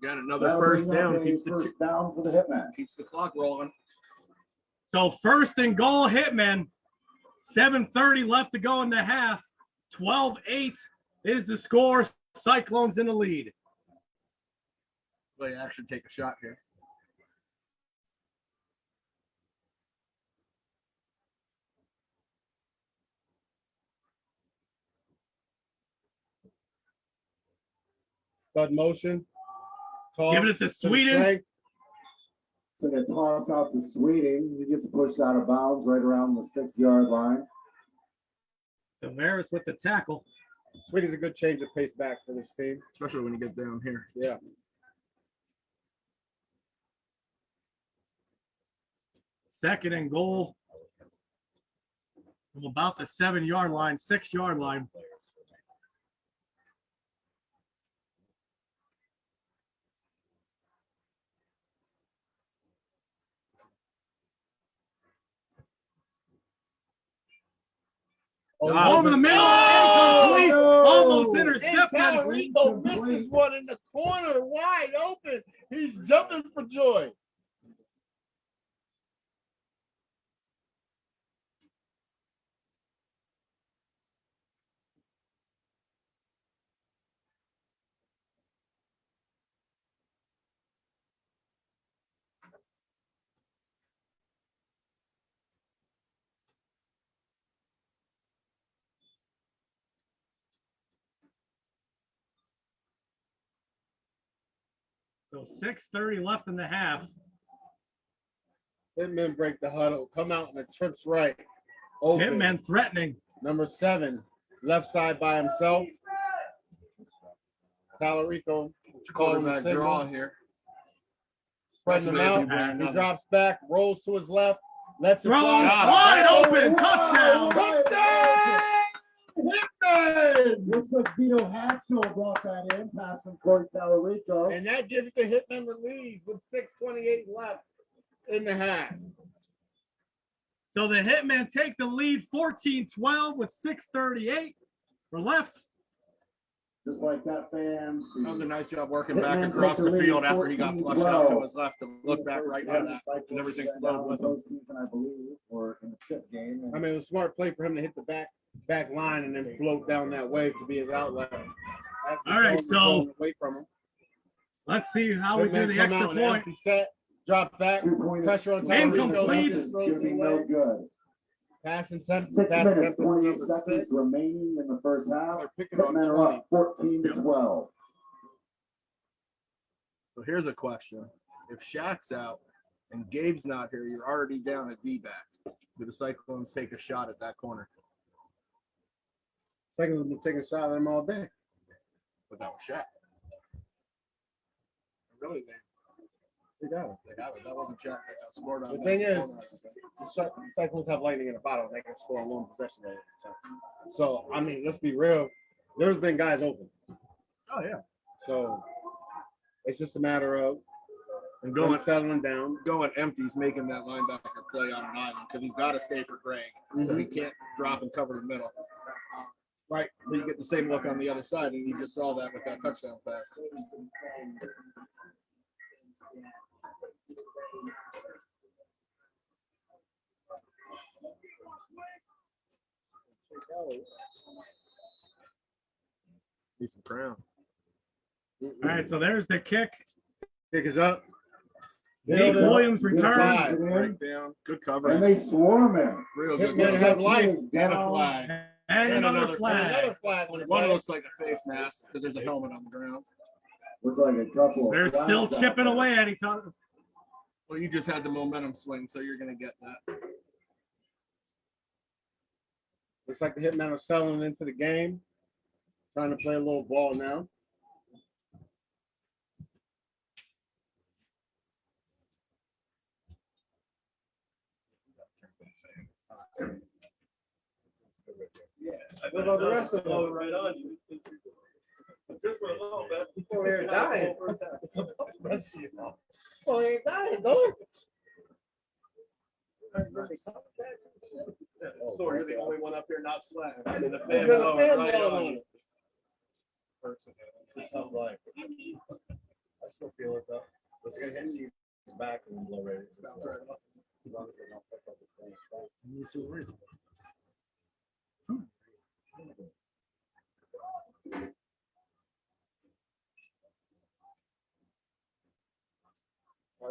Got another That'll first bring up down. a Keeps the first down for the Hitman. keeps the clock rolling. So first and goal, Hitmen. 7:30 left to go in the half. 12-8 is the score. Cyclones in the lead. Play action, take a shot here. Stud motion. Toss, Giving it to the Sweden. strength. So they toss out to Sweeting. He gets pushed out of bounds right around the 6-yard line. Tavares with the tackle. Sweeting's a good change of pace back for this team. Especially when you get down here. Yeah. Second and goal from about the 7-yard line, 6-yard line. Over the middle, incomplete, almost intercepted. Tallarico misses one in the corner, wide open. He's jumping for joy. So 6:30 left in the half. Hitmen break the huddle, come out and the trips right. Open. Hitman threatening. Number 7, left side by himself. Tallarico calling the Quarterback signal. draw here. Spreading them Especially if out. you bring He another. drops back, rolls to his left, lets it Throw fly. wide open, touchdown. Touchdown! Hitman! Looks like Vito Hatchell brought that in, passing Corey Tallarico. And that gives the Hitmen the lead with 6:28 left in the half. So the Hitmen take the lead 14-12 with 6:38 for left. Just like that, fans. That was a nice job working Hitmen back take across the the lead field after he got 14-12. flushed out to his left to look back right to that. And everything flowed with him. Season, I believe, or in the chip game. And I mean, it was a smart play for him to hit the back line and then float down that way to be his outlet. All right, so away from him. let's see how we do Hitmen the come extra out and point. empty set, drop back, 2-point pressure on Incomplete. Tallarico. is Throws it gonna be no away. good. Pass attempt. 6 pass minutes, attempt to 28 number seconds 6. remaining in the first half. They're picking on Hitmen are 20. up 14-12. So here's a question. If Shaq's out and Gabe's not here, you're already down at D-back. Do the Cyclones take a shot at that corner? Cyclones been taking a shot at him all day. But that was Shaq. Really, They got him. they have it. That wasn't Shaq that got scored on. The that thing is, corner. The Cyclones have lightning in a bottle. They can score a long possession at any time. So, I mean, let's be real. There's been guys open. Oh yeah. So, it's just a matter of And going settling down. going empty's making that linebacker play on an island because he's got to stay for Greg, so he can't drop and cover the middle. Right. But you get the same look on the other side, and you just saw that with that touchdown pass. Need some crown. All right, so there's the kick. Kick is up. Nate Williams Good returns. pass, man. Breakdown. Good coverage. And they swarm him. Real Hitmen good. have coverage. life. And a flag. And another another flag. Another flag. One looks like a face mask because there's a helmet on the ground. Look like a couple. of They're still flags out chipping there. away at each other. Well, you just had the momentum swing, so you're going to get that. Looks like the Hitmen are settling into the game. Trying to play a little ball now. What about the rest of them? Right on you. Just for a little bit. People here dying. Bless you. People here dying, though. So you're the only one up here not sweating. And the There's fan a blowing fan right blowing on on you. it. It's a tough life. I still feel it though. It's gonna hit his back and blow right. As long as they don't pick up the thing.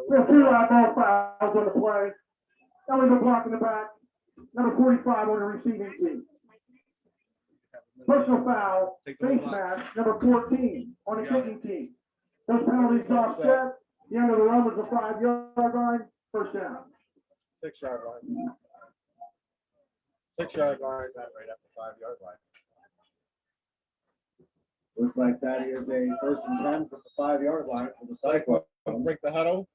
We have 2 live ball fouls on the play. Illegal block in the back. Number 45 on the receiving team. Personal foul, face mask, number 14 on the kicking team. Those penalties offset. The end of the run was a 5-yard line, first down. 6 yard line. 6 yard line. Right at the 5-yard line. Looks like that is a 1st and 10 from the 5-yard line for the Cyclones. Break the huddle.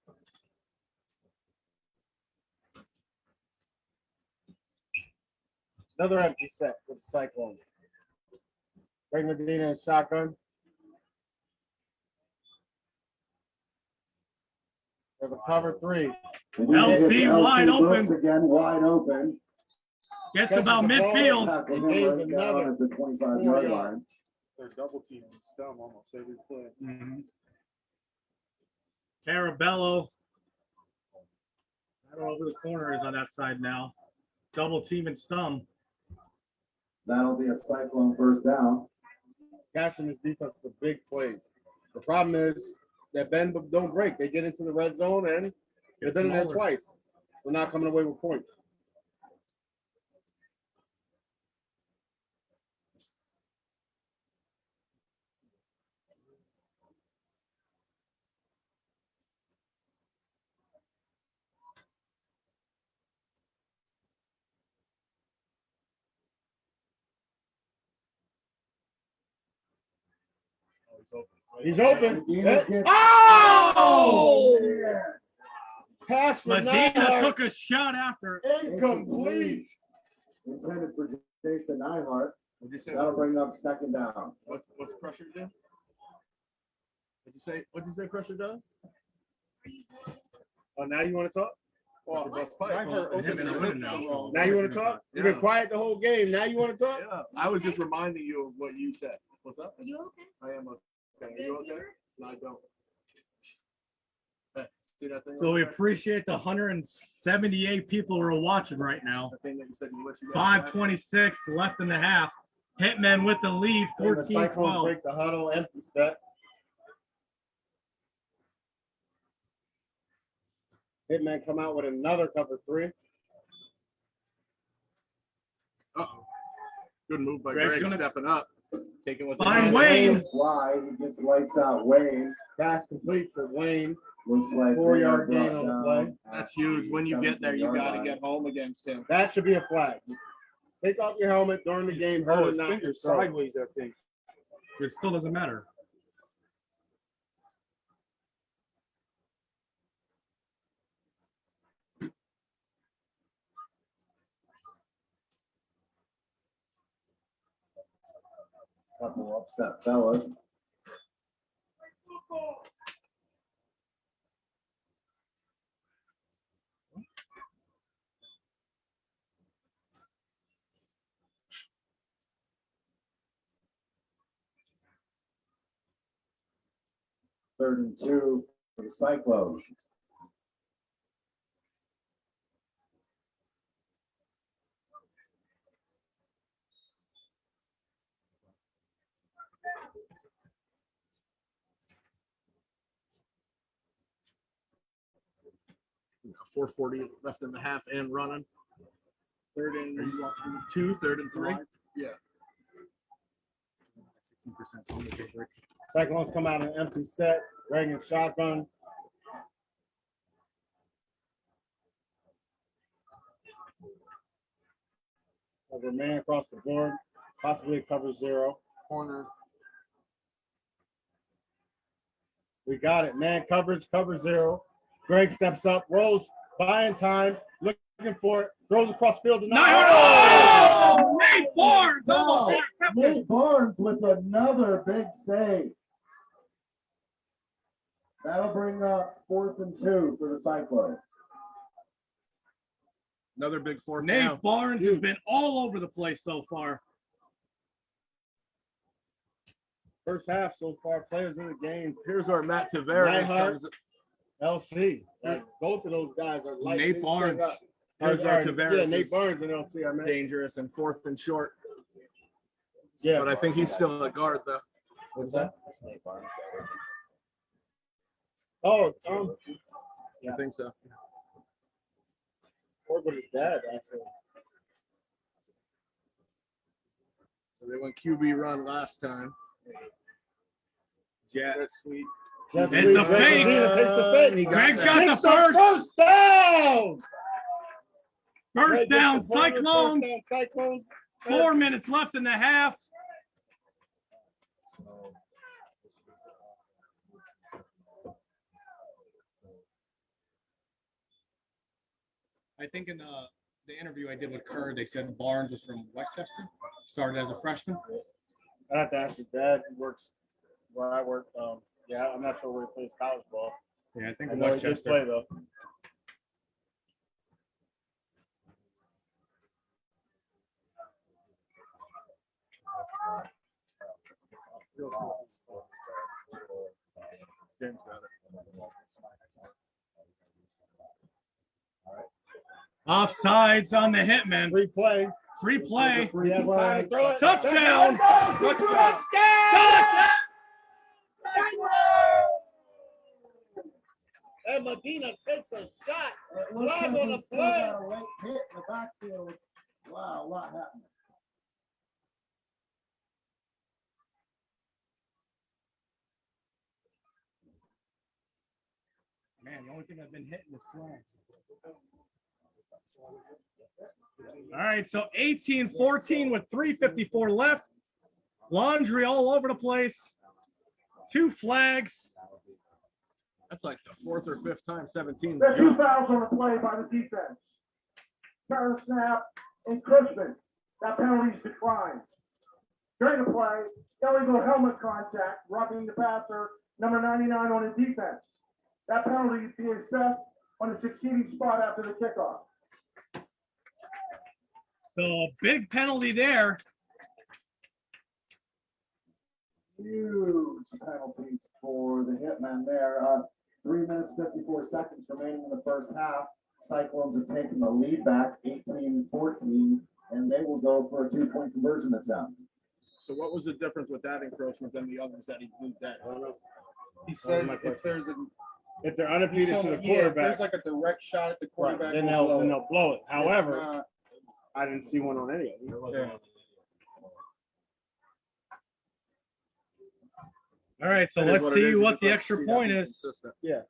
Another empty set with the Cyclones. Greg Medina and shotgun. There's a cover 3. LC wide open. Again, wide open. Gets about midfield. Tackle him gains right down another at the 25-yard 4 line. yards. They're double teaming Stum almost every play. Carabello. I don't know who the corner is on that side now. Double team and Stum. That'll be a Cyclone 1st down. Cashing this defense for big plays. The problem is that bend but don't break. They get into the red zone and they've been in there twice. They're not coming away with points. He's open. Medina gets- Oh! Pass for Medina Nyhart. took a shot after. Incomplete. Intended for Jason Nyhart. What'd you say? That'll bring up 2nd down. What's pressure do? What'd you say pressure does? Oh, now you want to talk? Well, best play. Him and the winning now, so- Now you want to talk? You've been Yeah. quiet the whole game. Now you want to talk? Yeah, I was just reminding you of what you said. What's up? Are you okay? I am okay. Are you okay? No, I don't. Hey, see that thing? So over we there? appreciate the 178 people who are watching right now. The thing that you said you wish you guys had? 5:26 left in the half. Hitmen with the lead, And the Cyclones 14-12. break the huddle, empty set. Hitman come out with another cover 3. Uh-oh. Good move by Greg's Greg gonna- stepping up. Taking what Find Wayne. Wide, he gets lights out Wayne. Pass complete to Wayne. Looks like 4-yard they are gain on the brought play. down That's at huge. When you get there, you 17-yard gotta line. get home against him. That should be a flag. Take off your helmet during the game. Hurt Oh, or his not. finger's throw. sideways, I think. It still doesn't matter. Couple upset fellas. Third and 2 for the Cyclones. You know, 4:40 left in the half and running. Third and 2, third and 3. Yeah. 16% on the paper. Cyclones come out in an empty set. Greg and shotgun. Over man across the board. Possibly a cover 0. Corner. We got it. Man coverage, cover 0. Greg steps up, rolls, buying time, looking for it, throws across field to Oh! Nate Barnes Wow. almost intercepted. Nate Barnes with another big save. That'll bring up 4th and 2 for the Cyclones. Another big fourth Nate down. Barnes has been all over the place so far. First half so far, players in the game. Here's our Matt Tavares. Neihart. comes- LC. Both of those guys are lighting Nate this Barnes. thing up. Here's our Tavares. Yeah, Nate Barnes and LC. I meant. Dangerous and fourth and short. Yeah, But I think he's still at guard though. what's that? Oh, I think so. Corbin is dad, actually. So they went QB run last time. Jet. That's sweet. That's It's sweet. the fake. Medina takes the fake. He got Greg's that. got the Takes the first. first down. First Greg down, gets the first Cyclones. down, Cyclones. 4 minutes left in the half. I think in the interview I did with Kerr, they said Barnes was from Westchester, started as a freshman. I'd have to ask his dad. He works where I work. Yeah, I'm not sure where he plays college ball. Yeah, I think I in know he did Westchester. play though. James got it. Offsides on the Hitman. Free play. Free play. Free play. Throw it. Touchdown. Touchdown. Touchdown. And Medina takes a shot. It looks Flag like on we the still play. got a late hit in the backfield. Wow, a lot happened. Man, the only thing I've been hitting is flags. All right, so 18-14 with 3:54 left. Laundry all over the place. 2 flags. That's like the fourth or fifth time 17's There's 2 jumped. fouls on the play by the defense. Turn snap, encroachment. That penalty is declined. During the play, illegal helmet contact, rubbing the passer, number 99 on the defense. That penalty is being assessed on the succeeding spot after the kickoff. So big penalty there. Huge penalties for the Hitman there. 3 minutes, 54 seconds remaining in the first half. Cyclones have taken the lead back 18-14, and they will go for a 2-point conversion attempt. So what was the difference with that encroachment than the others that he blew that? I don't know. He That says was my if there's a If they're unimpeded to the if quarterback, there's like a direct shot at the right, quarterback, then we'll blow it. they'll blow it. If However, not, I didn't see one on any of them. yeah. All right, so It is let's what it see is. You what just the like to extra see that point be is. consistent. Yeah.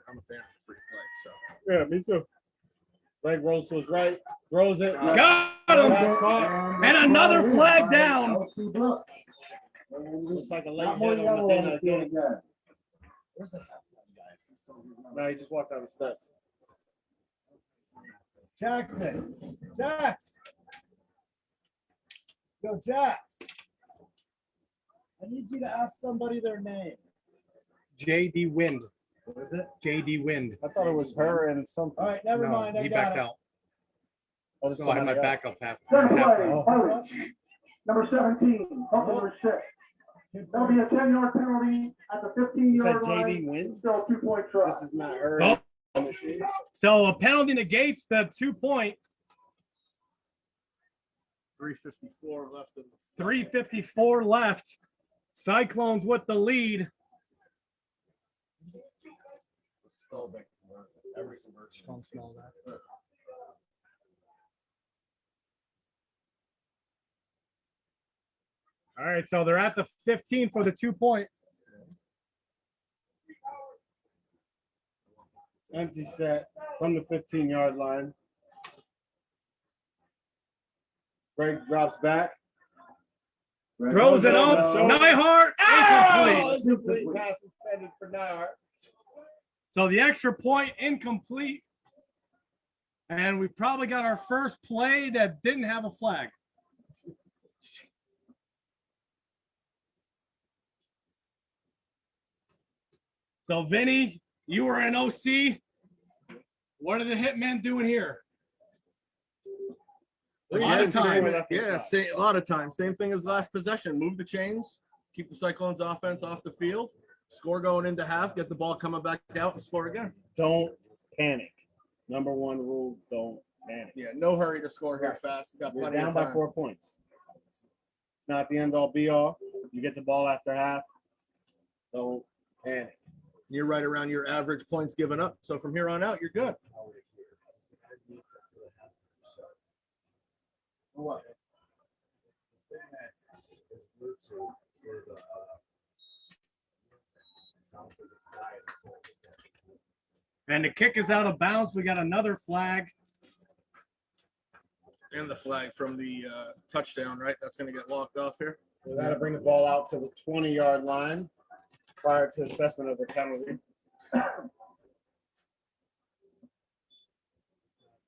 I'm a fan of the free play, so. Yeah, me too. Leg rolls to his right, throws it. Got him. Pass caught. And another flag down. LC Brooks. Looks like a late Not more hit on yellow on Medina the field again. again. Where's the halftime guys? He's still here. No, he just walked down the steps. Jackson. Jax. Go Jax. I need you to ask somebody their name. J.D. Wind. What is it? J.D. Wind. I thought it was her and something. All right, never No, mind. I he got backed it. out. Oh, it's So I have my somebody else. backup half. Third play, Oh. Hurry. Number 17, hook number 6. There'll be a 10-yard penalty at the You 15-yard said line. JD wins? Still a 2-point try. This is not her. Oh. So a penalty negates the 2-point. 3:54 left in the 3:54 left. Cyclones with the lead. Don't smell that. All right, so they're at the 15 for the 2-point. Empty set from the 15-yard line. Greg drops back. Throws it up. Nyhart, incomplete. Incomplete pass intended for Nyhart. So the extra point incomplete. And we probably got our first play that didn't have a flag. So Vinny, you were an OC. What are the hitmen doing here? A Yeah, lot of same time. way. Yeah, a lot of times. Same thing as last possession. Move the chains, keep the Cyclones offense off the field, score going into half, get the ball coming back out and score again. Don't panic. Number one rule, don't panic. Yeah, no hurry to score here fast. You got You're plenty down of by time. 4 points. It's not the end all be all. You get the ball after half. Don't panic. You're right around your average points given up. So from here on out, you're good. What? And the kick is out of bounds. We got another flag. And the flag from the touchdown, right? That's going to get walked off here. We got to bring the ball out to the 20-yard line prior to assessment of the penalty.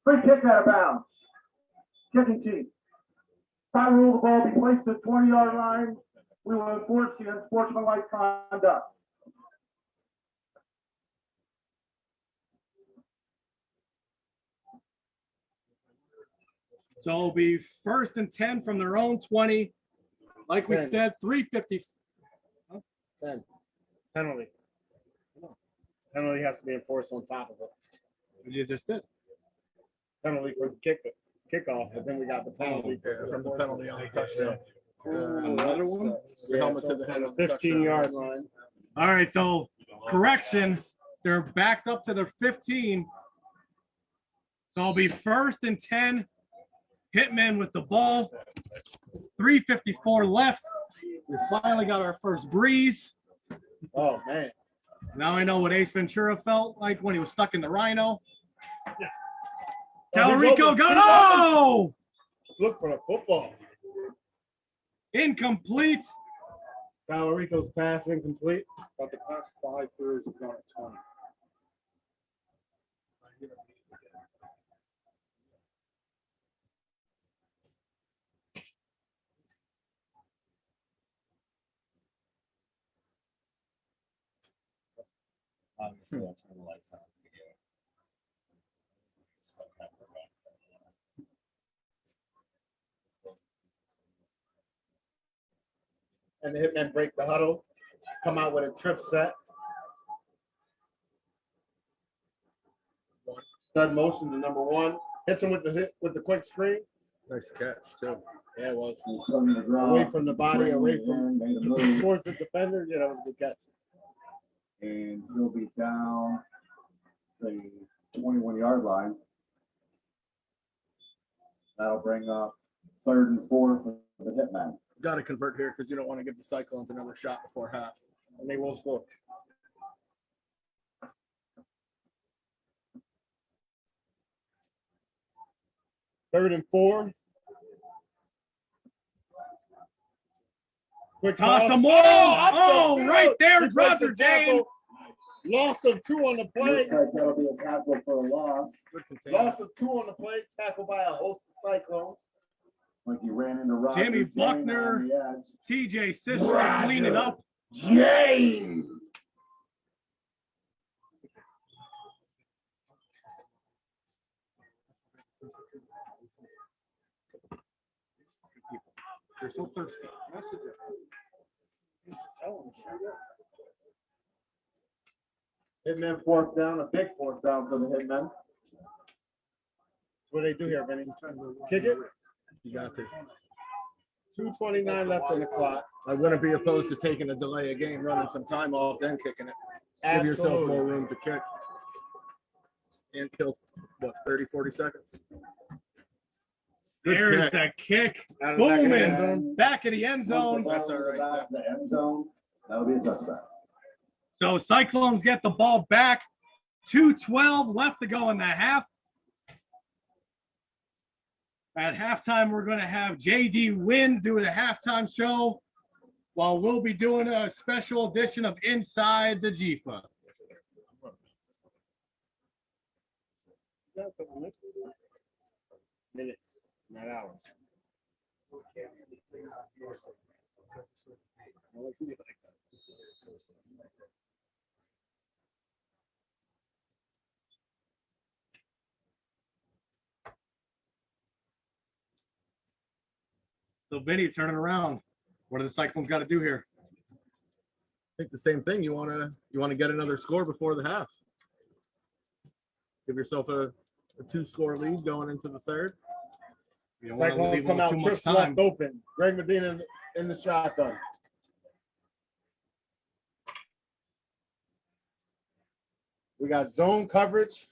Free kick out of bounds. Kicking team. Time rule, the ball be placed at 20-yard line. We will enforce the unsportsmanlike conduct. So it'll be 1st and 10 from their own 20. Like we 10. said, 350. 10. Penalty. Penalty has to be enforced on top of it. You just did. Penalty for the kickoff, but then we got the penalty From the penalty on the touchdown. Another one? The helmet to the head of the 15-yard line. All right, so correction, they're backed up to their 15. So it'll be 1st and 10. Hitmen with the ball. 3:54 left. We finally got our first breeze. Oh, man. Now I know what Ace Ventura felt like when he was stuck in the Rhino. Oh, he's Calorico, open. go! He's Oh! Look for the football. Incomplete. Valerico's pass incomplete. But the past 5 throws have gone at 20. Obviously, I'll turn the lights on. And the hitmen break the huddle, come out with a trip set. Stud motion to number 1. Hits him with the quick screen. Nice catch, too. Yeah, it was. Turn the draw. Away from the body, away from Made a move, towards the defender. Yeah, that was a good catch. and he'll be down the 21-yard line. That'll bring up 3rd and 4 for the hitman. Got to convert here because you don't want to give the Cyclones another shot before half. And they will score. Third and 4. Quick Toss toss. the ball. off the Oh, field. right there, He drops breaks the the chain. tackle. Loss of 2 on the play. Looks like that'll be a tackle for a loss, Good containment. Loss of 2 on the play. Tackled by a host of Cyclones. like he ran into Roger Jamie Jane Buckner. on the edge. TJ Sister cleaning up. James. They're so thirsty. Hitman 4th down, a big 4th down for the Hitmen. What do they do here, Benny? Kick it? You got to. 2:29 left on the clock. I wouldn't be opposed to taking a delay of game, running some time off, then kicking it. Give yourself more room to kick. And kill, what, 30, 40 seconds? Good There's kick. that kick. Out of the back of the end Booming. zone. Back of the end zone. That's all right. Back to the end zone. That'll be a touchdown. So Cyclones get the ball back. 2:12 left to go in the half. At halftime, we're going to have JD Wynn do the halftime show while we'll be doing a special edition of Inside the GFA. Minutes, not hours. So Vinny, turn it around. What do the Cyclones got to do here? I think the same thing. You want to get another score before the half. Give yourself a 2-score lead going into the third. You don't want to Cyclones leave come them out too much trips time. left open. Greg Medina in the shotgun. We got zone coverage.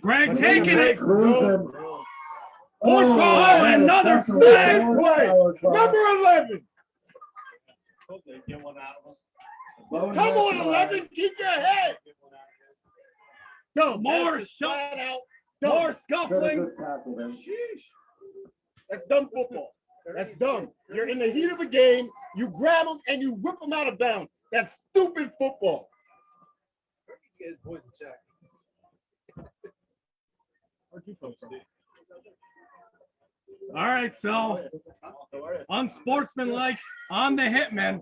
Greg Medina taking it. breaks the zone. Horse Oh, ball, man, another that's a flag foul play. foul. Number 11. Get one out of Low Come net on, flag. 11. Keep your head. Dumb. More That's just shot. flat out More dumb. Could've scuffling. just tackled him. That's dumb football. That's dumb. You're in the heat of the game. You grab them and you whip them out of bounds. That's stupid football. All right, so unsportsmanlike on the hitman.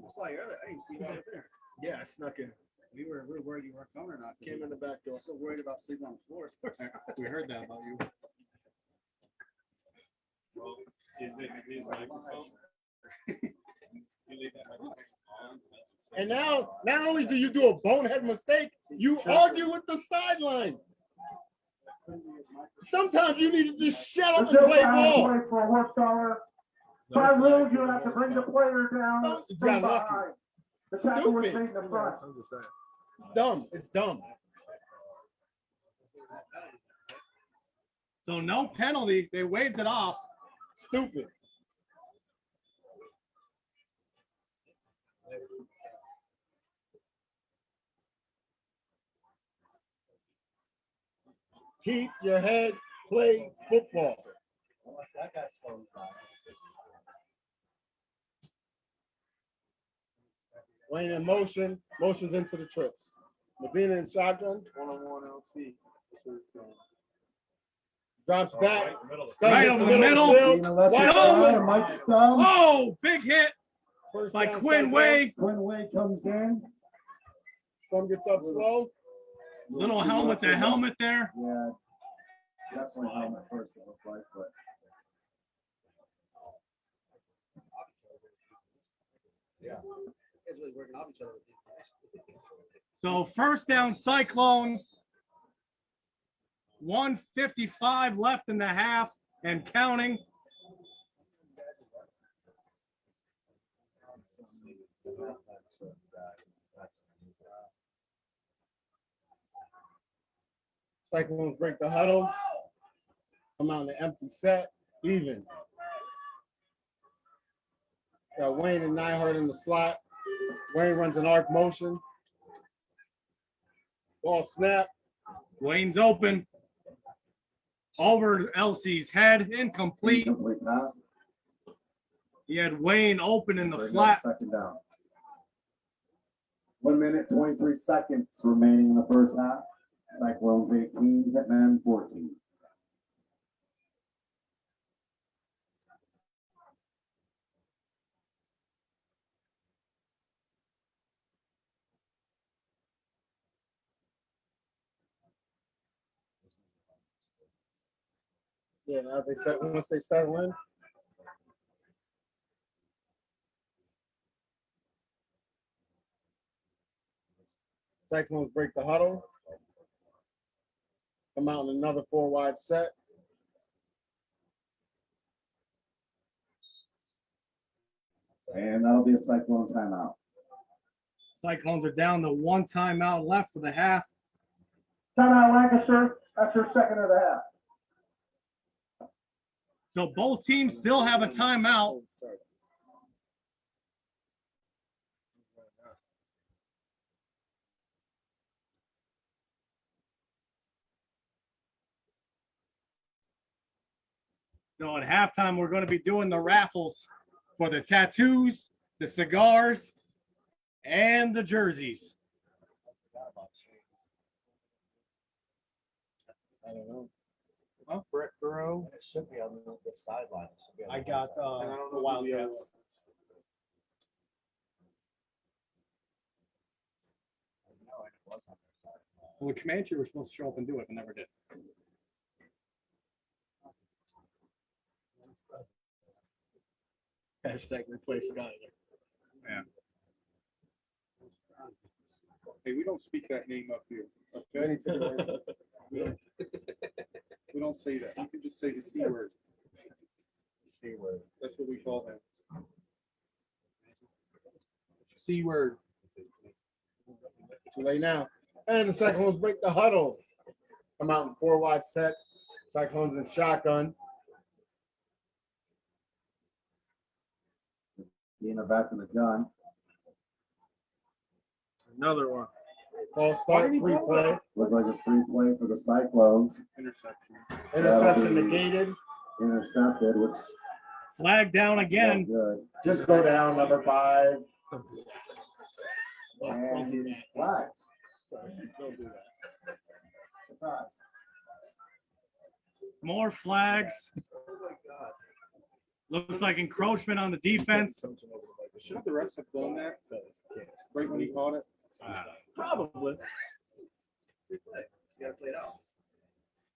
Yeah, I snuck in. We were worried you weren't coming or not. Came in the back door. So worried about sleeping on the floor. We heard that about you. Well, is it his microphone? You leave that microphone on. And now, not only do you do a bonehead mistake, you argue with the sideline. Sometimes you need to just shut up and There's no play foul ball. play for a horse collar. No By flag rule, for you the have to horse bring the collar. player down You from got lucky. behind. The tackle was Stupid. made in the front. I'm just saying. It's dumb. It's dumb. So no penalty. They waved it off. Stupid. Keep your head, play football. Unless that guy's phone's on. Wayne in motion, motions into the trips. Medina in shotgun, One-on-one LC. drops back. Right Stubbs over gets the middle. field. Being a lesser Wide guy, open. Mike Stone. Oh, big hit First by down, Quinn Cyclones. Way. Quinn Way comes in. Stone gets up slow. Little helmet to helmet there. Yeah, definitely helmet first it looked like, but. Guys really working off each other. So first down Cyclones. 1:55 left in the half and counting. Cyclones break the huddle. Come out in the empty set. Even. Got Wayne and Nyhart in the slot. Wayne runs an arc motion. Ball snap. Wayne's open. Over Elsie's head, incomplete. Incomplete pass. He had Wayne open in the Bring up flat. Second down. 1 minute, 23 seconds remaining in the first half. Cyclones 18, Hitman 14. Yeah, now they set once they settle in. Cyclones break the huddle. Come out in another 4-wide set. And that'll be a Cyclone timeout. Cyclones are down to 1 timeout left for the half. Timeout Lancaster, that's your second of the half. So both teams still have a timeout. So at halftime, we're going to be doing the raffles for the tattoos, the cigars, and the jerseys. I don't know. Huh? Brett Burrow. It should be on the sideline. It should be on I the got side. And I don't the know Wildcats. No, it was on their side. Well, the Comanche were supposed to show up and do it, but never did. Hashtag replace Skyler. Hey, we don't speak that name up here. Okay? We don't say that. You can just say the C word. C word. That's what we call them. C word. Too late now. And the Cyclones break the huddle. Come out in 4 wide set. Cyclones in shotgun. Dina back in the gun. Another one. False start, free play. Looked like a free play for the Cyclones. Interception. Interception That'll be negated. Intercepted, which Flag down again. good. Just go down, number 5. And flags. Don't do that. Surprise. More flags. Looks like encroachment on the defense. Shouldn't the refs have done that? Right when he caught it? Probably. You gotta play it out.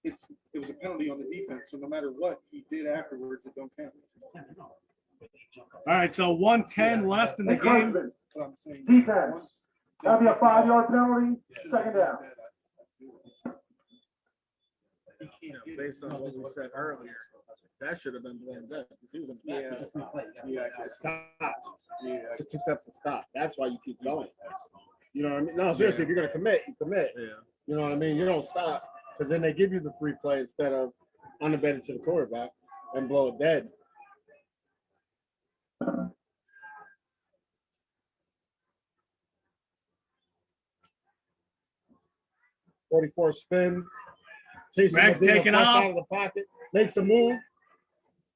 It was a penalty on the defense, so no matter what he did afterwards, it don't count. All right, so 1:10 left in the game. Encroachment. But I'm saying. Defense. once- That'll be a 5-yard penalty, second down. You know, based on what we said earlier, that should have been blown dead. Because he was in the back. Yeah, it stopped. Yeah, took 2 steps to stop. That's why you keep going. You know what I mean? No, seriously, if you're gonna commit, you commit. Yeah. You know what I mean? You don't stop, because then they give you the free play instead of unabated to the quarterback and blow it dead. .44 spins. Chasing Mag's Medina, taking flush off. out of the pocket. Makes a move.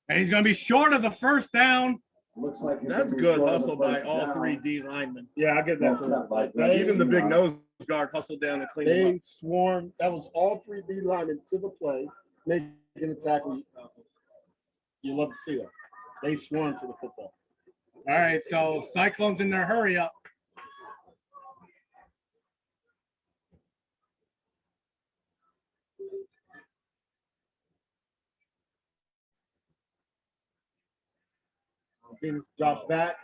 And he's going to be short of the first down. Looks like he's That's gonna be good short of hustle the by first all down. 3 D linemen. Yeah, I get that. Well, too. not like They- Even the big nose guard hustled down and cleaned him They up. swarmed. That was all 3 D linemen to the play, making a tackle. You love to see that. They swarmed to the football. All right, so Cyclones in their hurry up. Venus drops back.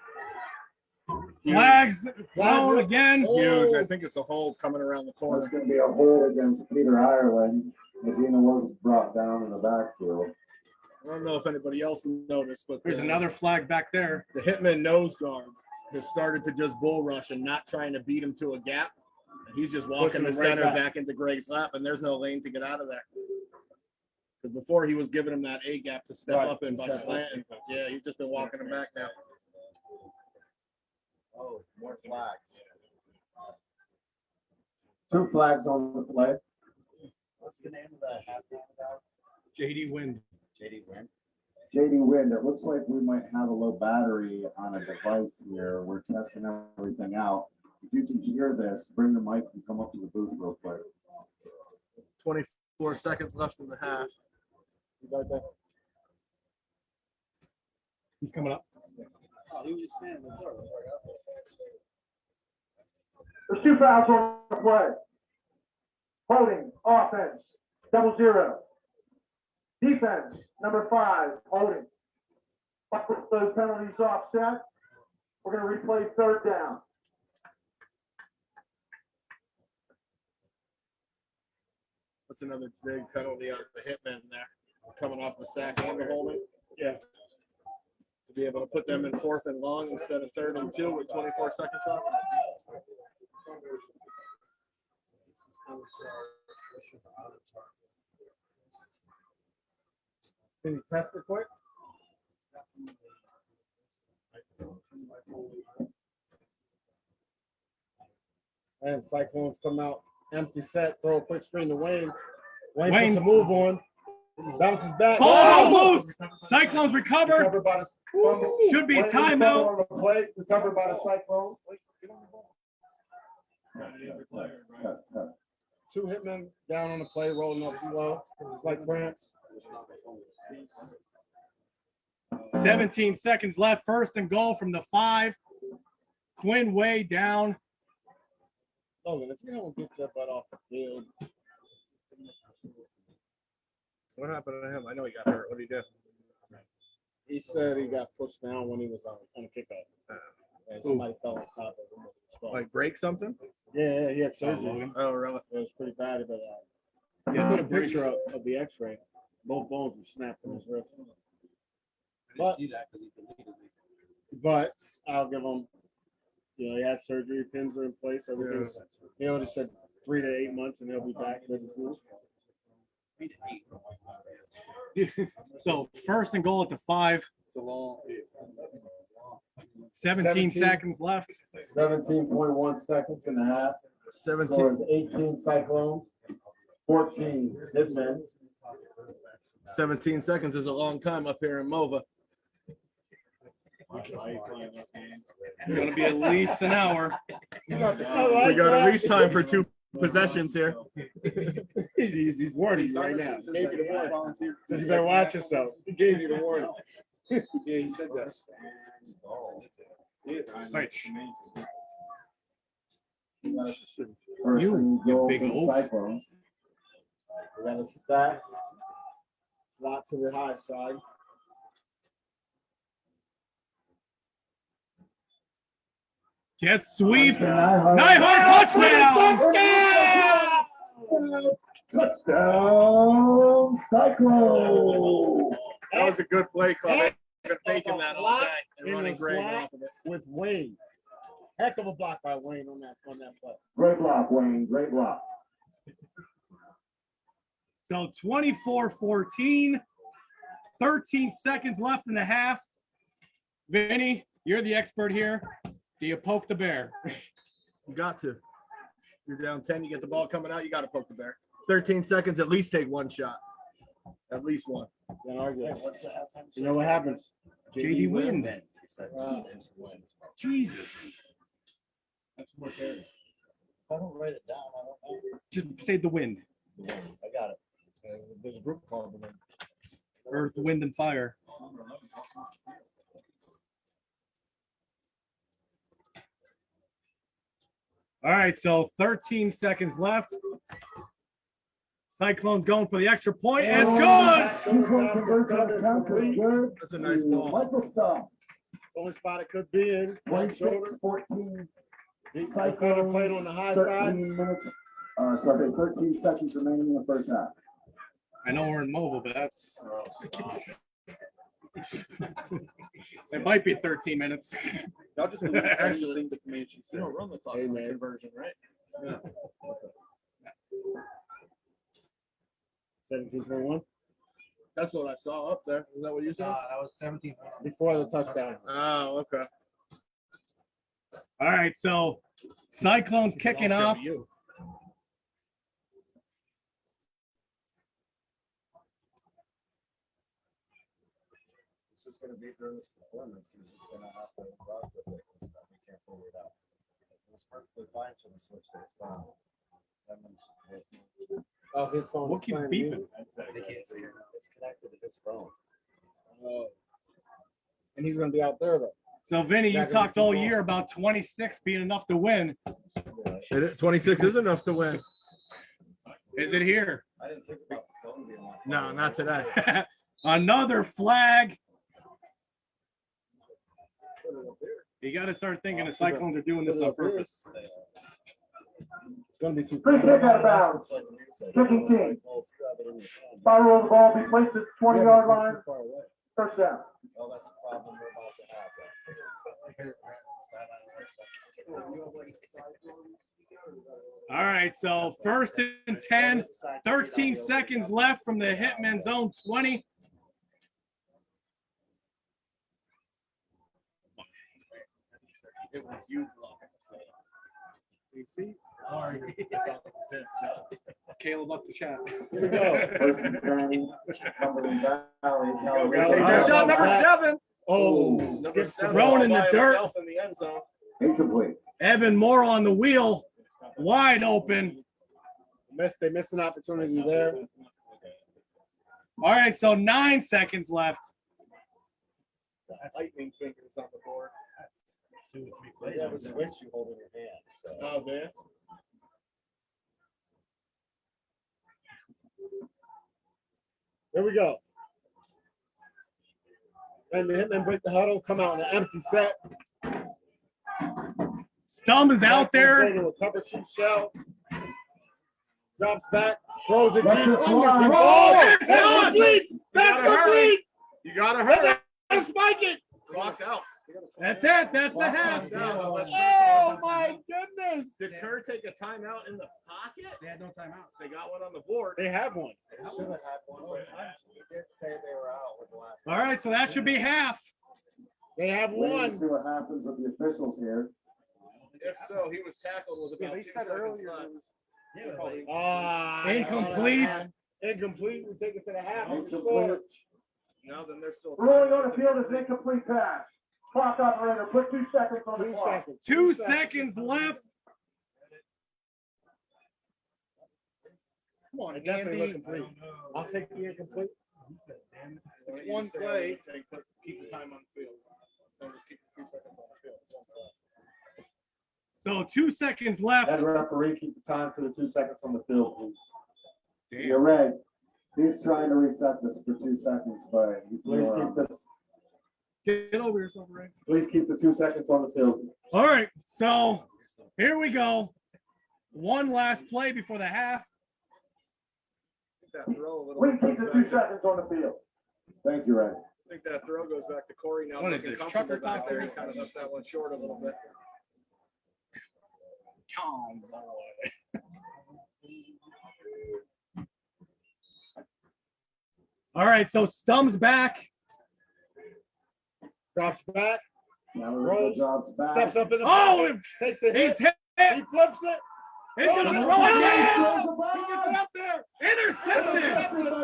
Flags thrown again. Huge. I think it's a hole coming around the That's corner. gonna be a hold against Peter Ireland. Medina was brought down in the backfield. I don't know if anybody else noticed, but There's the, another flag back there. the Hitman nose guard has started to just bull rush and not trying to beat him to a gap. He's just walking Pushing the him right center back. back into Greg's lap, and there's no lane to get out of there. Because before he was giving him that A gap to step Right, up in by step up. slanting. Yeah, he's just been walking him back now. Oh, more flags. 2 flags on the play. What's the name of the halftime about? JD Wind. JD Wynn. JD Wind, it looks like we might have a low battery on a device here. We're testing everything out. If you can hear this, bring the mic and come up to the booth real quick. 24 seconds left in the half. He's coming up. Oh, he was just standing in the door. There's 2 fouls on the play. Holding, offense, 0-0. Defense, number 5, holding. With those penalties offset, we're gonna replay 3rd down. That's another big penalty on the Hitman there. Coming off the sack and the holding. Yeah. To be able to put them in 4th and long instead of 3rd and 2 with 24 seconds left. Can you test it quick? And Cyclones come out, empty set, throw a quick screen to Wayne. Wayne Wayne. puts a move on, bounces back. Oh, loose. Cyclones recovered. Recovered by the Should be a Wayne timeout. on the play, recovered by the Cyclones. Test, test. 2 hitmen down on the play, rolling up slow, like cramps. 17 seconds left. 1st and goal from the 5. Quinn way down. Logan, if you don't get your butt off the field, What happened to him? I know he got hurt. What did he do? he said he got pushed down when he was on a kickoff. And somebody fell on top of him. Like break something? Yeah, he had surgery. Logan. Oh, really? It was pretty bad, but he put a picture of the X-ray. Both bones were snapped in his wrist. I But- didn't see that because he deleted me. But I'll give him, he had surgery, pins are in place, everything's, just said 3 to 8 months and he'll be back with his rules. 3 to 8. So first and goal at the 5. It's a long. 17 seconds left. 17.1 seconds and a half. 17. Score is 18 Cyclones, 14 Hitmen. 17 seconds is a long time up here in MOVA. Gonna be at least an hour. We got at least time for 2 possessions here. He's warning you right now. Maybe the warning. He said, watch yourself. He gave you the warning. Yeah, he said that. Right. First You and goal big for the oaf. Cyclones. We got a stack. Slot to the high side. Jet sweep. Nyhart. Nyhart touchdown. Touchdown, Cyclone. That was a good play call. They've been faking that all day and In running the great slot off of it. with Wayne. Heck of a block by Wayne on that play. Great block, Wayne, great block. So 24-14. 13 seconds left in the half. Vinny, you're the expert here. Do you poke the bear? You got to. You're down 10, you get the ball coming out, you got to poke the bear. 13 seconds, at least take 1 shot. At least 1. Can't argue. Hey, what's the halftime? You know what happens? JD win. Then he said, win. Jesus. That's what there is. If I don't write it down, I don't know. Just say the wind. I got it. There's a group called them. Earth, wind, and fire. All right, so 13 seconds left. Cyclone's going for the extra point, and it's good. Two-point conversion attempt is good. That's a nice ball. Michael Stubb, Only spot it could be in. Right 26, shoulder. 14, He could have played on the high side. 13 minutes, 13 seconds remaining in the first half. I know we're in mobile, but that's. It might be 13 minutes. Y'all just actually the Comanche said. Run the clock Hey, on man. conversion, right? 17.1 That's what I saw up there. Is that what you said? That was 17. before the touchdown. Oh, okay. All right, so Cyclones kicking off. It's just gonna be during this performance, he's just gonna have to rock with it, because we can't figure it out. It was perfectly fine till we switched to his phone. That means Oh, his phone. What keeps is playing beeping? they can't see it. It's connected to his phone. music. And he's gonna be out there though. So Vinny, you talked all year about 26 being enough to win. 26 is enough to win. Is it here? I didn't think about the phone being on. No, not today. Another flag. You got to start thinking the Cyclones are doing this on purpose. It's gonna be too. Free kick out of bounds. Kicking team. Spiral of the ball be placed at 20-yard line. First down. Oh, that's a problem we're about to have. All right, so first and 10, 13 seconds left from the Hitman zone 20. It was you. You see? Sorry. Caleb up the chat. Here we go. First and 10, Cumberland Valley. Take Shot number 7. Oh, Number 7. Thrown in the By dirt. himself in the end zone. Incomplete. Evan Moore on the wheel, wide open. They missed an opportunity there. All right, so 9 seconds left. Lightning fingers on the board. You have a switch you hold in your hand, so. Oh, there. Here we go. And the hitmen break the huddle, come out in an empty set. Stum is out there. With cover 2 shell. Drops back, throws it That's deep. a fly. Oh, That's that's complete. That's gotta complete. You gotta hurry. Let's spike it. Clock's out. That's it. That's the half. Oh my goodness. Did Kerr take a timeout in the pocket? They had no timeouts. They got one on the board. They have one. They should have had one, but he did say they were out with the last. All right, so that should be half. They have Wait to one. see what happens with the officials here. If so, he was tackled with about 2 seconds left. Incomplete. Incomplete. We take it to the half. Incomplete. No, then they're still. Ruling on the field is incomplete pass. Clock operator, put 2 seconds on the 2 clock. seconds. 2 seconds left. Come on, it definitely look complete. I'll take the incomplete. It's one play. Keep the time on the field. Don't just keep 2 seconds on the field. It's one play. So 2 seconds left. Head referee, keep the time for the 2 seconds on the field, please. Damn. You're right. He's trying to reset this for 2 seconds, but please keep this. Get over yourself, Ray. Please keep the 2 seconds on the field. All right, so here we go. One last play before the half. I think that throw a little. Please keep the 2 seconds on the field. Thank you, Ray. I think that throw goes back to Corey now. What is looking this, comfortable trucker back top there. He there? kind of left that one short a little bit. Come boy. All right, so Stum's back. Drops back. Now Rolls. the job's back. Steps up in the Oh, pocket, takes a he's hit. hit. He flips it. He's gonna Oh, throw it. yeah! He gets it up there. Intercepted.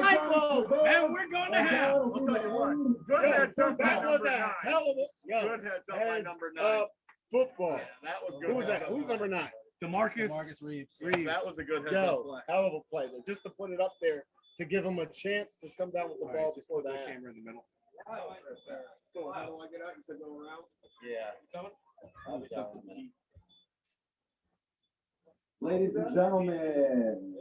Cyclone. And we're going to half. I'll tell you what. Good heads up by That was number a 9. hell of a Good heads up by heads number 9. up football. Yeah, that was good. Who was heads that? up. Who's number 9? DeMarcus. Marcus Reeves. Reeves. That was a good heads up Yo, play. hell of a play. Though. Just to put it up there to give him a chance to come down with the ball before the half. Camera in the middle. So how do I get out? You said go around? Yeah. I'll be down in a minute. Ladies and gentlemen,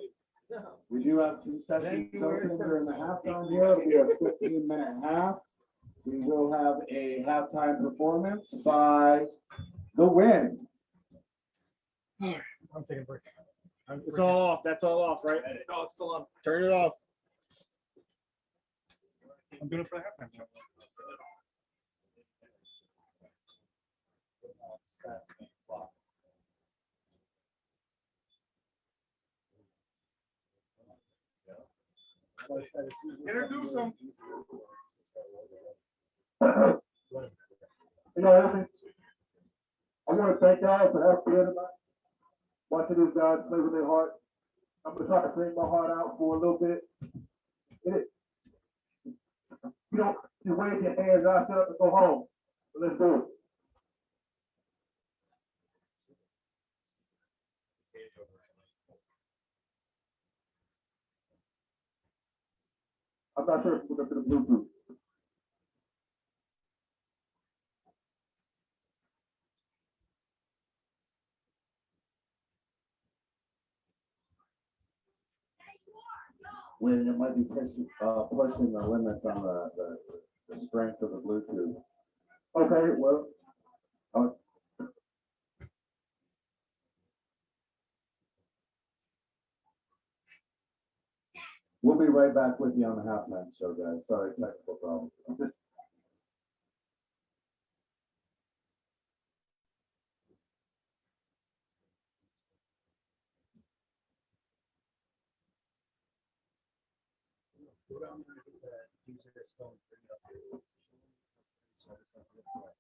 we do have concessions open during the halftime here. We have a 15-minute half. We will have a halftime performance by the Win. I'm taking a break. It's all off. That's all off, right? No, it's still on. Turn it off. I'm doing it for the halftime show. Introduce him. You know, I want to thank guys for having me here tonight. Watching these guys play with their heart. I'm gonna try to bring my heart out for a little bit. You don't you wave your hands out, shut up and go home. So let's do it. I'm not sure if we're gonna do the Bluetooth. When it might be pushing the limits on the strength of the Bluetooth. Okay, well, We'll be right back with you on the halftime show, guys. Sorry, technical problem. Go down there and get that user's phone, bring it up here. So it's not good play.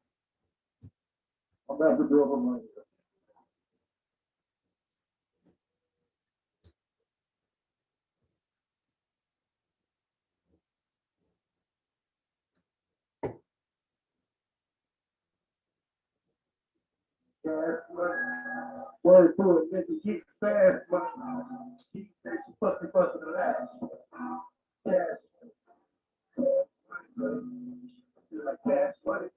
I'm gonna have to do it on my. Word to it, nigga, keep fast, but keep that fucking the last. Cash. Like cash money.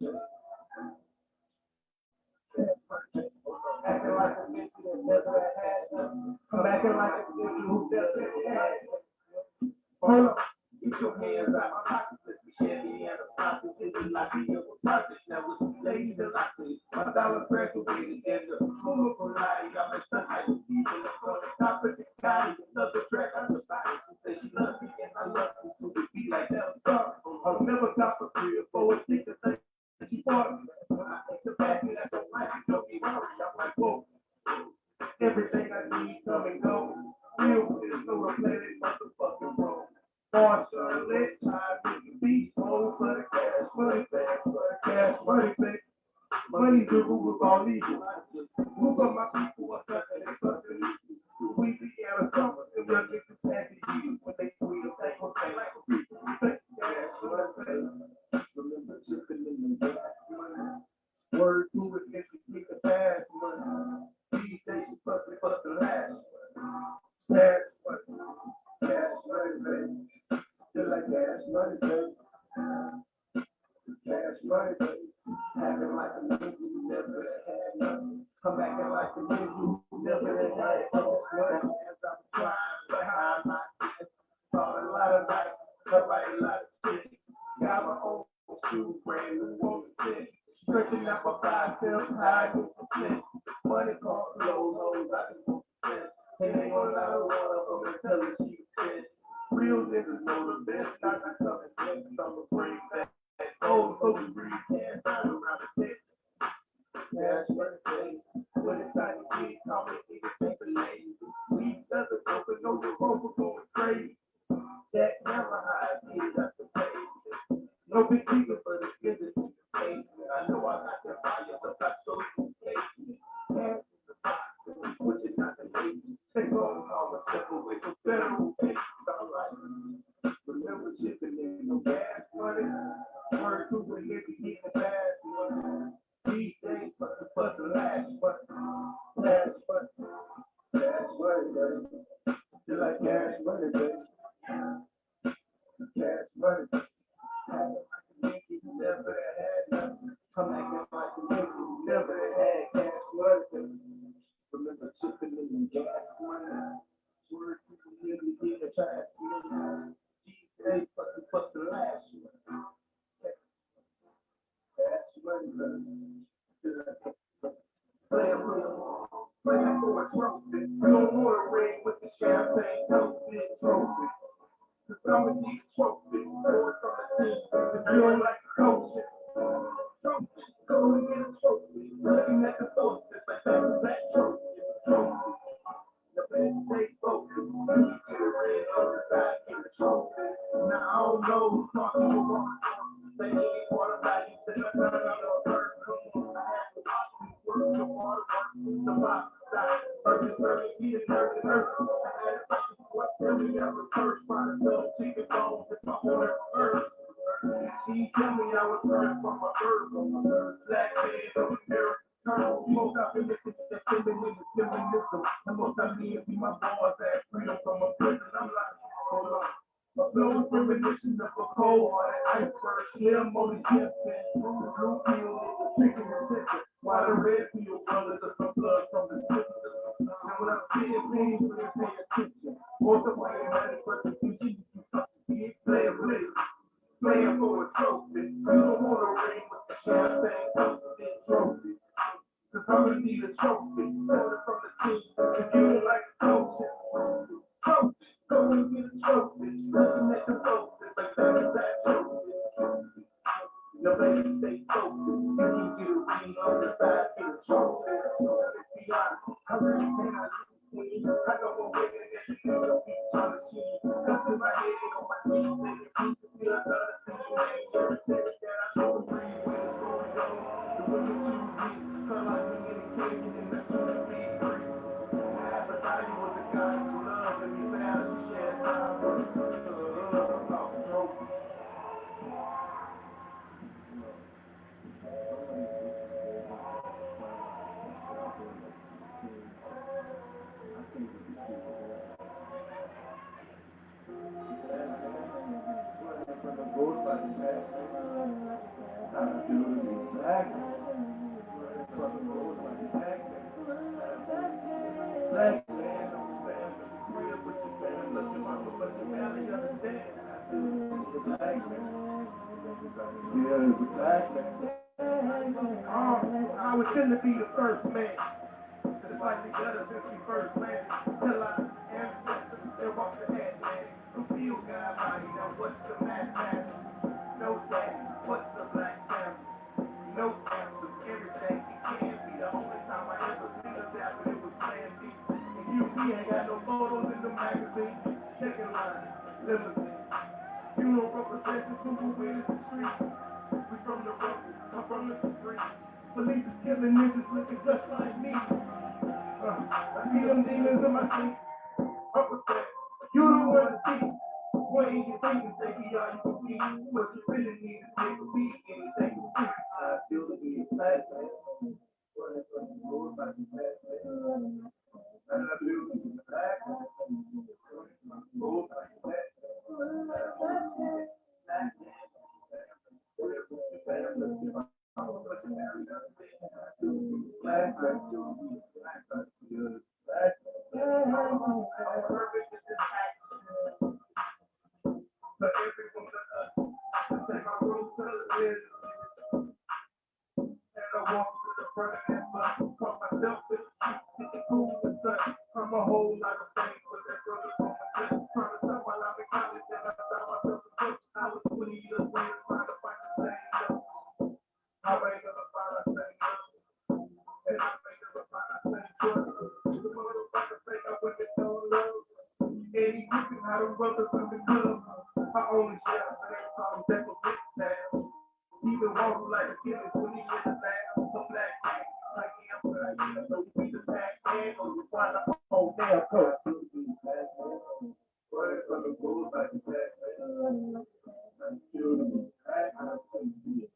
Acting like a nigga that never had nothing. Come acting like a nigga who never had it. Hold up, get your hands out my pocket, let me share me and the pocket, the lobby of a project that was lady the lobby. My dollar graduated and the school of life. I'm a son, I was people on the top of the sky. Another track on the body. She said she loves me and I love her. So we be like that. I'll never stop for 3 or 4 6 or 7. She bought me. When I take the back, that's a life. You don't be worried. I'm like, whoa. Everything I need come and go. Real is no planet, motherfucking wrong. On Charlotte, I make the beat, oh, for the cash, money back, for the cash, money back. Money the rule of all legal. Move up my people, what's up, and it's something legal. Louisiana summer, and we're niggas happy you when they tweet them, they gon' say like a people. Cash, money back. Remember chicken in the gas money. Word to it, if you get the fast money. These days, you fucking for the last one. Cash money. Cash money, baby. Just like cash money, baby. Cash money, baby. Acting like a nigga who never had nothing. I'm acting like a nigga who never had cash money. As I'm trying behind my ass. Talk a lot of life, I write a lot of shit. Got my own shoe brand new on the set. Stretching out my biceps, high with the shit. Money called low, I can do it. And ain't gonna lie, one of them is telling she bitch. Real niggas know the best, not the coming next. I'ma bring back old so we breathe hands out around the dick. Cash money, baby. When it's time to get, call me niggas take a lane. We doesn't go, but no, the rope are going crazy. That never high, that's the pay. No big deal for the skin to see the face. I know I got the fire, but I show you patience. Cash is the box, which is not the lazy. Take on all the step away from federal patience. Alright. Remember chicken in no gas money. Word to it, if you get the fast money. These days, but the last money. Cash money. Cash money, baby. Just like cash money, baby. Cash money. Never had nothing. I'm acting like a nigga who never had cash money. Remember chicken in the gas money. Word to the nigga get the fast money. These days, but the last one. Cash money, baby. Playing with them all. Playing for a trophy. You don't want to ring with the champagne, toasted trophy. Cause I'm a deep trophy. Going from the team. If you don't like the coach, trophy. Go and get a trophy. Looking at the post, it's like that trophy. Trophy. The best stay focused. You get a ring on the side, get a trophy. Now I don't know who's talking about. They ain't quarterback. You say, I'm not a bird. Come on, I have to watch me work. The water work. The box side. Urban, he is nervous. I had to fight what tell me I was first by the little chicken bones if I wanted earth. She tell me I was first from my bird, black man of America. Most I've been listening to feminism. The most I need to be my boys that freedom from a prison. I'm like, hold on. My flow is reminiscent of a cold hearted iceberg. Slim only gifts and blue field is the chicken and chicken. While the red field brothers are some blood from the system. Now when I'm seeing things, we pay attention. Most of my money for the PG, you playing with it. Playing for a trophy. You don't want to ring with the champagne, toasted trophy. Cause I'm gonna need a trophy. Started from the team. If you don't like the coach, trophy. Go and get a trophy. Looking at the post, it's like that trophy. No baby, stay focused. You can get a ring on the side, get a trophy. Let's be honest. I really think I see. I know what way to get you know be trying to cheat. Come to my head on my knees, and it keeps me feel another thing. Everything that I know to breathe with is going on. The women choose me. Feel like we in a cage and I choose to be free. I thought you was the guy you love and you found you share time with. About the trophy. Black man, I'm saying, real with your family, but your mama, but your family understand. The black man. Yeah, it's a black man. I was trying to be the first man. Just like the gutter since we first landed. Till I ancestors still walk the head, man. The field guy, body, now what's the mathematics? No daddy, what's the black family? No answers, everything he can be. The only time I ever seen a dad when it was Plan B. And you, we ain't got no photos in the magazine. Second line, limousine. You don't represent the super with the street. We from the road, I'm from the street. Police is killing niggas looking just like me. I see them demons in my sleep. Uppercut, you don't want to see. What ain't you thinking, take all you can see. What you really need is take a beat, anything you see. I feel the beat, black man. What is the Lord by the black man? And I feel the beat, black man. Lord by the black man. I'm a whole lot of things, but that brother from my chest. Trying to tell while I'm in college and I found myself a coach. I was 20 years later trying to find the same love. I ain't gonna find the same love. And I ain't gonna find the same trust. The motherfuckers think I went to no love. Eddie Griffin, how them brothers in the club. I only share the same songs that was written down. Even walk like a kid is 20 years now. Some black man, like him, so you be the black man or you find a whole damn coat. Word from the bulls like the black man. I'm still the black man.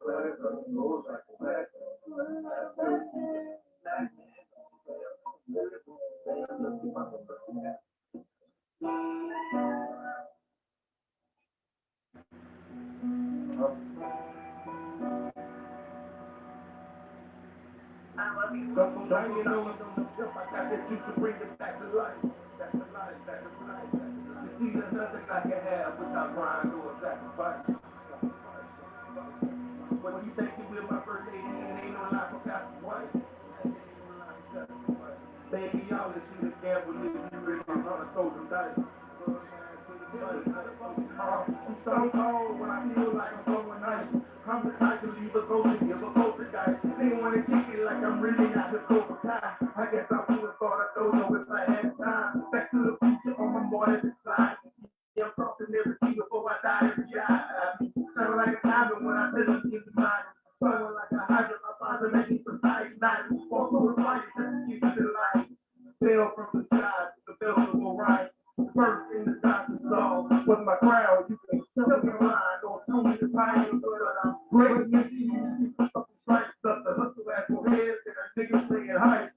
Word from the bulls like the black Don't you know it's on the tip? I got that juice to bring it back to life. Back to life, back to life. You see, there's nothing I can have without grind or sacrifice. What do you think you will my birthday? And ain't no life without the wife. Baby, y'all let you to gamble if you really wanna throw some dice. I'm so cold when I feel like I'm going nice. I'm the type to leave a ghost and give a poker guy. They wanna kick it like I'm really not the Cobra Kai. I guess I would've thought I'd know if I had time. Back to the future on my morning side. Yeah, I'm crossing every key before I die every eye. Sound like a diamond when I tell them to the mind. Sound like a hydrant, my father making precise night. Walk through the light just to keep it alive. Fell from the sky, the bells will right. First in the doctor's song was my crowd. You can tell me line or tell me the time, but I'm great. Stripes up the hustle at your head, and a nigga saying hi.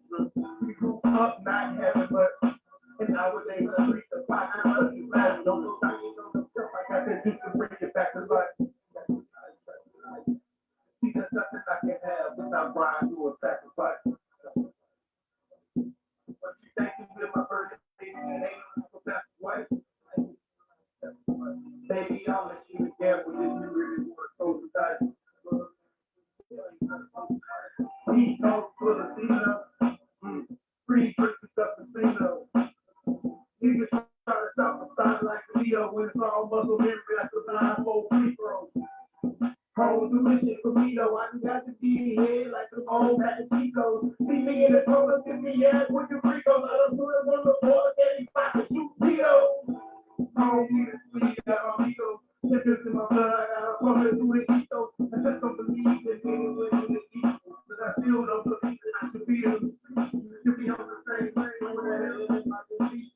We grew up not having much, and nowadays I treat the pot and I let you laugh. Don't go down, you know the stuff I got that juice to bring it back to life. See, there's nothing I can have without grind or sacrifice. What you think you will my birthday? And ain't no that's white. Baby, I'll let you gamble if you really want to throw the dice. He talks for the Cena. Free Christmas up the Cena. Niggas try to stop the side like Leo when it's all muscle memory. That's the 9-4 free throw. Home tuition for me though, I just got to be here like the old Pat Chicos. See me in the corner, see me at with the Ricos. I don't do it on the board, getting back to shoot Tito. Home need a sweet, got my ego. If in my blood, I got a plumber to the ethos. I just don't believe in anyone in the east. But I still don't believe that I should be in the street. You be on the same thing, what the hell is my disease?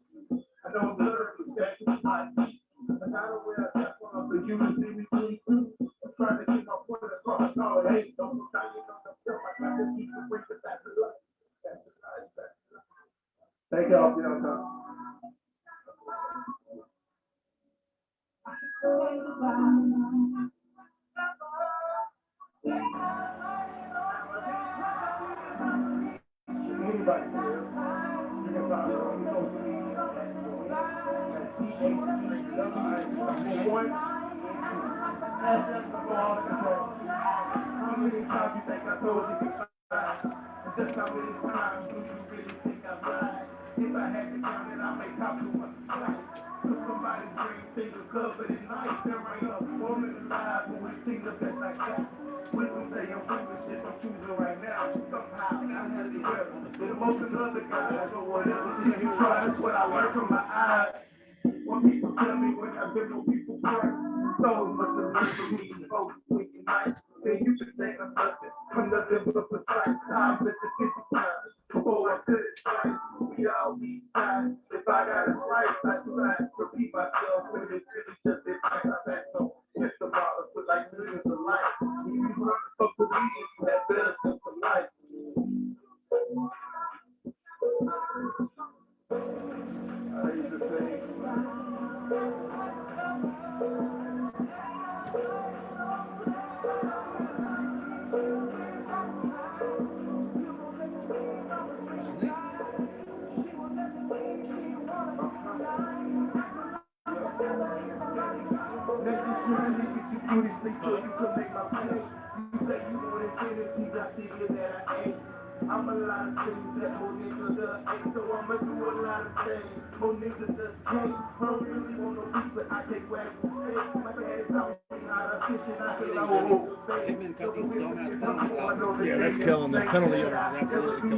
I don't deserve to say it's my feet. I gotta wear a cap on for you to see me too. Trying to get my point across, no, it ain't no time, you know, I got to keep the bring it back to life. Thank y'all for your time. Anybody here, you can find her on social media. One. That's just a ball of control. How many times you think I told you goodbye? Just how many times do you really think I've lied? If I had to count it, I may top you once or twice. Took somebody's dream, finger covered in ice. There ain't a woman alive who would sing the best I got. Wisdom say I'm foolish if I'm choosing right now. Somehow I had to be better than most of the other guys or whatever. If you try, that's what I learned from my eyes. When people tell me when I've been on people cry, so much to learn from me, folks, when you night. Then you can say I'm nothing but precise. I've lived it 50 times before I did it twice. We all need time. If I got it right, I do not repeat myself. When it's really just it, I bet so. It's the bottle, but like millions of life. When you learn to fuck with me, you have better sense of life. I used to say, I'm a lot of things that whole niggas ain't, so I'ma do a lot of things. Whole niggas just can't. I don't really want no beef, but I take wagon steaks. My dad taught me how to fish and I feel like Hitman cut these dumbass penalties out. Yeah, that's killing them. Penalty yards is absolutely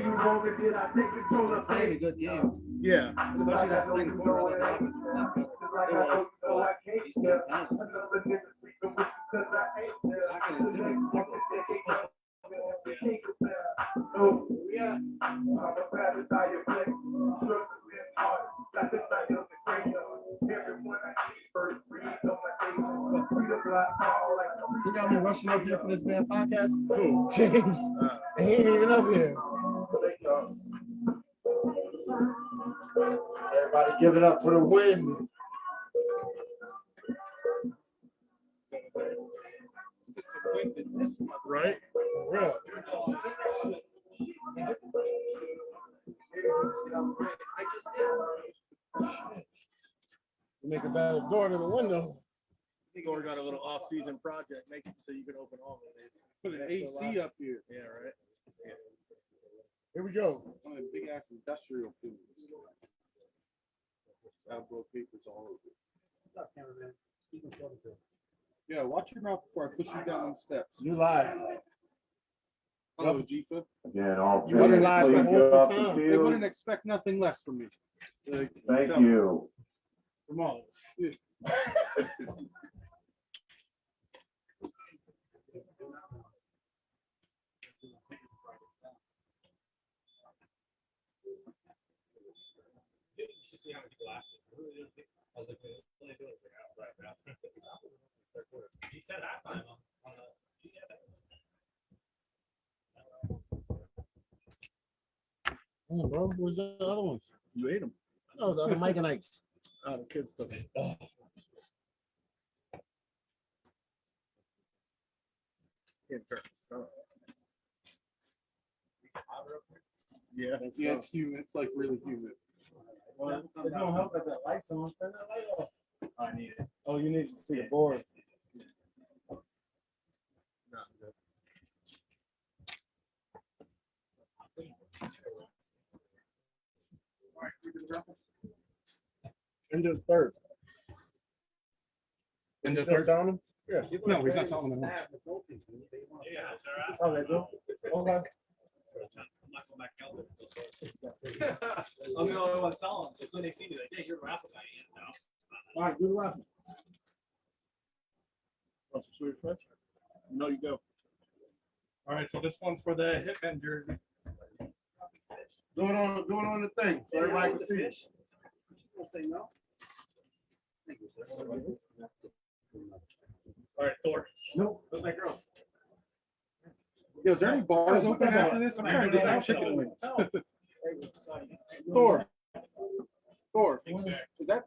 killing them. Playing a good game. Yeah. Especially that second quarter, that offense was not good. It was, but he's still penalties. Not gonna intimidate Cyclones. Oh, yeah. I'm a bad desire play. Struggles in heart. Like the sight of the crater. Everyone I see first read on my data. Freedom block all like You got me rushing up here for this damn podcast? Who? James. And he ain't even up here. Everybody give it up for the win. Right? Real. You make a better door to the window. Thor got a little off-season project, make it so you can open all of these. Put an AC up here. Yeah, right. Here we go. One of the big ass industrial foods. Outdoor papers all over. Yeah, watch your mouth before I push you down the steps. You live. Hello, Jifa. Again, all You wouldn't lie please the go whole up the time. They field. wouldn't expect nothing less from me. Thank you. Come on. You should see how many people asked me. Who are you? I was like, what are they doing? It's like, oh, right now. Third quarter. He said halftime on the. Oh, bro, where's the other ones? You ate them. Oh, the other Mike and Ike's. Oh, the kids took it. Can't turn the stuff. Yeah. Yeah, it's humid. It's like really humid. Well, it don't help that that light's on. Turn that light off. I need it. Oh, you need to see the board. Not good. Into the third. Into Still third. selling them? Yeah. No, he's not selling them. Yeah, it's all right. Oh, they do? Okay. I'm not going back out there. I'm the only one selling. Just when they see me, like, hey, you're a raffle guy. All right, do the raffle. Want some sweet fish? No, you go. All right, so this one's for the Hitman jersey. Do it on the thing, so everybody can see it. All right, Thor. Nope. With my girl. Yo, is there any bars open after this? I'm trying to get some chicken wings. Thor. Thor. Is that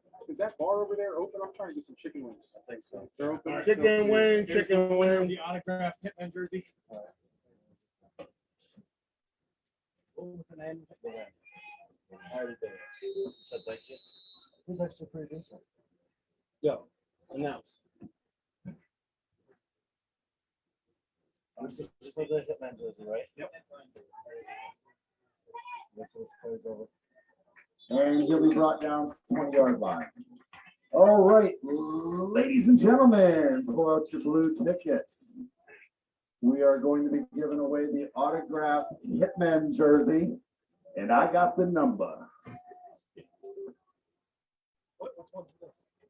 bar over there open? I'm trying to get some chicken wings. I think so. They're open. Chicken wing, Here's chicken the winner of wing. the autographed Hitman jersey. Said thank you. Who's actually producer? Yo, announce. This is for the Hitman jersey, right? Yep. Wait till this plays over. And he'll be brought down to the 20-yard line. All right, ladies and gentlemen, pull out your blue tickets. We are going to be giving away the autographed Hitman jersey, and I got the number.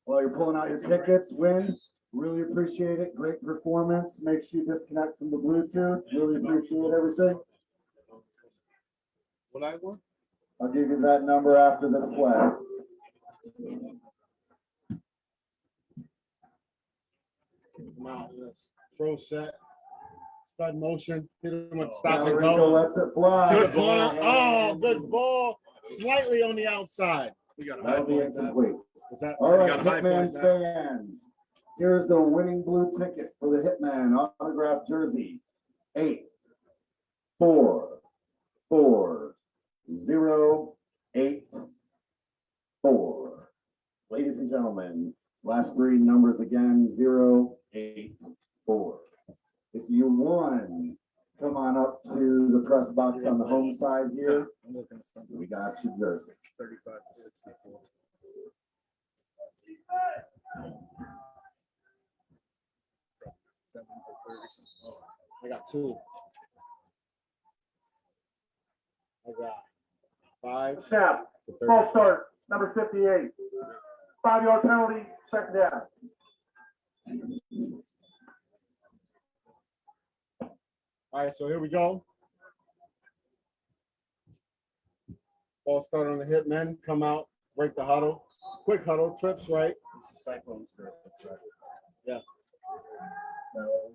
While you're pulling out your tickets, Win, really appreciate it. Great performance. Make sure you disconnect from the Bluetooth. Really appreciate everything. What I want? I'll give you that number after this play. Come out, let's throw set, start motion, hit him with stop and Rico go. lets it fly. To the corner, oh, good ball, slightly on the outside. We got a high That'll be point that. incomplete. Is that? All right, got a high Hitman point there. fans. Here's the winning blue ticket for the Hitman autographed jersey. 8440884. Ladies and gentlemen, last three numbers again, 084. If you won, come on up to the press box on the home side here. I'm looking at something. We got your jersey. 35 to 64. I got two. I got 5 Snap, to false 30. start, number 58. 5-yard penalty, second down. All right, so here we go. Ball start on the Hitman, come out, break the huddle, quick huddle, trips right. This is Cyclones jersey, right?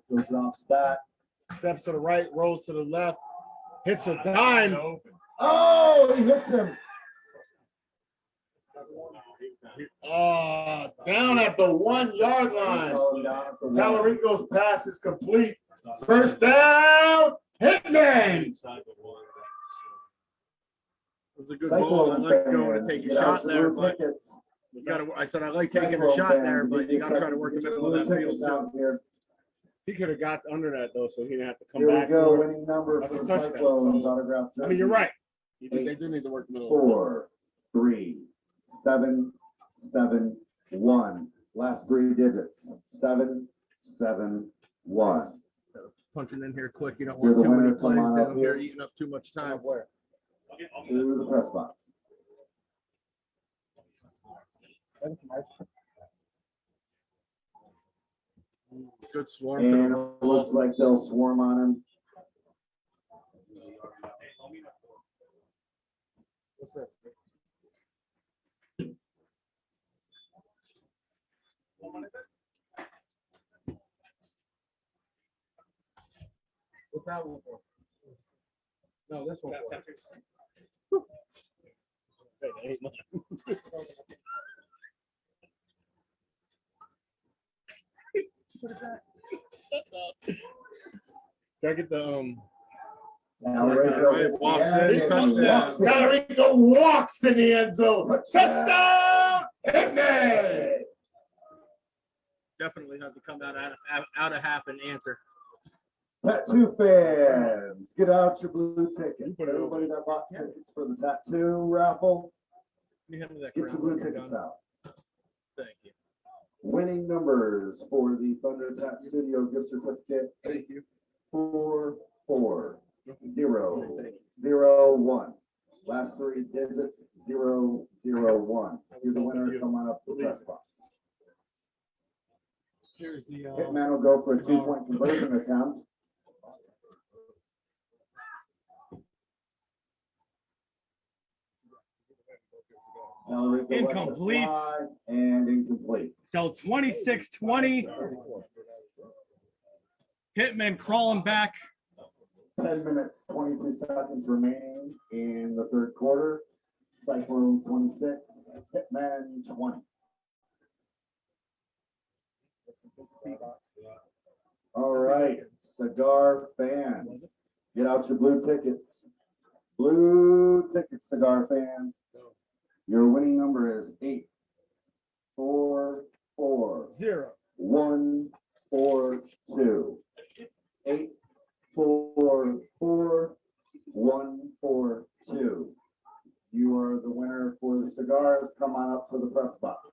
Goes drops back. Steps to the right, rolls to the left, hits a dime. Oh, he hits him. Down at the 1 yard line. Oh, down at the one. Talarico's pass is complete. First down, Hitman. It was a good ball. I like going to take a shot there, but you gotta, I said, I like taking a shot there, but you gotta try to work the middle of that field too. He could have got under that though, so he didn't have to come Here we back. go, for it. winning number That's for a the touchdown. Cyclones autographed jersey. I mean, you're right. They do need to work the middle. 4, 3, 7, 7, 1. Last three digits. 7, 7, 1. Punching in here quick. You don't You're want the too many winner. Come plays on down up here here. eating up too much time. To the press box. Good swarm. to And the it looks like they'll swarm on him. What's that? What's that one for? No, this one for. Can I get the Now, Rico Right, gets the walks end in, and touchdown. walks in. Talarico walks in the end zone. Touchdown, Hitman. Definitely have to come out of half and answer. Tattoo fans, get out your blue tickets. put it over. Everybody that bought tickets for the tattoo raffle, Can you hand me that get your crown blue when you're tickets done? out. Thank you. Winning numbers for the Thunder Tat Studio gift certificate. Thank you. 440001. Last three digits 001. You're the winner. Come on up to the press box. Here's the, Hitman will go for a 2-point conversion attempt. Talarico lets it Incomplete. fly and incomplete. so 26-20, Hitman crawling back. 10 minutes, 22 seconds remaining in the third quarter. Cyclone 26, Hitman 20. All right, cigar fans, get out your blue tickets. Blue tickets, cigar fans. Your winning number is 844 0. 142. Cigars, come on up to the press box.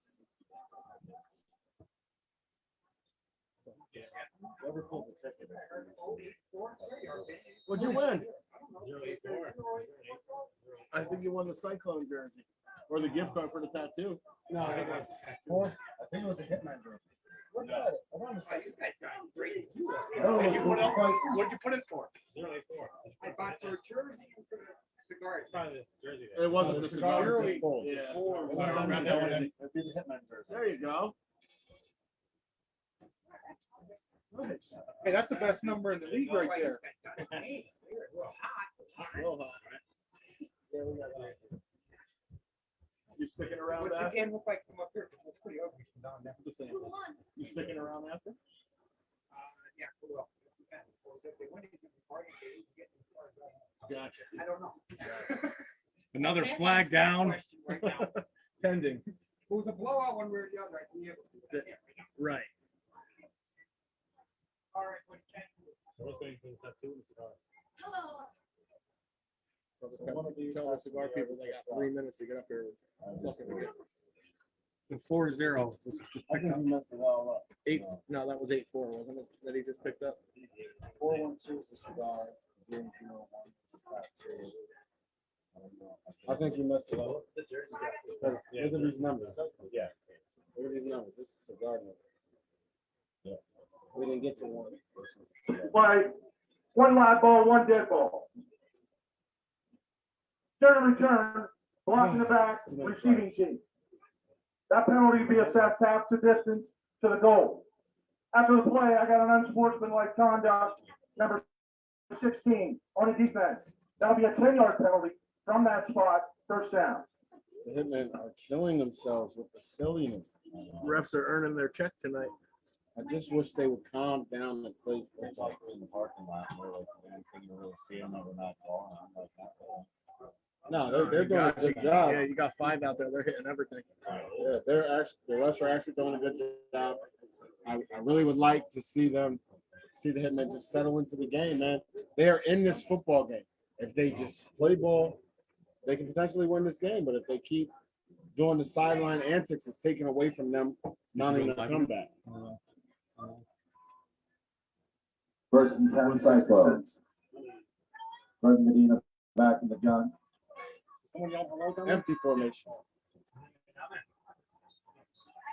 Whoever pulled the ticket is What'd you win? 084. I think you won the Cyclone jersey or the gift card for the tattoo. No, I think that's I think it was a Hitman jersey. Look at it. I want to say. Oh, What'd you put so up? it's quite- What'd you put in for? 084. I bought for a jersey and for the cigar. It's probably the jersey. It wasn't the cigar. Jersey. Yeah. It would've been the Hitman- it'd be the Hitman jersey. There you go. Nice. Hey, that's the best number in the league right there. Real hot. You sticking around What's the after? game look like from up here? 'Cause it's pretty ugly from down there. The same. You sticking around after? Yeah, well. If they win, it's a party, they get these cars right. Gotcha. I don't know. Another flag down. Question right now. Pending. It was a blowout one way or the other. I can hear it. Right. All right, what can you do? So what's going for the tattoo and cigar? Tell the cigar people they got 3 minutes to get up here. Looking to get The 4-0. Just I think he messed it all up. 8. No, that was 8-4, wasn't it? That he just picked up. 412 is the cigar. 001 is the tattoo. I think he messed it up. The jersey. Because look at these numbers. Yeah. Look at these numbers. This is a garden. Yeah. We didn't get to one. Play, one live ball, one dead ball. Start a return, block in the back, receiving team. That penalty will be assessed half the distance to the goal. After the play, I got an unsportsmanlike conduct, number 16, on the defense. That'll be a 10-yard penalty from that spot, first down. The Hitmen are killing themselves with the silliness. Refs are earning their check tonight. I just wish they would calm down and play. We're talking in the parking lot. And we're like, we didn't think you really see them. We're not calling. I'm like, not calling. No, they're You doing a got- good job. Yeah, you got 5 out there. They're hitting everything. Yeah, the refs are actually doing a good job. I really would like to see the Hitmen just settle into the game, man. They are in this football game. If they just play ball, they can potentially win this game. But if they keep doing the sideline antics, it's taken away from them mounting a comeback. First and 10 Cyclones. Greg Medina back in the gun. Empty formation.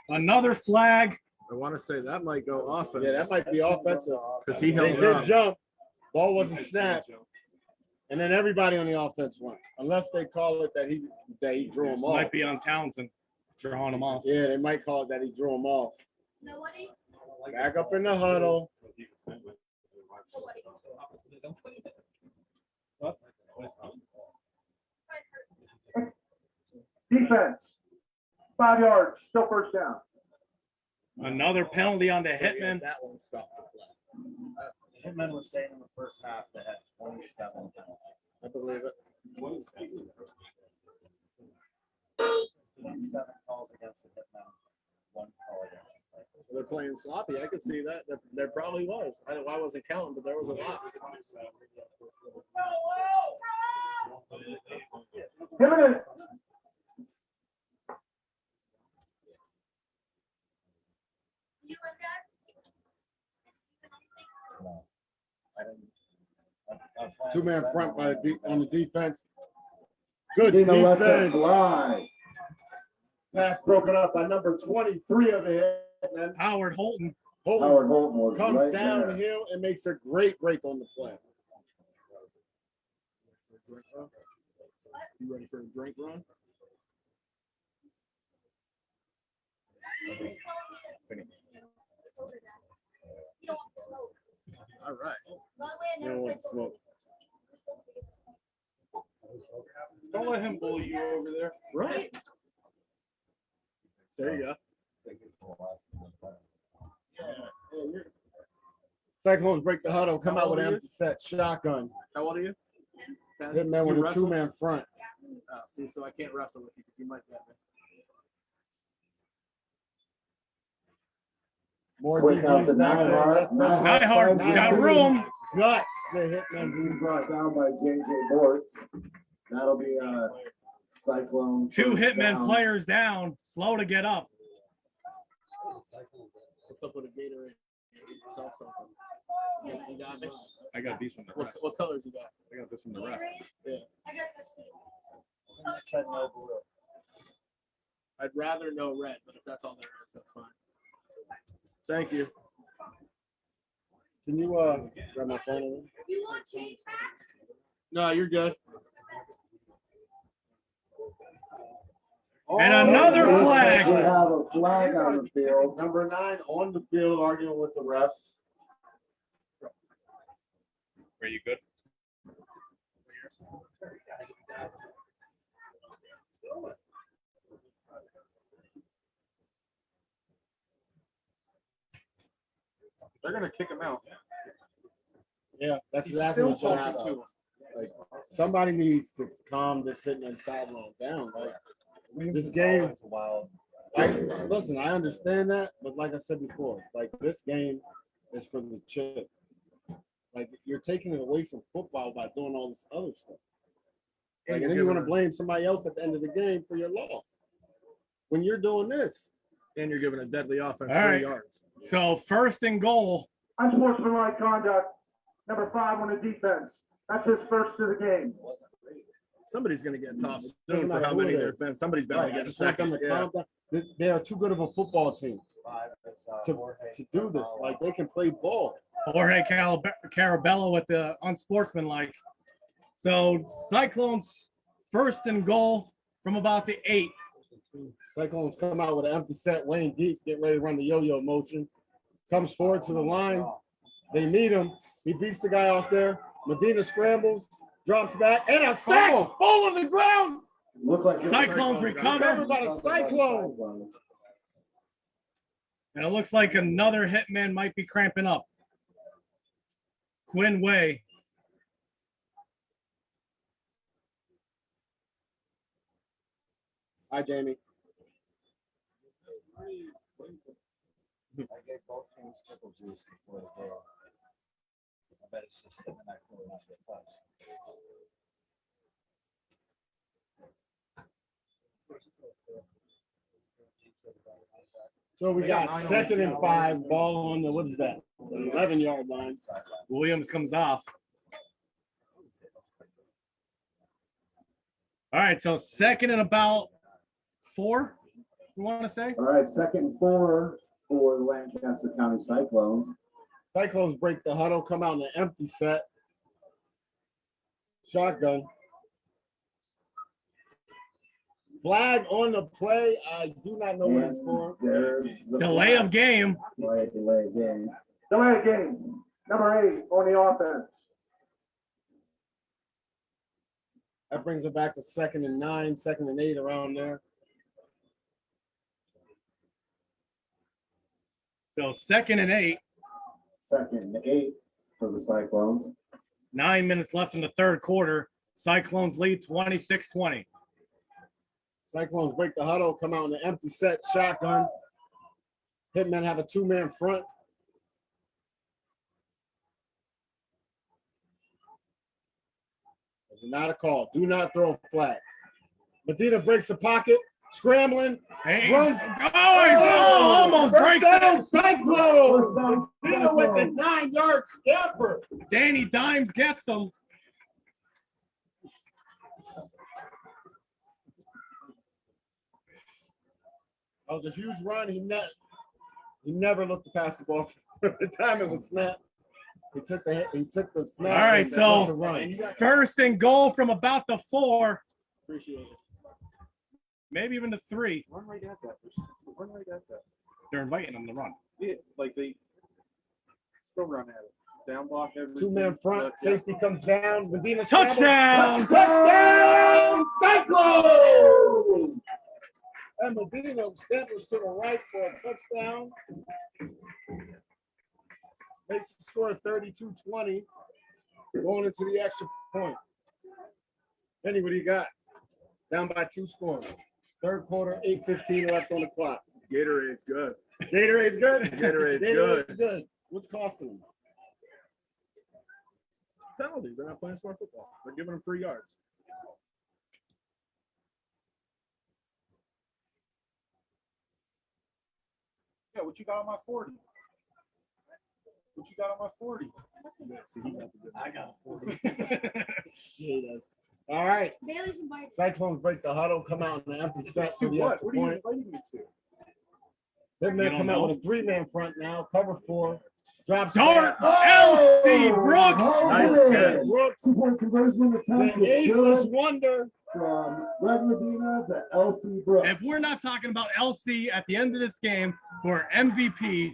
Another flag. I want to say that might go off. Yeah, that might be offensive. Because he They held did up. jump. Ball wasn't snapped. And then everybody on the offense went. Unless they call it that he drew them off. Might be on Townsend. Drawing them off. Yeah, they might call it that he drew them off. Nobody? Back up in the huddle. Defense, 5 yards, still first down. Another penalty on the Hitman. That one stopped the play. Hitman was saying in the first half they had 27 penalties. I believe it. 27 calls against the Hitman, 1 call against the Cyclones. They're playing sloppy. I could see that. There probably was. I wasn't counting, but there was a lot. Give it in. You and Dad? No. I didn't. I planned 2-man to front spend on the defense. Good Medina lets it defense. fly. Pass broken up by number 23 of the Hitmen. Howard Holton. Holton Howard Holton was comes right there. downhill and makes a great break on the play. You ready for a drink run? He's telling me that. You don't smoke. All right. By the way, I You never don't played want to smoke. Don't let him bully you over there. Right. There you go. I think it's the last one. Cyclones break the huddle, come out with an How old are empty set, shotgun. How old are you? 10? Hitman You with a wrestle? 2-man front. Oh, see, so I can't wrestle with you because you might get me. More Quick out to DBs back there. Nyhart. Nyhart's got room. Guts, the Hitman. Being brought down by J.J. Bortz. That'll be Cyclone. Two first hitmen down. players down, slow to get up. What's up with a Gatorade? Get yourself something. You got me? I got these from the ref. What colors you got? I got this from the ref. I said no blue. I'd rather know red, but if that's all there is, that's fine. Thank you. Can you grab my phone? No, you're good. And another Oh, flag. We have a flag on the field. Number 9 on the field arguing with the refs. Are you good? They're gonna kick him out. Yeah, that's He's exactly still what's gonna talking happen. to him. Like, somebody needs to calm this hitting and sideline down. Like, this game, It's wild. listen, I understand that, but like I said before, like this game is for the chip. Like you're taking it away from football by doing all this other stuff. Like, and then you want to blame somebody else at the end of the game for your loss. When you're doing this, And you're giving a deadly offense All 3 right. yards. So first and goal. Unsportsmanlike conduct, number 5 on the defense. That's his first to the game. Somebody's gonna get tossed Doesn't soon for matter how who many it there's is. been. Somebody's bound right, to I get a just want them second. to Yeah. calm down. They are too good of a football team to Jorge do this. Like they can play ball. Jorge Carabello with the unsportsmanlike. So Cyclones first and goal from about the 8. Cyclones come out with an empty set. Wayne Deep get ready to run the yo-yo motion. Comes forward to the line. They meet him. He beats the guy off there. Medina scrambles, drops back, and a sack. Ball on the ground. Look like. Cyclones recover. Covered by the Cyclone. And it looks like another hitman might be cramping up. Quinn Way. Hi, Jamie. I gave both teams pickle juice before the game. I bet it's just sitting in that cooler not get touched. So we got 2nd and 5, ball on the, what is that? The 11-yard line. Williams comes off. All right, so 2nd and about 4, you want to say? All right, 2nd and 4 for the Lancaster County Cyclones. Cyclones break the huddle, come out in an empty set. Shotgun. Flag on the play. I do not know what it's for. There's the Delay of game. delay game. Delay of game, number 8 on the offense. That brings it back to 2nd and 9, 2nd and 8 around there. So 2nd and 8. 2nd and 8 for the Cyclones. 9 minutes left in the 3rd quarter. Cyclones lead 26-20. Cyclones break the huddle, come out in an empty set, shotgun. Hitmen have a 2-man front. It's not a call. Do not throw a flag. Medina breaks the pocket, scrambling. Hey, Runs. almost First breaks down, it. Cyclones. Medina with the 9-yard scamper. Danny Dimes gets him. That was a huge run. He never looked to pass the ball for the time it was snapped. He took the snap. All right, and so looked to run. 1st and goal from about the 4, Appreciate it. maybe even the 3. Run right at that. Run right at that. They're inviting them to run. Yeah, like they still run at it. Down block every 2-man front. Safety comes down. Medina Touchdown! Touchdown! Cyclone! And Medina scrambles to the right for a touchdown. Makes the score 32-20. Going into the extra point. Benny, what do you got? Down by 2 scores. 3rd quarter, 8:15 left on the clock. Gatorade's good. Gatorade's good? Gatorade's good. What's costing them? Penalties. They're not playing smart football. They're giving them 3 yards. What you got on my 40? What you got on my 40? I got Yeah, he does. All right. Bailey's invited. Cyclones break the huddle, come out in the empty set. To for the what? extra What are you point. inviting me to? Hitman You don't come out know? with a 3-man front now, cover 4. Drops Dart back. L.C. Brooks. Nice catch. Brooks, Two-point conversion the attempt is ageless good wonder. from Greg Medina to LC Brooks. If we're not talking about LC at the end of this game for MVP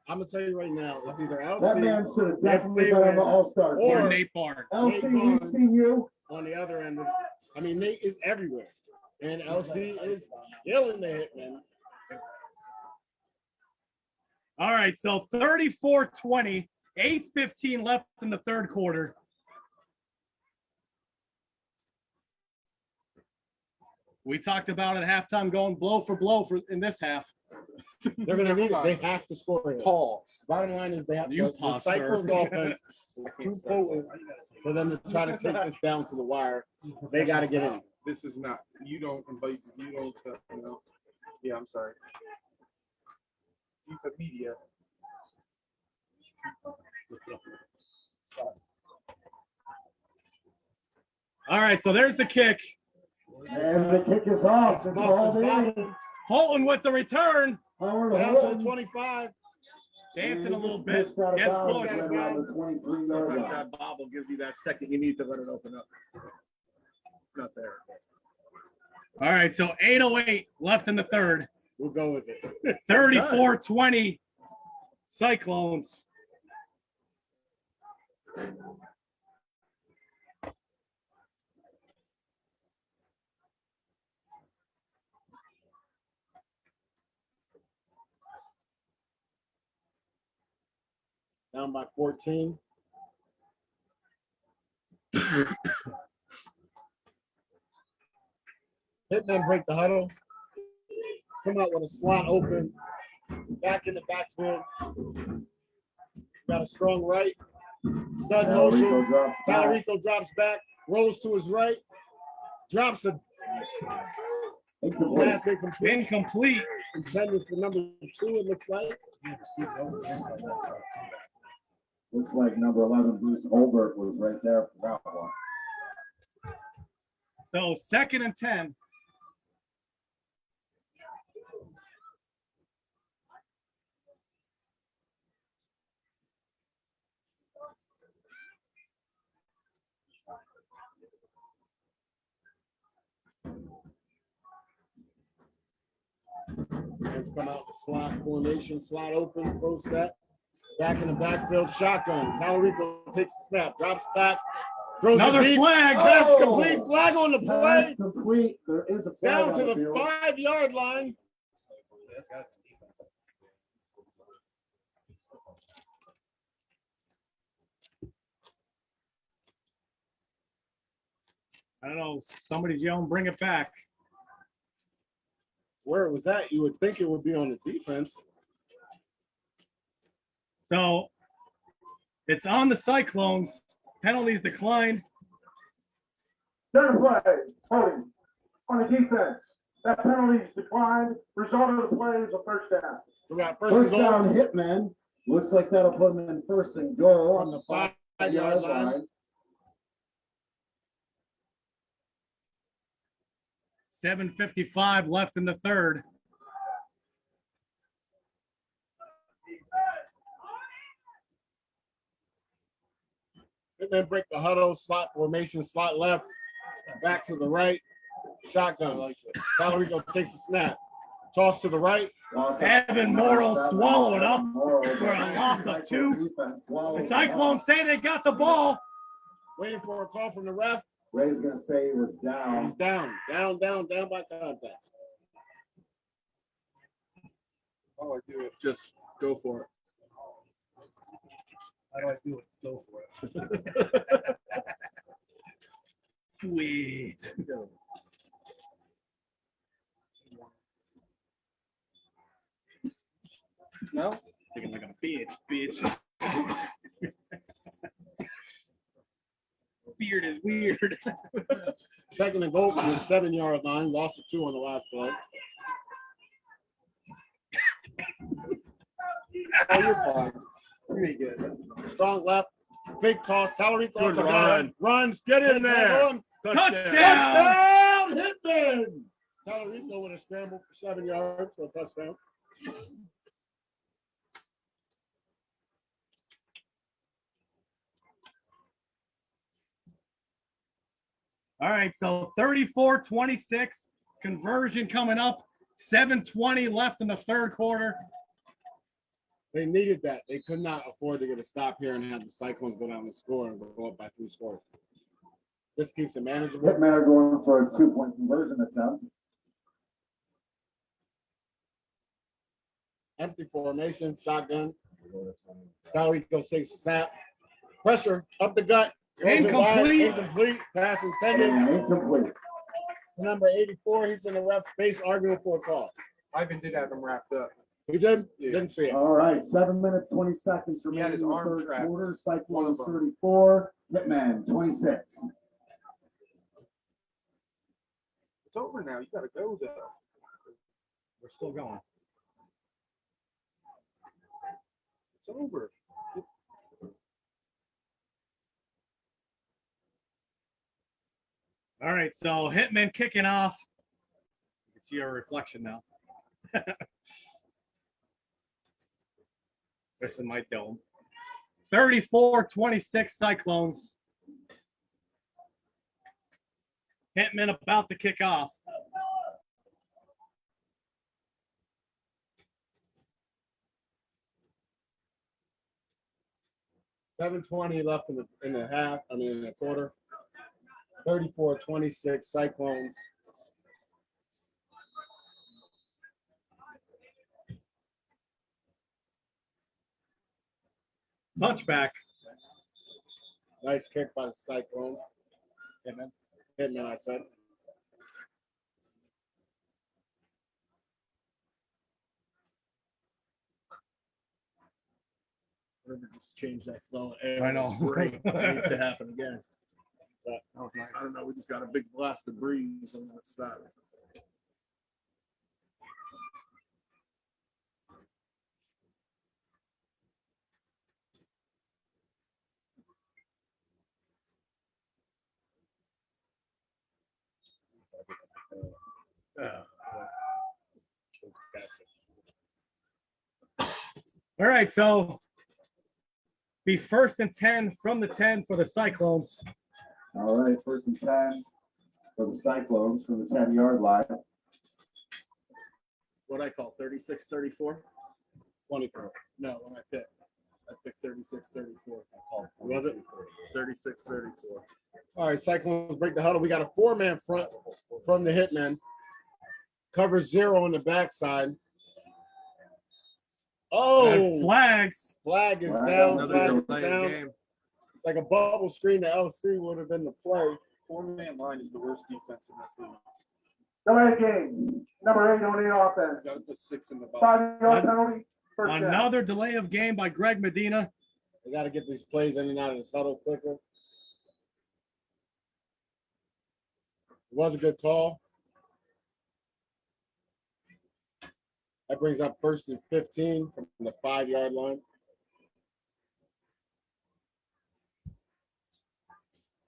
I'm gonna tell you right now, it's either That man LC should have definitely been on the All-Star or team. Nate Barnes. LC, Nate we've Barnes. seen you. on the other end. I mean, Nate is everywhere, and LC is killing the Hitman. All right, so 34-20, 8:15 left in the third quarter. We talked about at halftime going blow for in this half. They're gonna need it. They have to score it. Pause. Bottom line is they have You to. pause, The sir. Cyclones offense is too potent for them to try to take this down to the wire. They got to get in. This is not, you don't invite, you don't, you know. Yeah, I'm sorry. FIFA media. All right, so there's the kick. And the kick is off. It's all in. Holton with the return. Howard Down to the Holton. 25. Dancing a little bit. Pushed out of Gets bounds pushed. right around the 23-yard Sometimes line. that bobble gives you that second you need to let it open up. Not there. All right, so 8:08 left in the third. We'll go with it. 34-20 Cyclones. Down by 14. Hitmen break the huddle. Come out with a slot open. Back in the backfield. Got a strong right. Stud Talarico motion. drops back. Talarico drops back. Rolls to his right. Drops a Incomplete. pass incomplete. Incomplete. Intended for number 2, it looks like. Looks like number 11, Bruce Holbert, was right there for that one. So 2nd and 10. Hands come out the slot formation, slot open, pro set. Back in the backfield, shotgun. Talarico takes a snap, drops back. Throws it Another deep. flag. Pass Oh! complete, flag on the play. Pass complete. There is a flag Down on to the the field. 5-yard line. I don't know. Somebody's yelling, bring it back. Where it was at, you would think it would be on the defense. So it's on the Cyclones. Penalties declined. Turn of play, holding on the defense. That penalty is declined. Result of the play is a first down. We got first and First goal down, Hitman. Looks like that'll put him in first and goal on the 5-yard line. 7:55 left in the third. And then break the huddle, slot formation, slot left, back to the right, shotgun. Talarico takes a snap, toss to the right. Evan Morrill swallow it up for for a loss of 2. The Cyclones say they got the ball. Waiting for a call from the ref. Ray's gonna say he was He's down. down by contact. All I do is just go for it. How do I do it? Go for it. Sweet. No? Thinking like a bitch. Beard is weird. Second and goal from the 7-yard line, loss of 2 on the last play. Oh, you're fine. You ain't good. Strong left, big toss. Talarico Good to run. runs. Get in there. Touchdown! Hitman. Talarico with a scramble for 7 yards for a touchdown. All right, so 34-26 conversion coming up. 7:20 left in the third quarter. They needed that. They could not afford to get a stop here and have the Cyclones go down and score and go up by 3 scores. This keeps it manageable. Hitmen are going for a 2-point conversion attempt. Empty formation, shotgun. Talarico takes a snap. Pressure up the gut. Throws it wide, Incomplete. Incomplete. Pass intended. And incomplete. Number 84, he's in the ref space arguing for a call. Ivan did have him wrapped up. He did? Yeah. Didn't see it. All right, 7 minutes, 20 seconds He had remaining his in the arm third trapped. quarter. One Cyclones of them. 34, Hitman 26. It's over now. You gotta go though. We're still going. It's over. All right, so Hitman kicking off. You can see our reflection now. This is my dome. 34-26 Cyclones. Hitman about to kick off. $7:20 left in the half. I mean, in the quarter. 34-26 Cyclones. Touchback. Nice kick by the Cyclones. Hitman. Hitman, I said. Just change that flow. Air. I know. It was great. It needs to happen again. That was nice. I don't know. We just got a big blast of breeze and that stopped. All right, so be 1st and 10 from the 10 for the Cyclones. All right, 1st and 10 for the Cyclones from the 10-yard line. What I call 36-34. 24. No, when I picked 36-34. Was it? 36-34. All right, Cyclones break the huddle. We got a 4-man front from the Hitmen. Cover 0 on the backside. Oh, And flags. flag is Flag down. Another Flag is delay down. game. Like a bubble screen to LC would have been the play. 4-man line is the worst defense in this league. Delay game, number 8 on the offense. You gotta put 6 in the box. 5-yard penalty, first down. Another delay of game by Greg Medina. They got to get these plays in and out of this huddle quicker. It was a good call. That brings up 1st and 15 from the 5-yard line.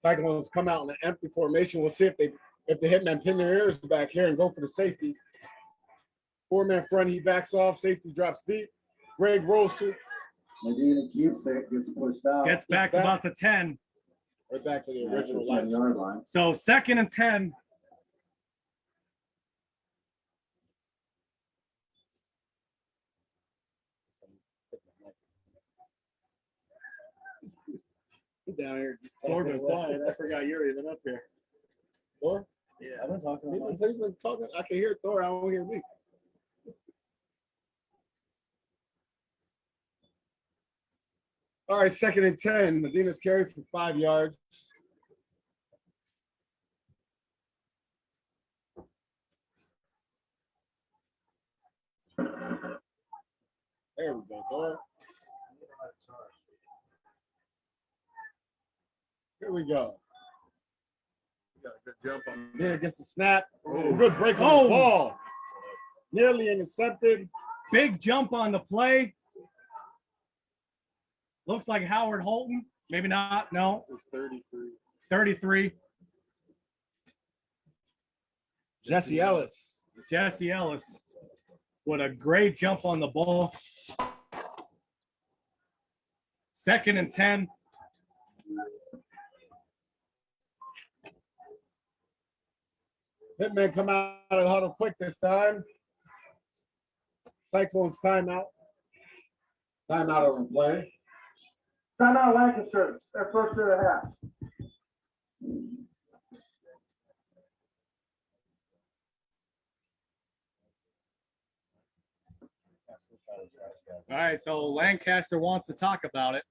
Cyclones come out in an empty formation. We'll see if the Hitmen pin their ears back here and go for the safety. 4-man front, he backs off. Safety drops deep. Greg rolls to Medina keeps it, gets pushed out. Gets back to back. about the 10. right back to the At the original line. 10-yard line. So 2nd and 10. Down here. Thor been quiet. I forgot you're even up here. Thor? Yeah. I've been talking. He's been talking. I can hear Thor. I don't hear me. All right, 2nd and 10. Medina's carry for 5 yards. There we go, Thor. Here we go. Got a good jump on. Then gets the snap. Oh. Good break on Oh. the ball. Nearly intercepted. Big jump on the play. Looks like Howard Holton. Maybe not. No. It's 33. 33. Jesse Ellis. Jesse Ellis with a great jump on the ball. 2nd and 10. Hitman come out of the huddle quick this time. Cyclones timeout. Timeout on the play. Timeout Lancaster, their first and a half. All right, so Lancaster wants to talk about it.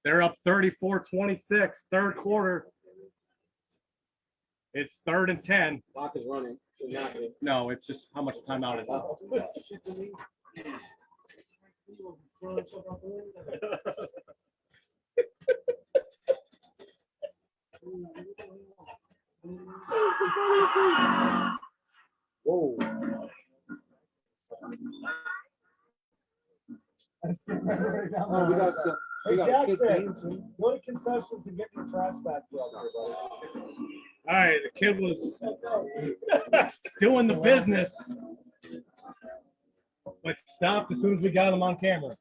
They're up 34-26, third quarter. It's 3rd and 10. Clock is running. Should not be. No, it's just how much timeout is. Whoa. We got some. Hey, Jackson, go to concessions and get your trash back. All right, the kid was doing the business, but stopped as soon as we got him on camera.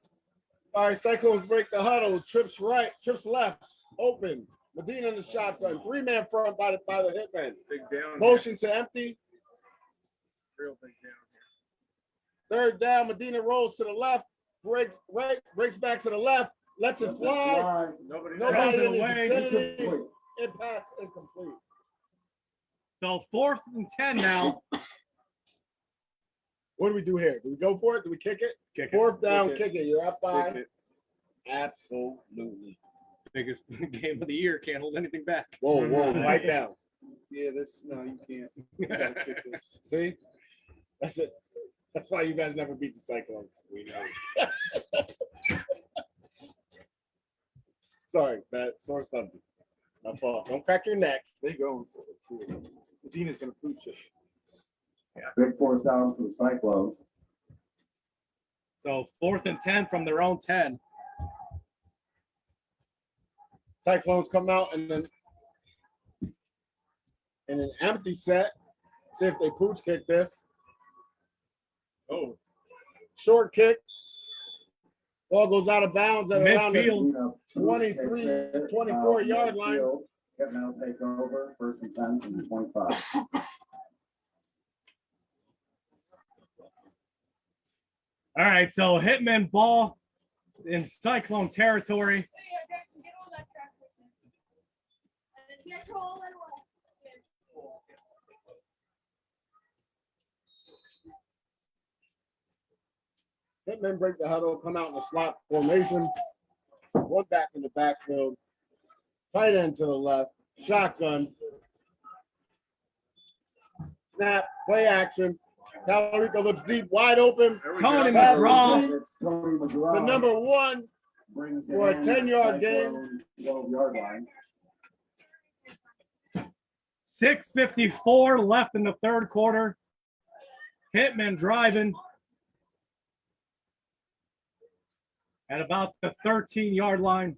All right, Cyclones break the huddle. Trips right, trips left. Open. Medina in the shotgun. 3-man front by the hitman. Big down. Motion to empty. Real big down. 3rd down. Medina rolls to the left. Breaks right. Breaks back to the left. Lets it fly. Nobody. Nobody Throws it in the away. vicinity. Impact incomplete. So 4th and 10 now. What do we do here? Do we go for it? Do we kick it? Kick it. 4th down, Kick kick it. You're up by. Kick it. Absolutely. Biggest game of the year. Can't hold anything back. Whoa, whoa, right down. Yeah, this no, you can't. You gotta kick this. See? That's it. That's why you guys never beat the Cyclones. We know. Sorry, Matt. Sore something. My fault. Don't crack your neck. They going for it too. Medina's gonna pooch it. Big 4th down for the Cyclones. So 4th and 10 from their own 10. Cyclones come out and then in an empty set. See if they pooch kick this. Oh, Short kick. Ball goes out of bounds at around the Midfield. 23, 24 yard line. Hitman will take over, 1st and 10 from the 25. All right, so Hitman ball in Cyclone territory. Hitmen break the huddle, come out in the slot formation. One back in the backfield. Tight end to the left. Shotgun. Snap. Play action. Talarico looks deep, wide open. Tony Pass McGraw. It's Tony McGraw. The number 1 brings it for a in 10-yard at gain. 12-yard line. 6:54 left in the third quarter. Hitman driving at about the 13-yard line.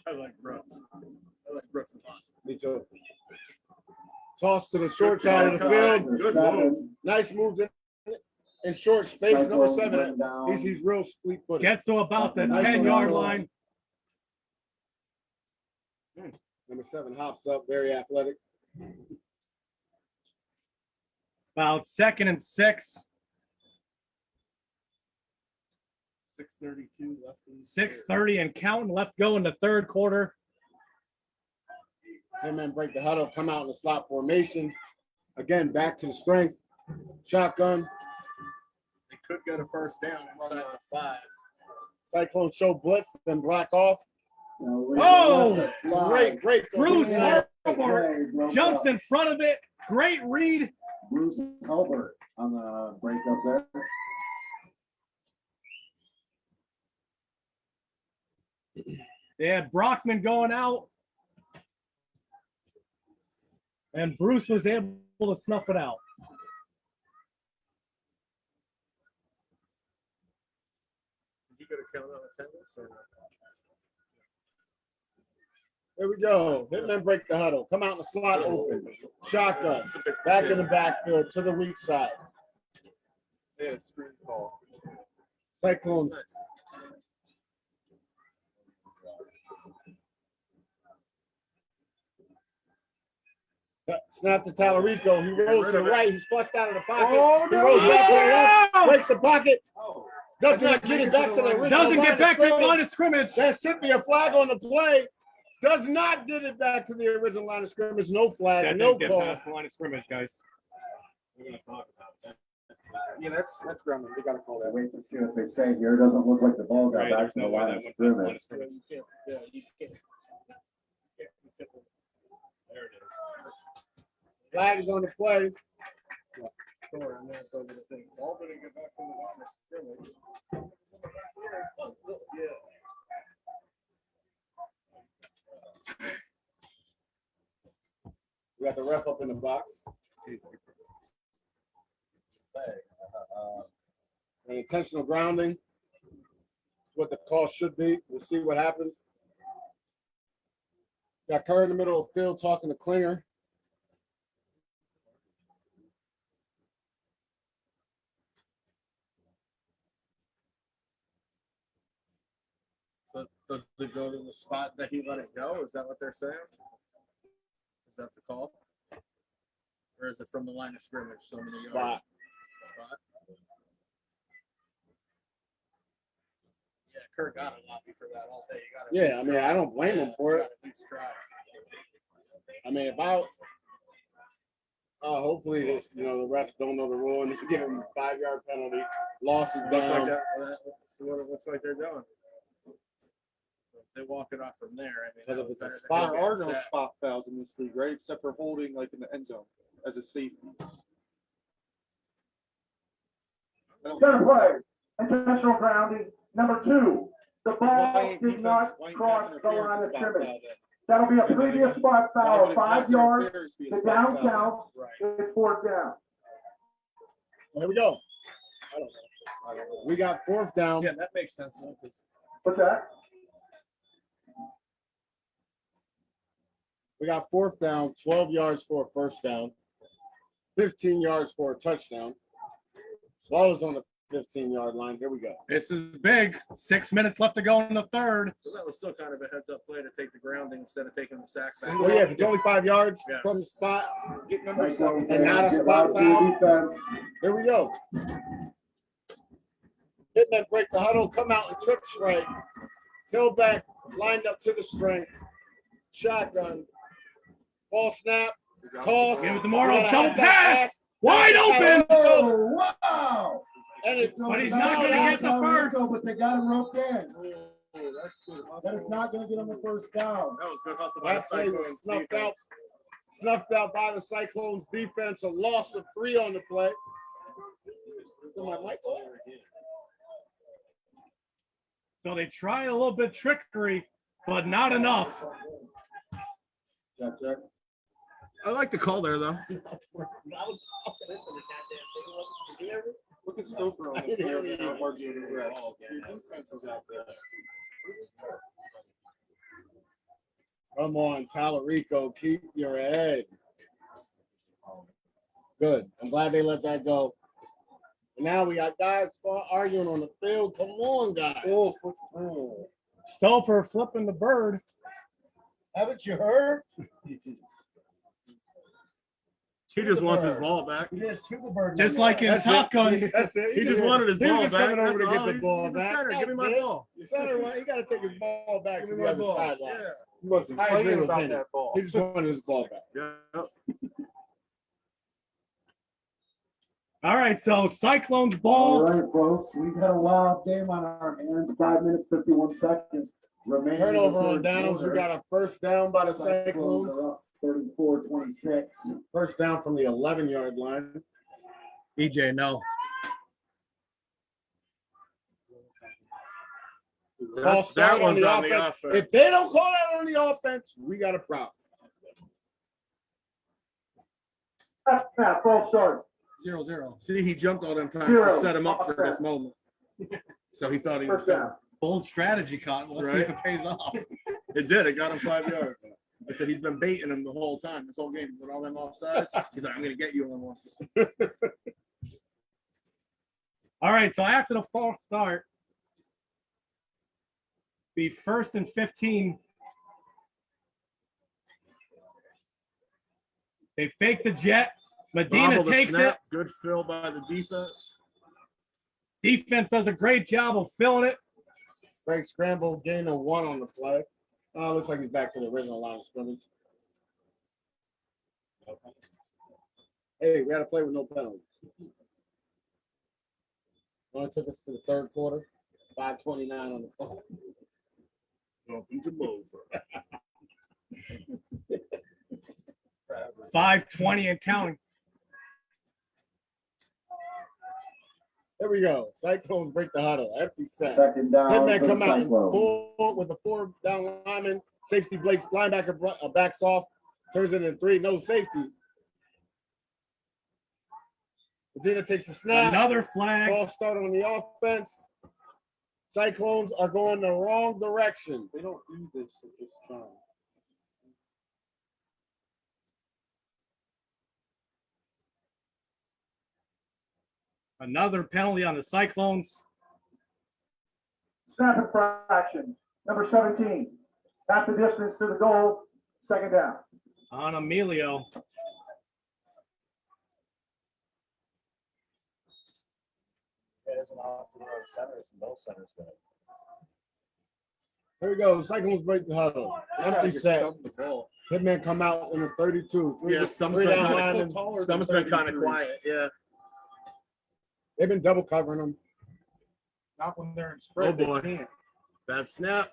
I like Brooks. I like Brooks a lot. Me too. Toss to the short side of the field. Good Seven. move. Nice moves in short space. Number Cyclones 7. bring down. He's real sweet footed. Gets to about the Nice 10-yard one. line. Number 7 hops up, very athletic. About 2nd and 6. 6:32 left. in the 6:30 and counting left go in the third quarter. Hitmen break the huddle, come out in the slot formation. Again, back to the strength. Shotgun. They could get a first down inside the 5. Cyclone show blitz, then block off. Oh! Great. Bruce Yeah. Herbert jumps in front of it. Great read. Bruce Albert on the breakup there. They had Brockman going out. And Bruce was able to snuff it out. Did you get a count on attendance or not? Here we go. Hitmen break the huddle. Come out in the slot open. Shotgun. Back in the backfield to the weak side. They had a screen call. Cyclones. Snap to Talarico. He rolls to the right. He's flushed out of the pocket. Oh, He rolls back to the left. no! Breaks the pocket. Does not get it back to the original Doesn't line get of back to the scrimmage. line of scrimmage. There should be a flag on the play. Does not get it back to the original line of scrimmage. No flag. That No didn't get call. past the line of scrimmage, guys. We're gonna talk about that. Yeah, that's grounding. They gotta call that. Wait to see what they say here. It doesn't look like the ball got Right, back there's to the no way line that of went past the line scrimmage. of scrimmage. Yeah, you can't. There it is. Flag is on the play. Sorry, I'm not over the thing. Ball didn't get back from the line of scrimmage. Yeah. We got the ref up in the box. An intentional grounding. What the call should be. We'll see what happens. Got Kerr in the middle of the field talking to Klinger. So does it go to the spot that he let it go? Is that what they're saying? Is that the call? Or is it from the line of scrimmage, so many yards? Spot. Spot? Yeah, Kirk got a lobby for that all day. You gotta at Yeah, I least mean, try. I don't blame him for You it. gotta at least try. I mean, about hopefully this, the refs don't know the rule and they give him a 5-yard penalty. Loss is Looks like down. that's what it looks like they're doing. So if they walk it off from there, I mean. Because that if was it's a better than spot, him There are getting no sacked. spot fouls in this league, right? Except for holding like in the end zone as a safety. Center play, intentional grounding. Number 2, the ball did not cross the line of scrimmage. That'll be a previous spot foul, 5 yards. The down count is 4th down. Here we go. We got 4th down. Yeah, that makes sense. Though, 'cause What's that? We got 4th down, 12 yards for a first down, 15 yards for a touchdown. Swallows on the 15-yard line. Here we go. This is big. 6 minutes left to go in the third. So that was still kind of a heads up play to take the grounding instead of taking the sack back. Well, yeah, if it's only 5 yards Yeah. from the spot, Get number Cyclones 7. And not a get spot loud to the foul. defense. here we go. Hitmen break the huddle, come out and trip straight. Tailback lined up to the string. Shotgun. Ball snap. Toss. Give it to Morrow. Gotta Double have that pass. Wide open. Oh, wow! And it's But he's not gonna get the first. But they got him roped in. Oh, that's good. That is not gonna get him the first down. That was good hustle by the that play was Cyclones snuffed defense. out. Snuffed out by the Cyclones defense. A loss of 3 on the play. Is my mic on? So they tried a little bit trickery, but not enough. Check, check. I like the call there, though. Look at Stouffer on the field and how hard you're doing it. Your defense is out there. Come on, Talarico, keep your head. Good. I'm glad they let that go. And now we got guys arguing on the field. Come on, guys. Stouffer flipping the bird. Haven't you heard? He just wants his ball back. He did to the bird. Just like in That's Top it. Gun. That's it. He just wanted his he was ball just back. coming over That's to get all. the He's ball the back. center. Give me my That's it. ball. The center, he got to take his ball back Give to me the my other ball. sideline. Yeah. He wasn't I agree playing with about Penny. that ball. He just wanted his ball back. Yep. All right, so Cyclones All ball. right, folks, we've had a wild game on our hands. 5 minutes, 51 seconds remaining. in the Turnover on third downs. We quarter. got a first down by the Cyclones Cyclones. are up 34-26. First down from the 11-yard line. EJ, no. False start on one's the on the offense. offense. If they don't call that on the offense, we got a problem. First snap, false start. 0-0. See, he jumped all them times Zero. to set him up for this moment. So he thought he was First coming. down. Bold strategy, Cotton. Let's see if Right. it pays off. It did. It got him 5 yards. I said he's been baiting him the whole time, this whole game, with all them offsides. He's like, I'm gonna get you on one. All right, so after the false start, be 1st and 15. They fake the jet. Medina Bobble the takes it. snap. Good fill by the defense. Defense does a great job of filling it. Greg scramble, gain of 1 on the play. Looks like he's back to the original line of scrimmage. Hey, we had to play with no penalties. Only took us to the third quarter. 5:29 on the clock. Welcome to Beaufort. 5:20 and counting. There we go. Cyclones break the huddle. Empty set. Second down Hitman for the come out and Cyclones. four with the 4 down lineman. Safety Blake's linebacker backs off. Turns it into 3. No safety. Medina takes a snap. Another flag. Ball start on the offense. Cyclones are going the wrong direction. They don't do this at this time. Another penalty on the Cyclones. Snap infraction. Number 17. Half the distance to the goal. Second down. On Emilio. It isn't off to the right centers and both centers there. Here we go. Cyclones break the huddle. Empty set. Hitman come out in the 32. Yeah, Stump's Three been down kind linemen. of quiet. Yeah. They've been double covering them. Not when they're in spread. Oh, boy. They can't. Bad snap.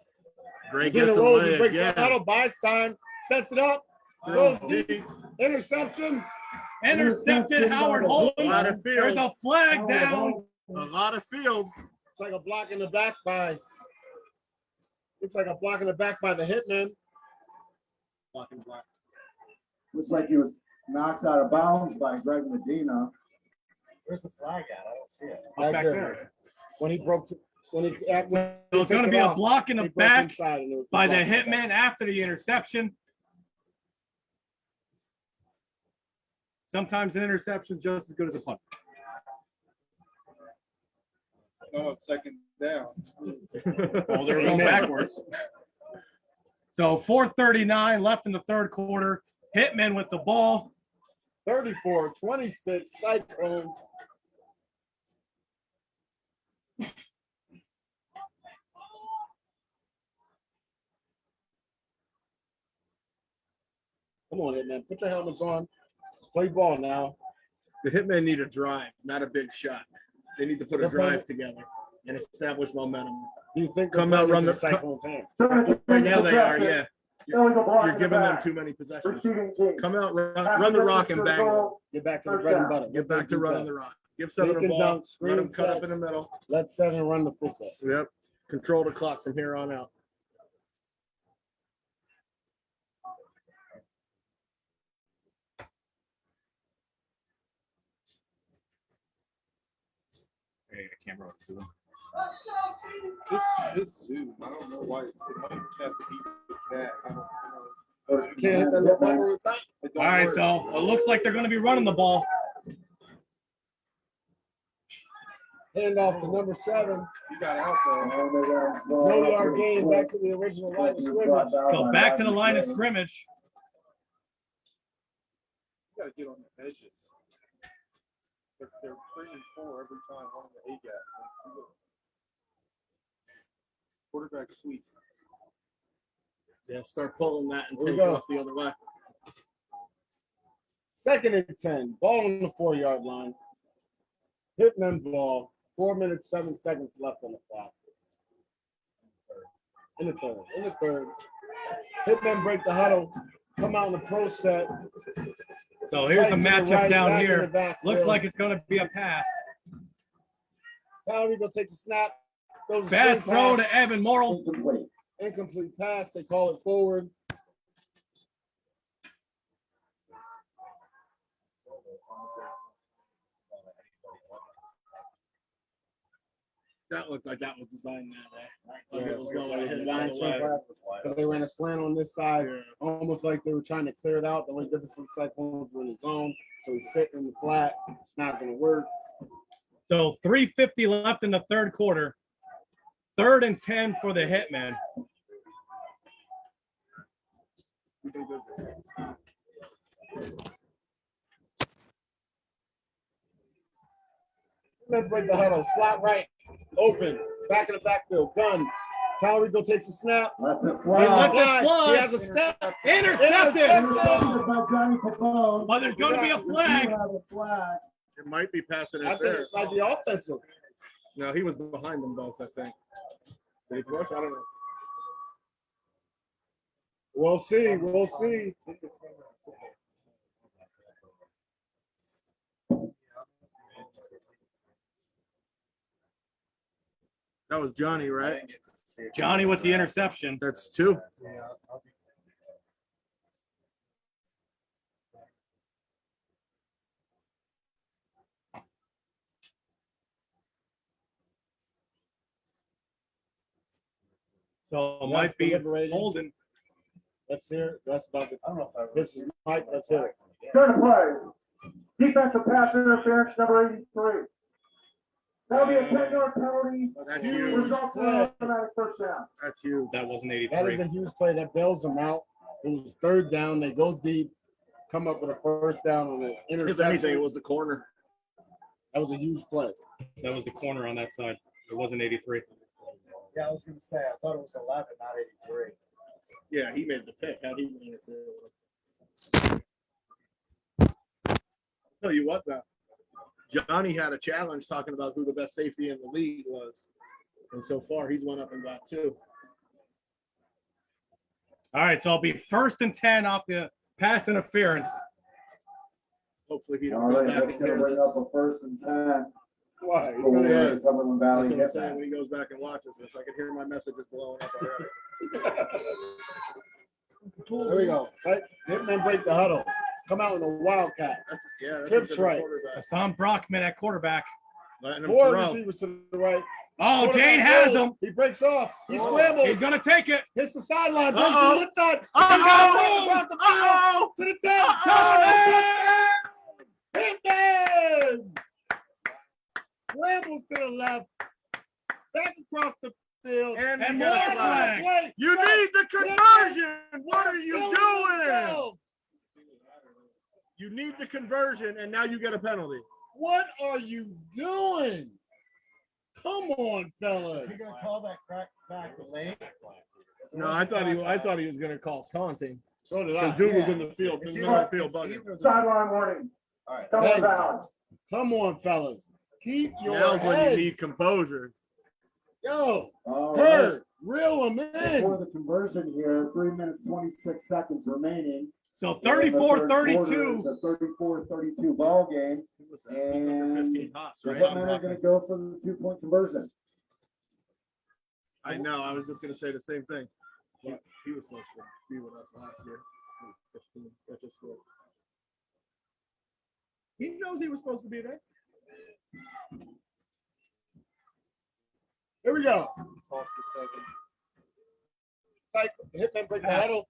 Gray Medina gets rolls, away he breaks the again. huddle, buys time, sets it up, throws deep, interception. Intercepted Howard Holt. A lot of There's field. a flag down. A lot of field. It's like a block in the back by. Looks like a block in the back by the Hitman. Looks like he was knocked out of bounds by Greg Medina. Where's the flag at? I don't see it. Back there. When he broke, when he. So it's going to be a block in the back by the hitman. hitman after the interception. Sometimes an interception is just as good as a punt. No, second down. Oh, they're going backwards. So 4:39 left in the third quarter. Hitman with the ball. 34-26 Cyclones. Come on, Hitman. Put your helmets on. Let's play ball now. The Hitmen need a drive, not a big shot. They need to put a drive together and establish momentum. Do you think Come out, run the- Cyclones' hand? Right now they are, yeah. Illegal block You're in the giving them back. too many possessions. Receiving team. Come out, run the rock and bang it. Get back to the bread and butter. Get back to running the rock. Give Seven Make the and ball. dunk, Let them screen cut up sets. in the middle. Let Seven run the football. Yep. Control the clock from here on out. This should zoom. I don't know why. It might have to be with that. I don't know. You can't hit that little button on the top. It don't All right, work. so it looks like they're going to be running the ball. Hand off to number 7. You got out there. No yard gain back to the original line of scrimmage. So back to the line of scrimmage. You gotta get on the edges. They're 3 and 4 every time on the A gap. Quarterback sweep. Yeah, start pulling that and Here we take it go. off the other way. 2nd and 10. Ball on the 4-yard line. Hitman ball. 4 minutes, 7 seconds left on the clock. In the third. Hitman break the huddle. Come out in the pro set. So here's the Right to matchup right, down back in here. the backfield. Looks like it's going to be a pass. Talarico takes a snap. Those Bad straight throw pass, to Evan Morrill. Incomplete. incomplete pass. They call it forward. That looked like that was designed that way. Yeah, Like it was going to hit it line all the straight way. back, because they ran a slant on this side, almost like they were trying to clear it out. The only difference from Cyclones were in the zone, so he's sitting in the flat. It's not going to work. So 3:50 left in the third quarter. 3rd and 10 for the Hitmen. Let's break the huddle. Slot right, open, back in the backfield, gun. Talarico takes a snap. That's it. He Flag. lets it has fly. He has a step. Intercepted. Intercepted by Johnny Pavone. But there's going to be a We flag. do have a flag. It might be passing I think interference. it's like the offensive. No, he was behind them both, I think. Did he push? I don't know. We'll see. We'll see. That was Johnny, right? Johnny with the interception. That's 2. So it might be deliberating. holding. Let's hear. That's about the. I don't know if I. This is Mike. Let's hear it. Turn to play. Defensive pass interference, number 83. That'll be a 10-yard penalty. That's huge. Result in an automatic first down. That's huge. That wasn't That is 83. a huge play that bails them out. It was 3rd down. They go deep, come up with a first down on an If anything, it interception. was the corner. That was a huge play. That was the corner on that side. It wasn't 83. Yeah, I was gonna say, I thought it was 11, not 83. Yeah, he made the pick. How did he interfere? Tell you what, though, Johnny had a challenge talking about who the best safety in the league was, and so far he's went up and got 2. All right, so it'll be 1st and 10 off the pass interference. Hopefully he All don't go right, back that's and gonna hear bring this. up a 1st and 10. Why? He's For gonna hear the it. Cumberland Valley That's what I'm saying. Hitmen. When he goes back and watches this, I can hear my messages blowing up already. There we go. Right. Hitmen break the huddle. Come out in a wildcat. That's a Trips good right. quarterback. Hassan Brockman at quarterback. Letting him 4 throw. receivers to the right. Oh, Quarterback Jane has goes. him. He breaks off. He scrambles. He's going to take it. Hits the sideline. Breaks Uh-oh. the left side. Uh-oh. Across the field. To the 10. Hitman. Scrambles to the left. Back across the field. And And you more got a flag. flags. You need the conversion. What are you doing? You need the conversion, and now you get a penalty. What are you doing? Come on, fellas. Is he gonna call that crack back late? No, I thought he was going to call taunting So did because I. dude was in the field, in It's the middle of either- the field it's bugging. either the- Sideline warning. All right. Double Hey. down. Come on, fellas. Keep your Now's when you heads. need composure. Yo, All right. Bird, reel them Before in. the conversion here, 3 minutes, 26 seconds remaining. So In the third quarter, 34-32. It's a 34-32 ball game. He was under 15 hops, The right? Hitmen are going to go for the 2-point conversion. I know. I was just going to say the same thing. He was supposed to be with us last year. 15. That just scored. He knows he was supposed to be there. Here we go. Toss for 7. Cycle. Hitman break the huddle.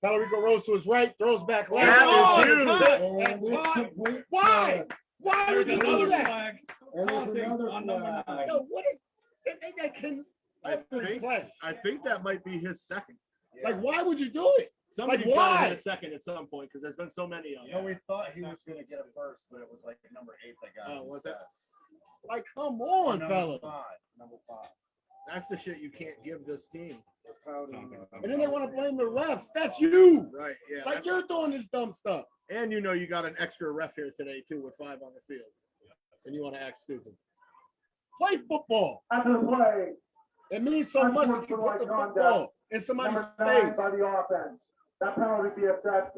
Talarico rolls to his right, throws back left. That is huge. And it's complete. Why? Why would you do Another that? flag. And there's Taunting another on number flag. 9. Yo, what is that can every play? I think that might be his second. Like, why would you do it? Somebody's Like, got to why? hit a second at some point because there's been so many of You know, them. we thought he was gonna get it first, but it was like number 8 that got it. Oh, was it? Like, come on, Number fellas. 5. Number 5. That's the shit you can't give this team. And then they want to blame the refs. That's you. Right, yeah. Like, you're doing this dumb stuff. And you know you got an extra ref here today too with 5 on the field. And you want to act stupid. Play football. After the play, It means so much that you put the football in somebody's number 9 face. by the offense. That penalty be assessed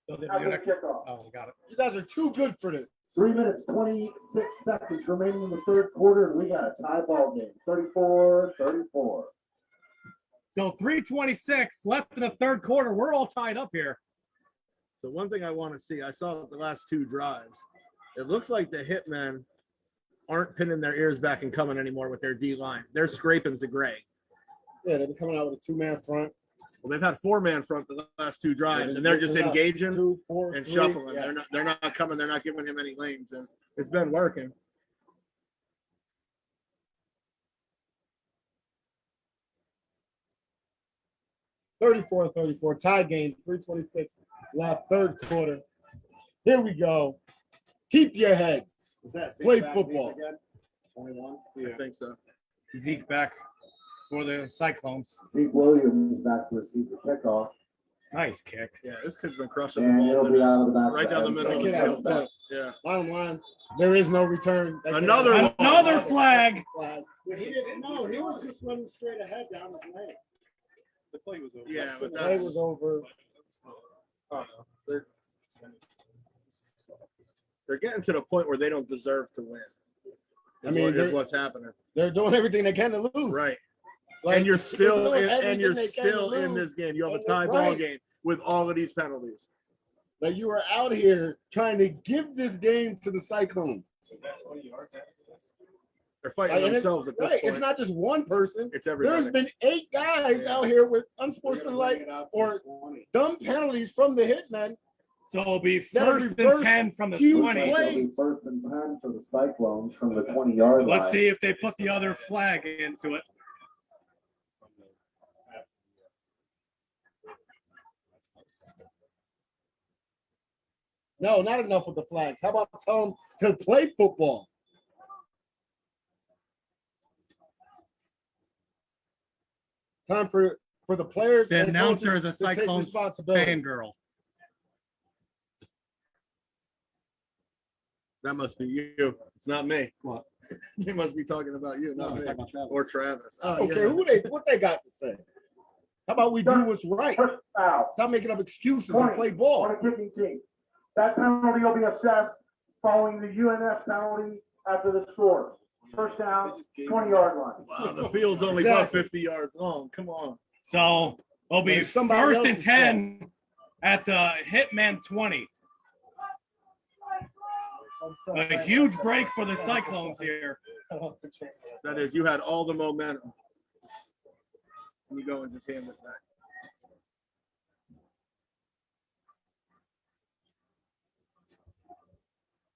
So they're after the gonna- kickoff. Oh, got it. You guys are too good for this. 3 minutes, 26 seconds remaining in the third quarter, and we got a tie ball game, 34-34. So 3:26 left in the third quarter. We're all tied up here. So one thing I want to see, I saw the last two drives. It looks like the Hitmen aren't pinning their ears back and coming anymore with their D line. They're scraping to Gray. Yeah, they've been coming out with a 2-man front. Well, they've had 4-man front the last two drives, and they're just engaging 2, 4, and 3. shuffling. Yeah. They're not coming. They're not giving him any lanes, and it's been working. (34-34) tie game, 3:26 left, third quarter. Here we go. Keep your head. Is that Play Saint football. again? 21? I think so. Zeke back for the Cyclones. Zeke Williams back to receive the kickoff, Nice kick. Yeah, this kid's been crushing the and ball. he'll be out of the back. Right down the middle of the Get out field. of the back. Yeah. Bottom line, there is no return. Another one. Another flag. He didn't know. He was just running straight ahead down his lane. The play was over. Yeah, but The that's play was over. they're getting to the point where they don't deserve to win. I mean, is what's happening. They're doing everything they can to lose. Right. Like, And you're they're still doing in, and everything you're they can still to in lose. this game. You have a And tie they're ball right. game with all of these penalties. Like, you are out here trying to give this game to the Cyclones. They're fighting Like, and themselves at this right, point. it's not just one person. It's everybody. There's been 8 guys Yeah. out here with unsportsmanlike or dumb penalties from the Hitmen. So it'll be That'll first be and first 10 from the huge 20. play. It'll be first and 10 for the Cyclones from the 20-yard line. Let's see if they put the other flag into it. No, not enough with the flags. How about tell them to play football? Time for the players. The and announcer coaches is a to take Cyclones responsibility. fangirl. That must be you. It's not me. What? They must be talking about you, not No, me. talking about Travis. Or Travis. Oh, Okay, yeah. what they got to say? How about we do what's right? First foul Stop making up excuses and play ball. on a kicking team. That penalty will be assessed following the UNS penalty after the score. First down, 20-yard line. Wow, the field's only about 50 yards long. Come on. So it'll be There's somebody first and else's 10 at the Hitman 20. A huge break for the Cyclones here. That is, you had all the momentum. And you go and just hand it back.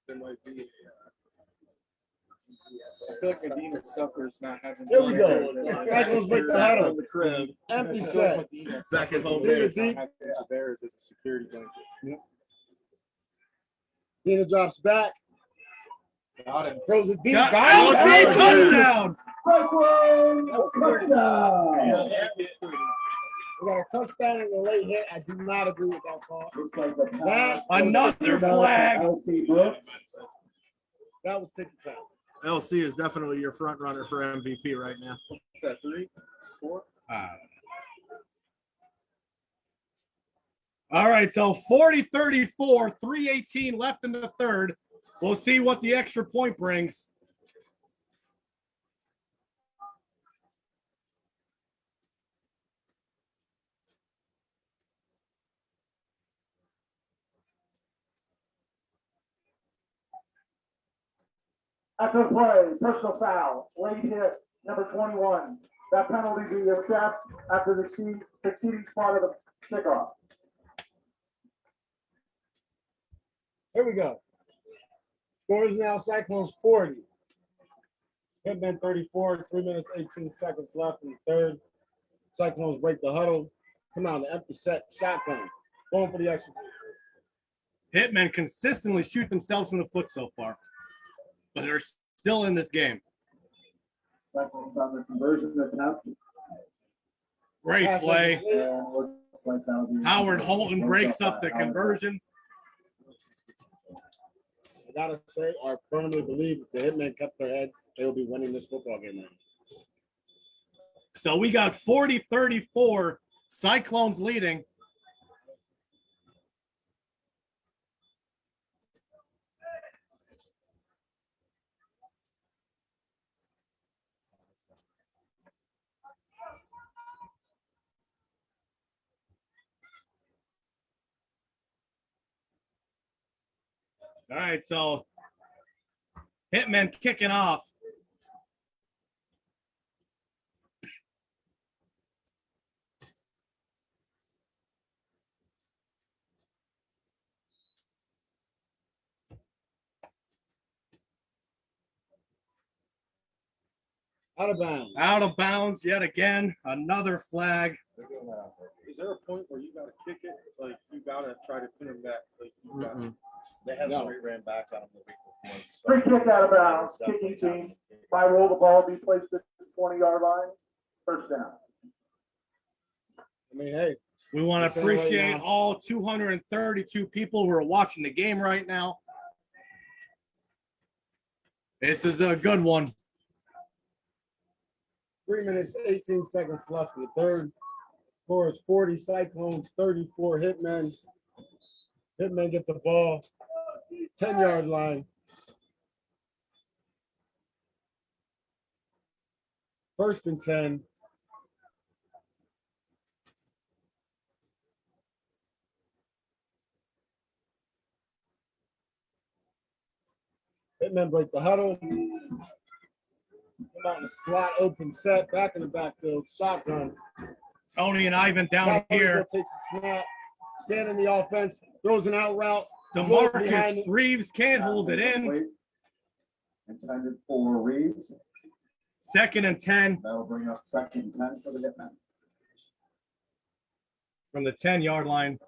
There might be. I feel like Medina suffers not having. There we go. Cyclones break the huddle. On the crib. Empty I feel set. like Medina Back at home Dig base. it deep. having Tavares as a security blanket. Dina drops back. Got him. Throws it deep. Got Got LC it. touchdown. Cyclones touchdown. We got a touchdown and a late hit. I do not agree with that call. Looks like the pass Another goes to flag. LC Brooks. That was ticky time. LC is definitely your front runner for MVP right now. What's that, 3, 4? All right, so 40-34, 3:18 left in the third. We'll see what the extra point brings. After the play, personal foul, late hit, number 21. That penalty will be assessed after the succeeding spot of the kickoff. Here we go. Scores now Cyclones 40. Hitmen 34, 3 minutes, 18 seconds left in the third. Cyclones break the huddle. Come on, the empty set shotgun. Going for the extra. Hitmen consistently shoot themselves in the foot so far, but they're still in this game. Cyclones on the conversion attempt. Great play. And looks like that'll be- Howard Holton breaks up the Howard. conversion. I gotta say, I firmly believe if the Hitmen kept their head, they will be winning this football game now. So we got 40-34, Cyclones leading. All right, so Hitmen kicking off. Out of bounds. Out of bounds yet again. Another flag. They're doing that on purpose. Is there a point where you gotta kick it? Like, you gotta try to pin him back? Like, you gotta. They had No. 3 ran back on him the week before. Free kick out of bounds, kicking team. If I roll the ball, be placed at the 20-yard line, first down. I mean, hey, We want to Just saying right appreciate now. all 232 people who are watching the game right now. This is a good one. 3 minutes, 18 seconds left in the third. Score is 40 Cyclones, 34 Hitmen. Hitmen get the ball, 10-yard line. First and 10. Hitmen break the huddle. Come out in a slot open set, back in the backfield, shotgun. Tony and Ivan down Cowboys here. Takes a snap, stand in the offense, throws an out route. Look behind DeMarcus it. Reeves can't hold it in. Intended for Reeves. 2nd and 10 That'll bring up 2nd and 10 for the Hitmen. from the 10-yard line.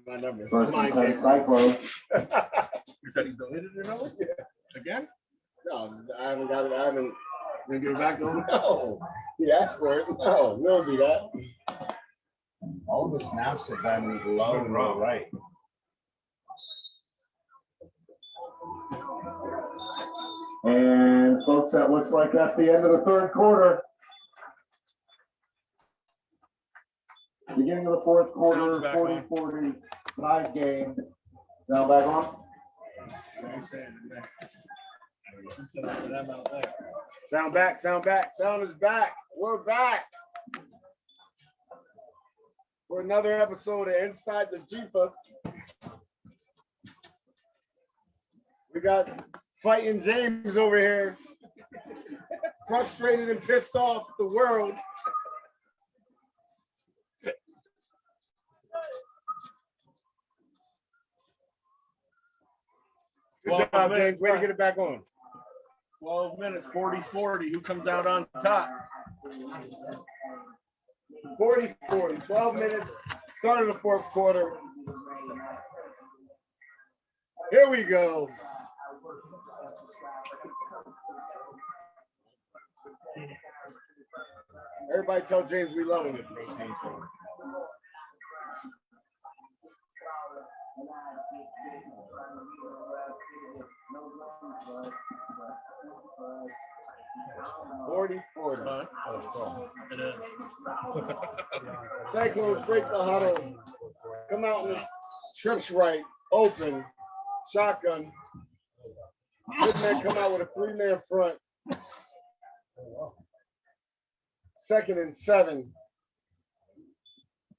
My number. First Mine and 10 came. Cyclones. You said he's deleted your number? Again? No, I haven't got it. I haven't. You give it back to him? No. He asked for it. No, we don't do that. All the snaps have been low and low right. And folks, that looks like that's the end of the third quarter. Beginning of the fourth quarter, Sounds back on. 40-40 tie game. Now back on. Sound back, sound back. Sound is back. We're back for another episode of Inside the Jeepa. We got Fighting James over here, frustrated and pissed off at the world. Good job, James. Way to get it back on. 12 minutes, 40-40. Who comes out on top? 40-40, 12 minutes, start of the fourth quarter. Here we go. Everybody tell James we love him. Forty. It is. Cyclones break the huddle. Come out in the trips right, open, shotgun. Good man come out with a 3-man front. 2nd and 7.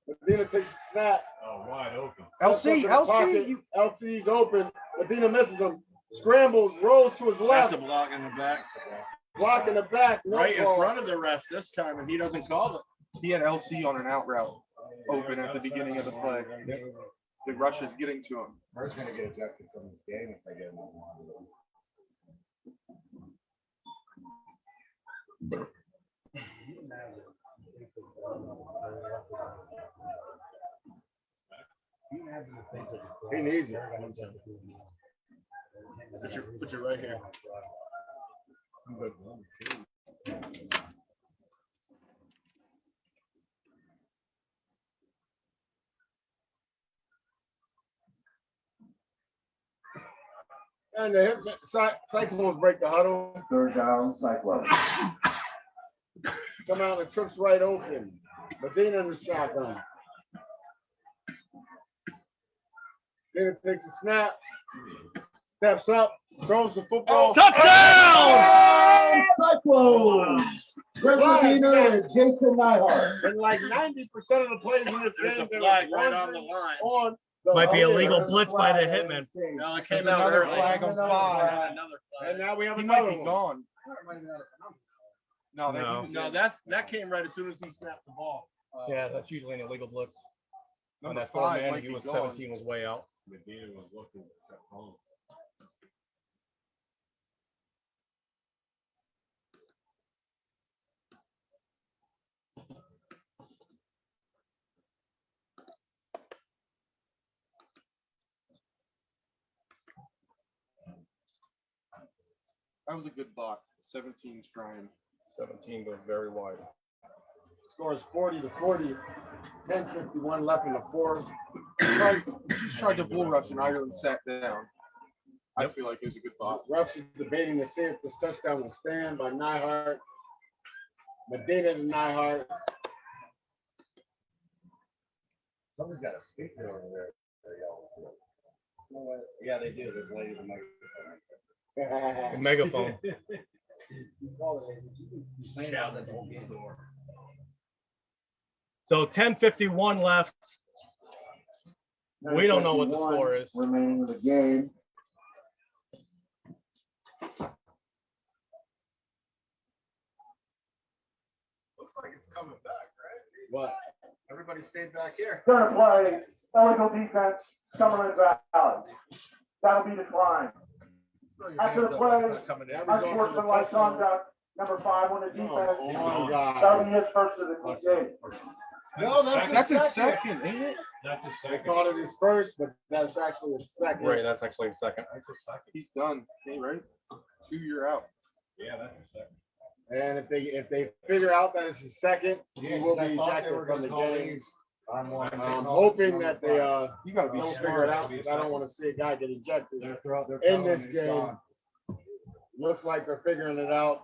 Medina takes a snap. Oh, wide open. LC's open. Medina misses him. Scrambles, rolls to his left. That's a block in the back. Block in the back. No Right in call. front of the ref this time, and he doesn't call it. He had LC on an out route open at the beginning of the play. The rush is getting to him. We're gonna get ejected from this game if they get him. He needs it. Put your right here. And the Cyclones break the huddle. Third down, Cyclones. Come out and trips right open. Medina in the shotgun. Medina takes a snap. Steps up. Throws the football. Touchdown! Cyclones. Greg Medina and Jason Nyhart. And like 90% of the plays in this There's game, a there flag was right on the one line. on the Might be a other. legal blitz by the hitman. No, it There's came out another early. flag on 5. Another flag. And now we have He another might be one. gone. No, No. No, that came right as soon as he snapped the ball. Yeah, that's usually an illegal blitz. On number that 4 5 man, might he be was gone. 17 was way out. Medina was looking at home. That was a good block. 17's trying. 17 goes very wide. Scores 40-40. 10:51 left in the fourth. Just tried to bull rush and Ireland sat down. I feel like it was a good block. Refs is debating to see if this touchdown will stand by Nyhart. Medina to Nyhart. Somebody's got a speaker over there. Yeah, they do. There's a lady with a microphone. A megaphone. So 10:51 left. We don't know what the score is. Remaining in the game. Looks like it's coming back, right? What? Everybody stayed back here. Gonna play illegal defense, Cumberland Valley. That'll be declined. After the play, Coming in. unsportsmanlike conduct, number 5 on the Oh, defense. my God. That'll be his first of the game. No, That's his second, ain't it? That's his They second. called it his first, but that's actually his second. Right, that's actually a second. That's his second. He's done, right? 2-year out. Yeah, that's his second. And if they figure out that it's his second, he Yeah, will 'cause be I thought they ejected were from the gonna call game. him on one. I'm hoping that they You gotta be don't smart. figure it out, because I don't want to see a guy get ejected. They're throwing, they're In telling this him he's game. gone. Looks like they're figuring it out.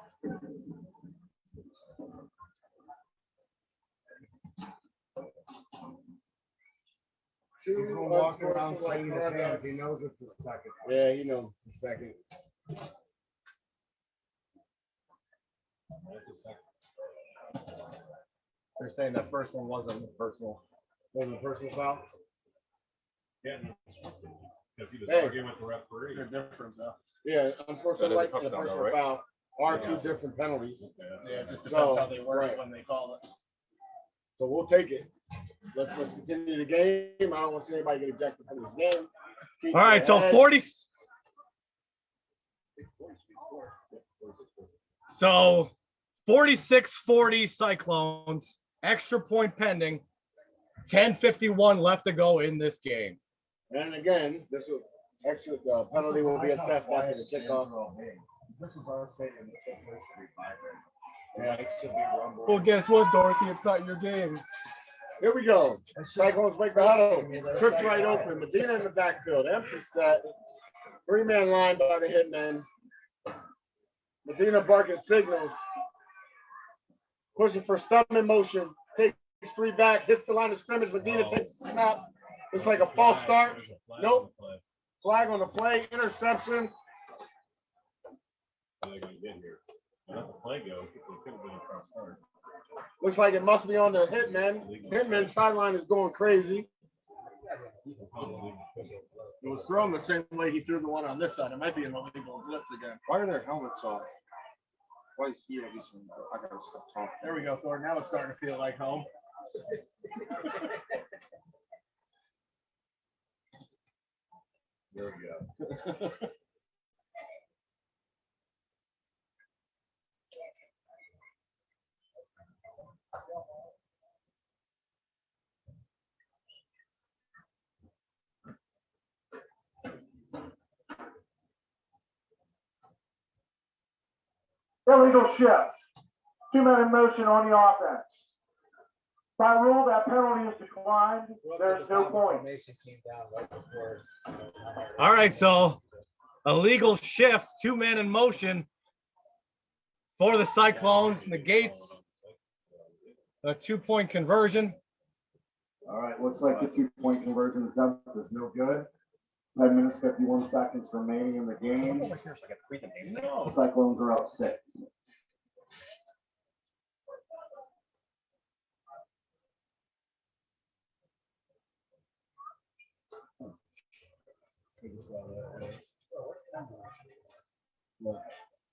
He's gonna walk around swinging his hands. He knows it's his second. Yeah, he knows it's the second. That's his second. They're saying that first one wasn't personal. Wasn't a personal foul. Yeah. Because he was Hey. arguing with the referee. They're different though. Yeah, That unfortunately, is a like the touchdown though, personal right? foul are two different penalties. Yeah, it just So, depends how they word right. it when they call it. So we'll take it. Let's continue the game. I don't want to see anybody get ejected from this game. Keep All right, it so ahead. 40. So 46-40 Cyclones. Extra point pending. 10:51 left to go in this game. And again, this will extra the penalty will be assessed after the kickoff. This is our stadium. This is supposed to be vibrant. Yeah, it should be rumble. Well, guess what, Dorothy? It's not your game. Here we go. Cyclones break the huddle. They're Trips second. right open. Medina in the backfield. Empty set. 3-man line by the hitman. Medina barking signals. Pushing for stub in motion. Takes 3 back. Hits the line of scrimmage. Medina takes the snap. It's like a false start. There's a flag Nope. on the play. Flag on the play. Interception. How they gonna get here? Let the play go. It could have been a cross start. Looks like it must be on the hitman. Hitman sideline is going crazy. It was thrown the same way he threw the one on this side. It might be an illegal blitz again. Why are their helmets off? Why is he at least? I gotta stop talking. There we go, Thor. Now it's starting to feel like home. There we go. Illegal shift. 2-man in motion on the offense. By rule, that penalty is declined. There's no point. Formation came down right before. All right, so illegal shift, 2-man in motion for the Cyclones, negates a 2-point conversion. All right, looks like the 2-point conversion attempt is no good. 10 minutes, 51 seconds remaining in the game. The Cyclones are up 6.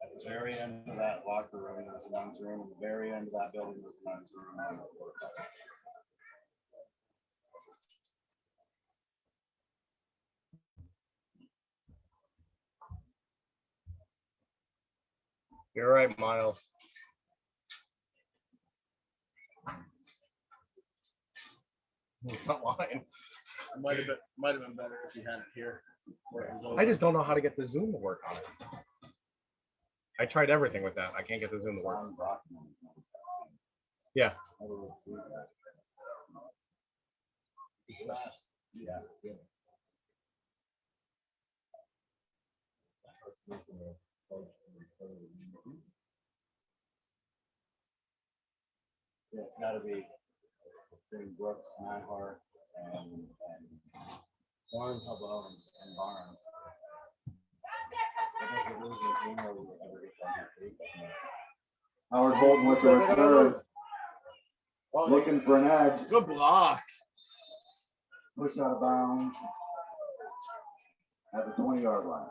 At the very end of that locker room, there was a men's room. At the very end of that building was a men's room. You're right, Miles. He's not lying. It might have been better if he had it here. Where it was over. I just don't know how to get the Zoom to work on it. I tried everything with that. I can't get the Zoom to work. Ron Brockman. Yeah. I will see that. He's fast. Yeah. Yeah. Yeah, it's gotta be between Brooks, Nyhart, and Barnes, Hubble, and Barnes. It doesn't lose the game where we ever get that. Howard Holden with the return, looking for an edge, Good block. push out of bounds at the 20-yard line.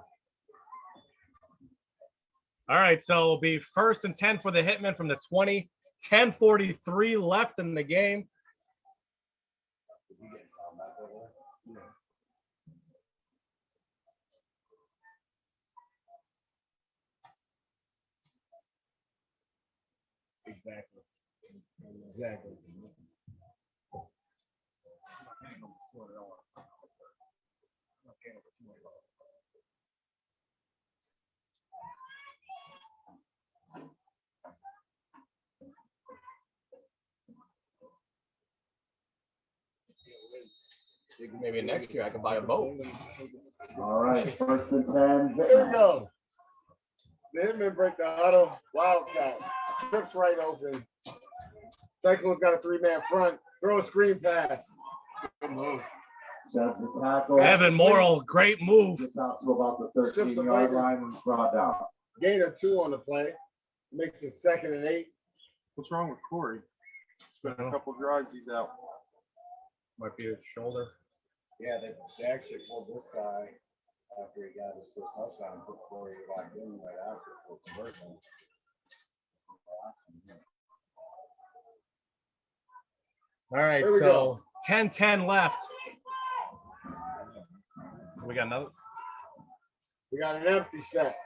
All right, so it'll be 1st and 10 for the Hitmen from the 20. 10:43 left in the game. Did you get sound back over there? Exactly. Exactly. Maybe next year I can buy a boat. All right, first and 10. Here we go. The Hitmen break the huddle. Wildcat. Trips right open. Cyclone's got a 3-man front. Throw a screen pass. Good move. Sheds the tackle. Evan Morrill, great move. Gets out to about the Shifts the 13-yard leg. line and is brought down. Gain of 2 on the play. Makes it 2nd and 8. What's wrong with Corey? It's been a couple drives, he's out. Might be his shoulder. Yeah, they actually pulled this guy after he got his first touchdown and put Corey back in right after for conversion. All right, Here we so go. 10-10 left. We got another. We got an empty set.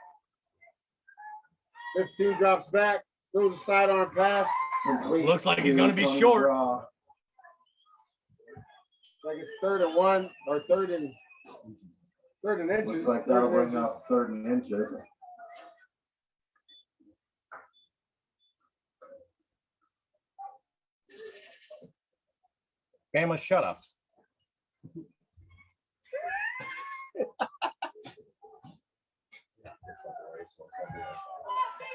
15 drops back. Throws a sidearm pass. Complete Looks like he's to going to be Tony short. McGraw. Like it's 3rd and 1 or 3rd and inches. Looks like 3rd that'll and bring inches. up 30 inches. Bama, shut up.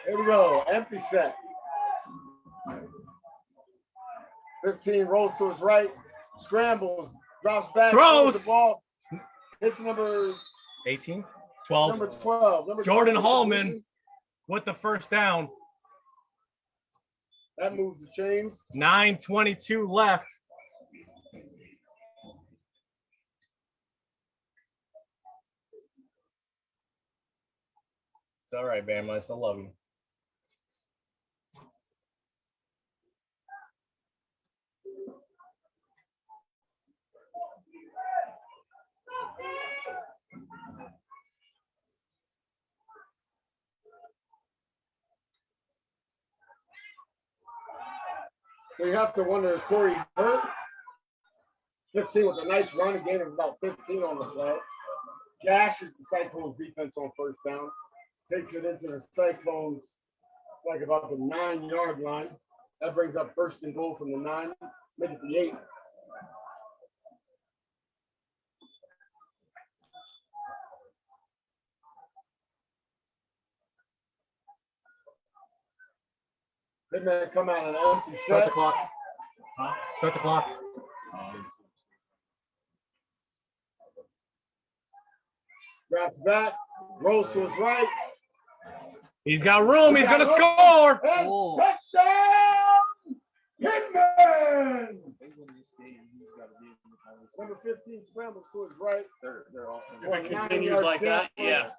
Here we go. Empty set. 15 rolls to his right. Scrambles. Drops back. Throws. The ball. Hits number 18, 12. number 12. Number Jordan 12 Hallman with the first down. That moves the chains. 9:22 left. It's all right, Bama. I still love you. So you have to wonder, is Corey hurt? 15 with a nice run, a gain of about 15 on the play. Gashes the Cyclones defense on first down. Takes it into the Cyclones, it's like about the 9-yard line. That brings up 1st and goal from the 9, make it the 8. Hitman come out an empty Start the set. clock. Start the clock. Drops back, rolls to his right. He's got room. He's going to score. And Oh. touchdown! Hitman! Number 15 scrambles to his right. They're awesome. For a 9-yard down.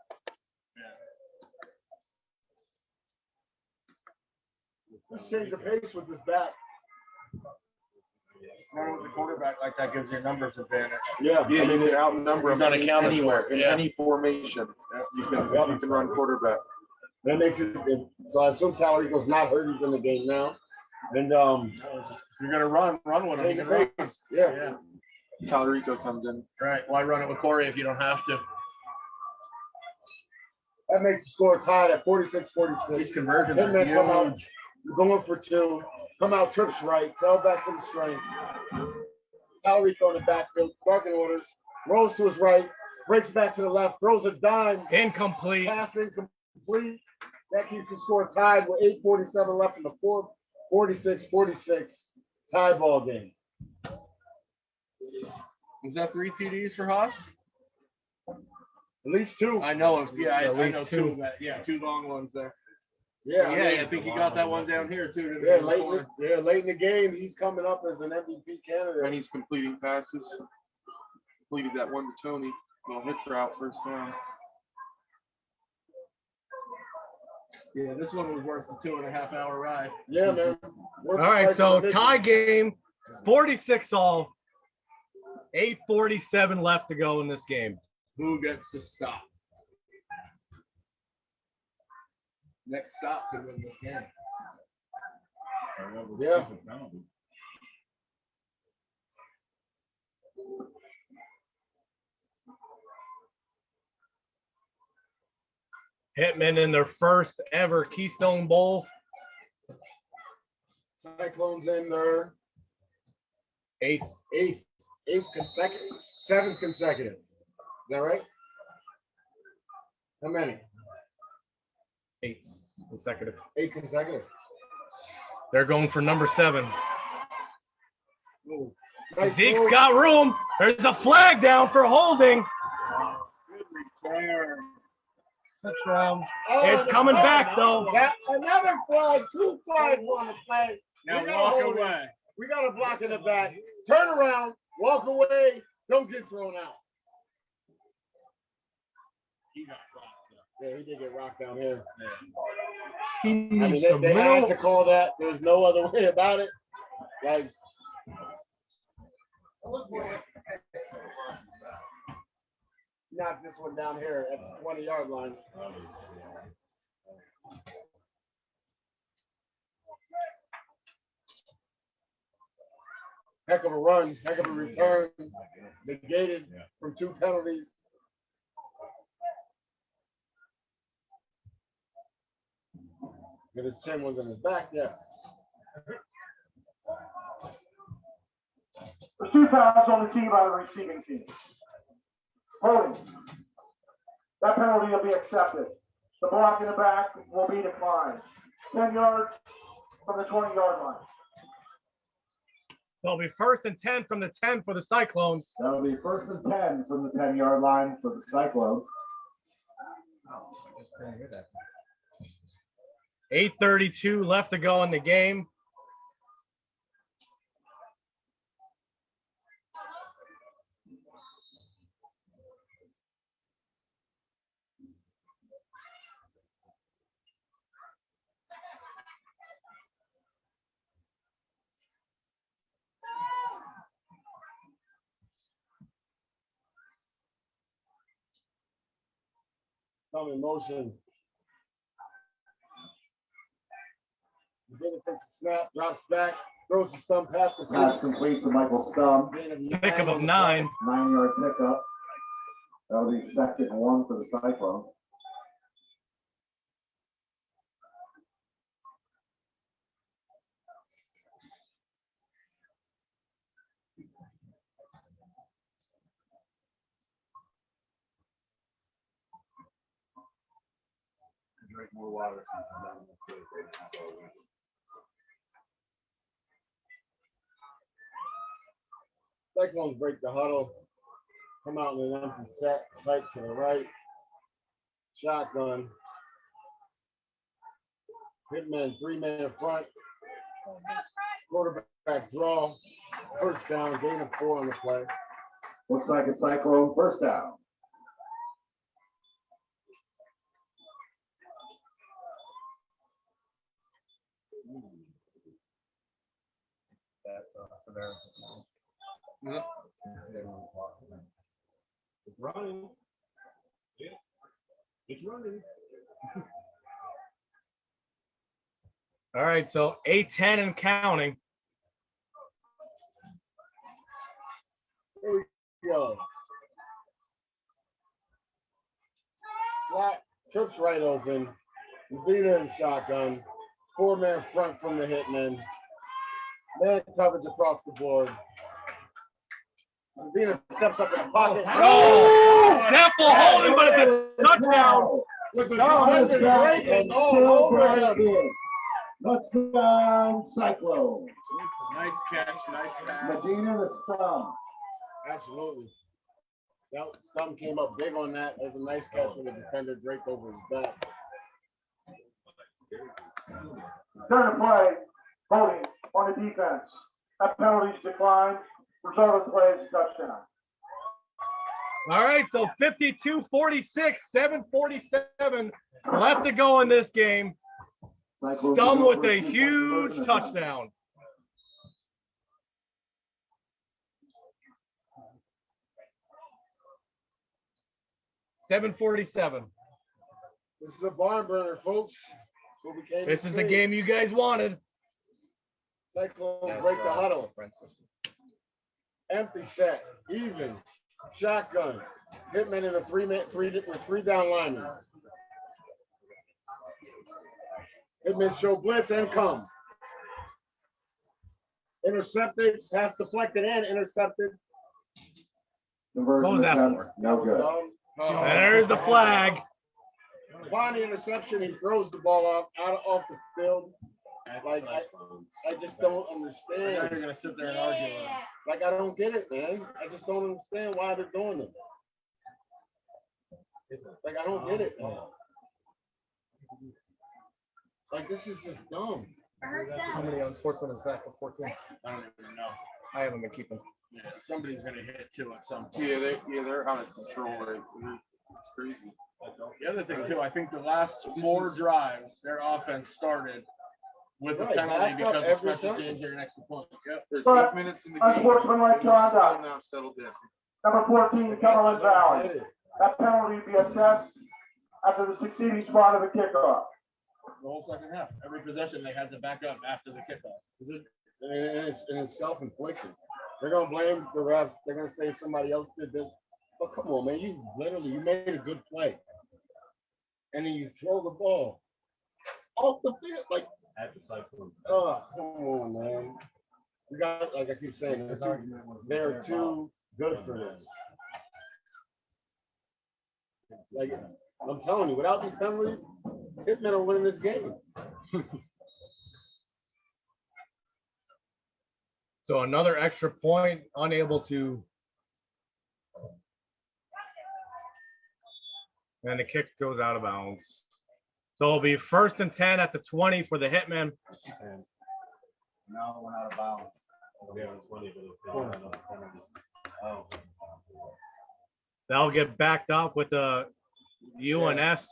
Let's change the pace with this back. Running with the quarterback like that gives you a numbers advantage. Yeah, Yeah, you can outnumber He's them unaccounted anywhere, for, in yeah. any formation. You can run quarterback. that makes it. So I assume Talarico's not hurt. He's in the game now. And You're gonna run with change him. the pace. Yeah. Talarico comes in. Right. Why run it with Corey if you don't have to? That makes the score tied at 46-46. These conversions are Hitman come out, huge. going for 2. Come out, trips right, tail back to the string. Talarico in the backfield, barking orders, rolls to his right, breaks back to the left, throws a dime, Incomplete. pass incomplete. That keeps the score tied with 8:47 left in the fourth. 46-46 tie ball game. Was that 3 TDs for Haas? At least 2. I know. Yeah, At I least know 2. of that. Yeah, 2 long ones there. Yeah, Yeah, I think he got that one down here too. didn't he? yeah, late in the game, he's coming up as an MVP candidate. And he's completing passes. Completed that one to Tony. Little hitch route first down. Yeah, this one was worth the 2.5-hour ride. Yeah, man. All right, so tie game, 46 all. 8:47 left to go in this game. Who gets to stop? Next stop could win this game. Yeah. Hitmen in their first ever Keystone Bowl. Cyclones in their Eighth. eighth consecutive, seventh consecutive. Is that right? How many? Eight consecutive. 8 consecutive. They're going for number 7. Ooh. Nice Zeke's move. got room. There's a flag down for holding. Touchdown. Oh, It's coming back though. Another flag, 2 flags on the flag. Now We gotta walk hold it. away. We got a block in the back. Turn around, walk away, don't get thrown out. Yeah, he did get rocked down here. He I needs mean, some they had little. to call that. There's no other way about it. Like, knock this one down here at the 20-yard line. Heck of a run, heck of a return, negated from 2 penalties. If his chin was in his back, yes. There's 2 fouls on the team by the receiving team. Holding. That penalty will be accepted. The block in the back will be declined. 10 yards from the 20-yard line. So it'll be 1st and 10 from the 10 for the Cyclones. That'll be 1st and 10 from the 10-yard line for the Cyclones. 8:32 left to go in the game. Thumb in motion. Begin takes a snap, drops back, throws the thumb pass Pass complete to Michael Stum. Pickup of 9. 9-yard pickup. That'll be 2nd and 1 for the Cyclones. Drink more water since I'm done with this food. Cyclones break the huddle, come out in an empty set, tight to the right, shotgun. Hitman 3-man in front, quarterback draw, first down, gain of 4 on the play. Looks like a Cyclone first down. It's running. Yeah. It's running. All right, so 8-10 and counting. Here we go. Flat, trips right open. Medina in shotgun. 4-man front from the Hitman. Man coverage across the board. Medina steps up in the pocket. Oh, careful holding, but it's a touchdown. With the Stum is defensive back break and all still over him. driving. Touchdown Cyclones. Nice catch, nice pass. Medina to Stum. Absolutely. That Stum came up big on that. It was a nice catch with the defender draped over his back. Turn to play. Holding on the defense. That penalty's declined. Result of the play is a touchdown. All right, so 52-46, 7:47 left to go in this game. Cyclones Stum will with go a for a huge conversion attempt. touchdown. $7:47. This is a barn burner, folks. What we came This to is the see. game you guys wanted. Cyclones break the huddle. Empty set, even, shotgun. Hitman in a 3-man, 3 down lineman. Hitmen show blitz and come. Intercepted, pass deflected and intercepted. Conversion was that attempt, for? No good. There's the flag. Upon the interception, he throws the ball off the field. Like I just don't Now understand. you're gonna sit there and argue. Like I don't get it, man. I just don't understand why they're doing it. Like I don't get it, man. Like this is just dumb. How many unsportsmen is that for 14? I don't even know. I haven't been keeping. Yeah, somebody's gonna hit too at some point. They're out of control right now. It's crazy. The other thing too, I think the last 4 drives, their offense started with a Right, penalty back up because of every special time. teams or an extra point. Yep, there's But 8 minutes in the game. unsportsmanlike and you're still conduct. now settled down. Number 14, Cumberland Valley. That penalty to be assessed after the succeeding spot of the kickoff. The whole second half, every possession they had to back up after the kickoff. And it's self-inflicted. They're gonna blame the refs. They're gonna say somebody else did this. But come on, man, you made a good play, and then you throw the ball off the field like. At the cycle. Oh, come on, man. We got, like I keep saying, they're too good for this. Like, I'm telling you, without these penalties, Hitmen are winning this game. So another extra point, unable to. And the kick goes out of bounds. So it'll be 1st and 10 at the 20 for the Hitmen. Now it went out of bounds. They'll get backed up with the UNS.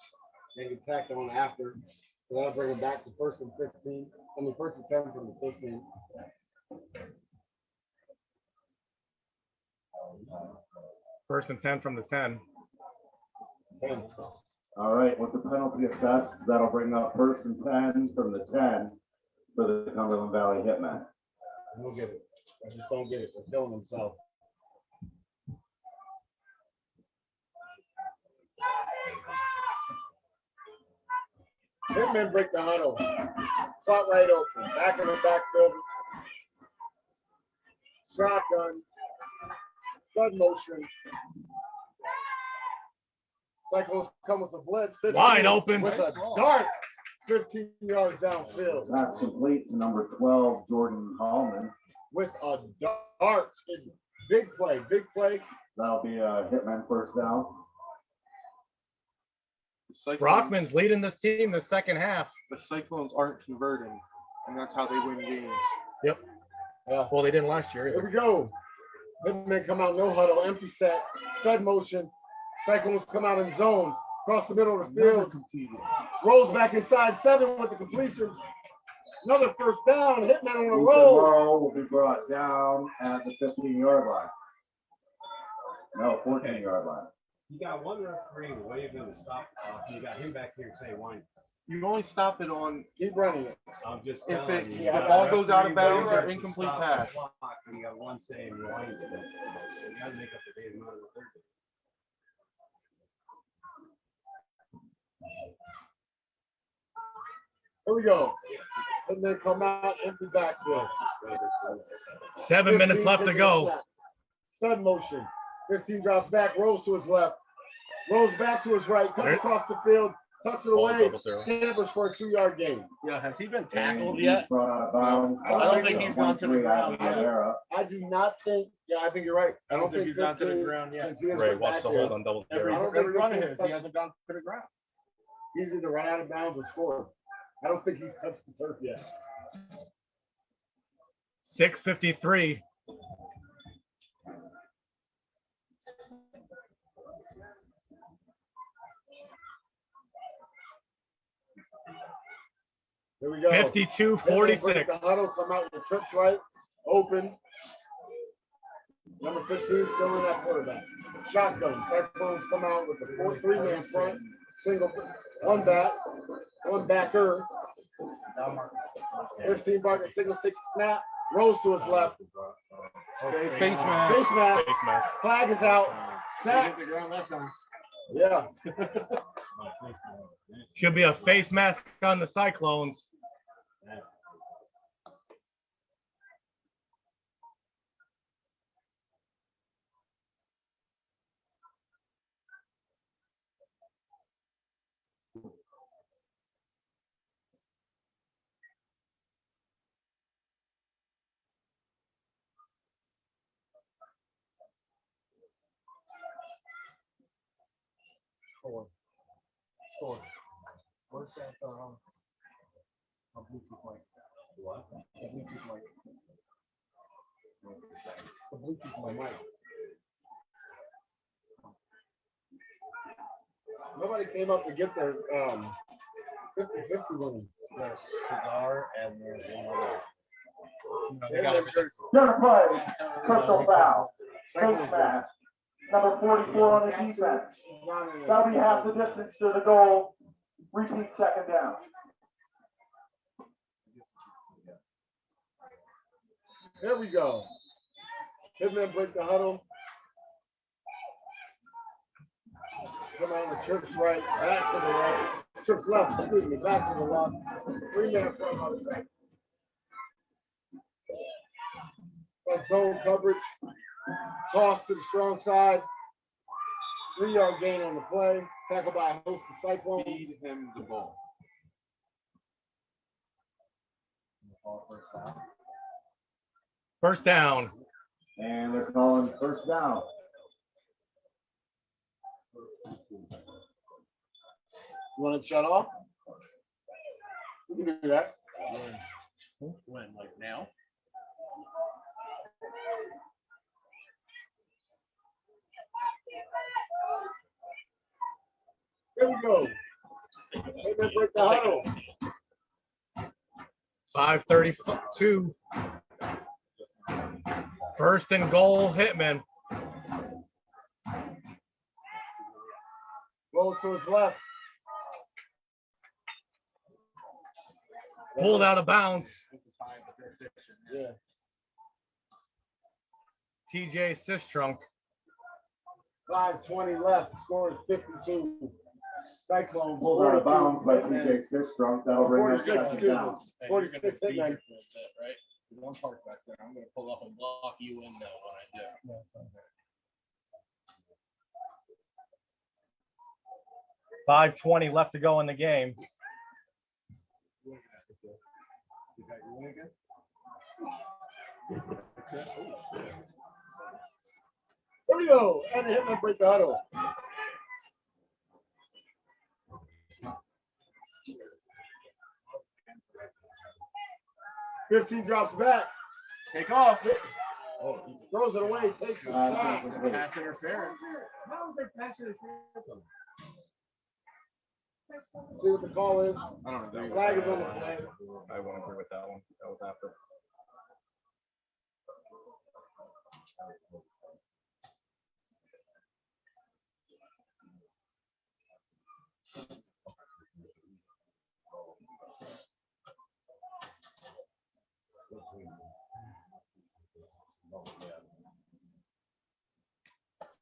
They can tack on after. So that'll bring it back to 1st and 15. I mean, 1st and 10 from the 15. First and 10 from the 10. 10. All right, with the penalty assessed, that'll bring up 1st and 10 from the 10 for the Cumberland Valley Hitmen. We'll get it. I just don't get it. They're killing themselves. Hitmen break the huddle. Slot right open. Back in the backfield. Shotgun. Stud motion. Cyclones come with a blitz. 15 Wide open. With a dart. 15 yards downfield. Pass complete to number 12, Jordan Hallman. With a dart. Big play. Big play. That'll be a Hitman first down. The Cyclones- Brockman's leading this team the second half. The Cyclones aren't converting, and that's how they win games. Yep. Well, they didn't last year Here either. we go. Hitmen come out, no huddle, empty set, stud motion. Cyclones come out in zone, across the middle of the Never field. competed. Rolls back inside 7 with the completion. Another first down. Hitmen on a Ethan roll. Morrow will be brought down at the 15-yard line. No, 14-yard line. You got one referee waving to stop the clock, and you got him back here saying, "Why?" You only stop it on Keep running it. I'm just if telling it you. if you got the ball a goes out of referee bounds or waving to incomplete stop the pass. clock, and you got one saying, "Rewind it." So you gotta make up the days amount of the third. Here we go. Hitmen come out, empty backfield. 7 minutes 15 left to taking go. a snap. Stud motion. 15 drops back, rolls to his left. Rolls back to his right, cuts There- across the field, tucks it Ball away, double zero. scampers for a 2-yard gain. Yeah, has he been And tackled he's yet? brought out of bounds. I don't think he's gone to the 23 ground Avenue yet. Era. I do not think, yeah, I think you're right. I don't think he's gone to the 15, ground yet. since he has Ray, been watch back the there, hold on double Every, zero. don't every think run of he's his, touched- he hasn't gone to the ground. He's either run out of bounds or scored. I don't think he's touched the turf yet. 6:53. Here we go. 52-46. The huddle come out with the trips right, open. Number 15 still in that quarterback. Shotgun. Cyclones come out with the 4-3-man front. Single, one backer. 15 Barker signal sticks a snap, rolls to his left. Okay, face mask. Face mask. Face mask. Flag is out. He Sack. hit the ground that time. Yeah. Should be a face mask on the Cyclones. Where's that, a Bluetooth mic? What? A Bluetooth mic. The Bluetooth mic. Nobody came up to get their 50-50 ones. There's cigar and there's one other. Gonna play, personal foul, face mask, number 44 on the defense. That'll be half the distance to the goal. Repeat second down. Here we go. Hitman break the huddle. Come on with Trips right, back to the right. Trips left, excuse me, back to the left. 3 minutes front on the second. But zone coverage. Toss to the strong side. 3-yard gain on the play. Tackle by a host of Cyclones. Feed him the ball. First down. And they're calling first down. You want it shut off? We can do that. When, like now? Here we go. Hitman break the huddle. 5:32. First and goal, Hitman. Rolls to his left. Pulled out of bounds. Yeah. TJ Sistrunk. 5:20 left. Score is 52. Cyclone Pulled out of 42. bounds by TJ Sistrunk. That'll bring us 46 second down. 46 Hitman. Right? There's one part back there. I'm gonna pull up and block you in now when I do. 5:20 left to go in the game. Here we go. And the Hitman break the huddle. $15 drops back. Take off. Throws it away. Takes the snap. Pass interference. How is there pass interference? See what the call is. I don't agree with Flag is that. on the play. I won't agree with that one. That was after.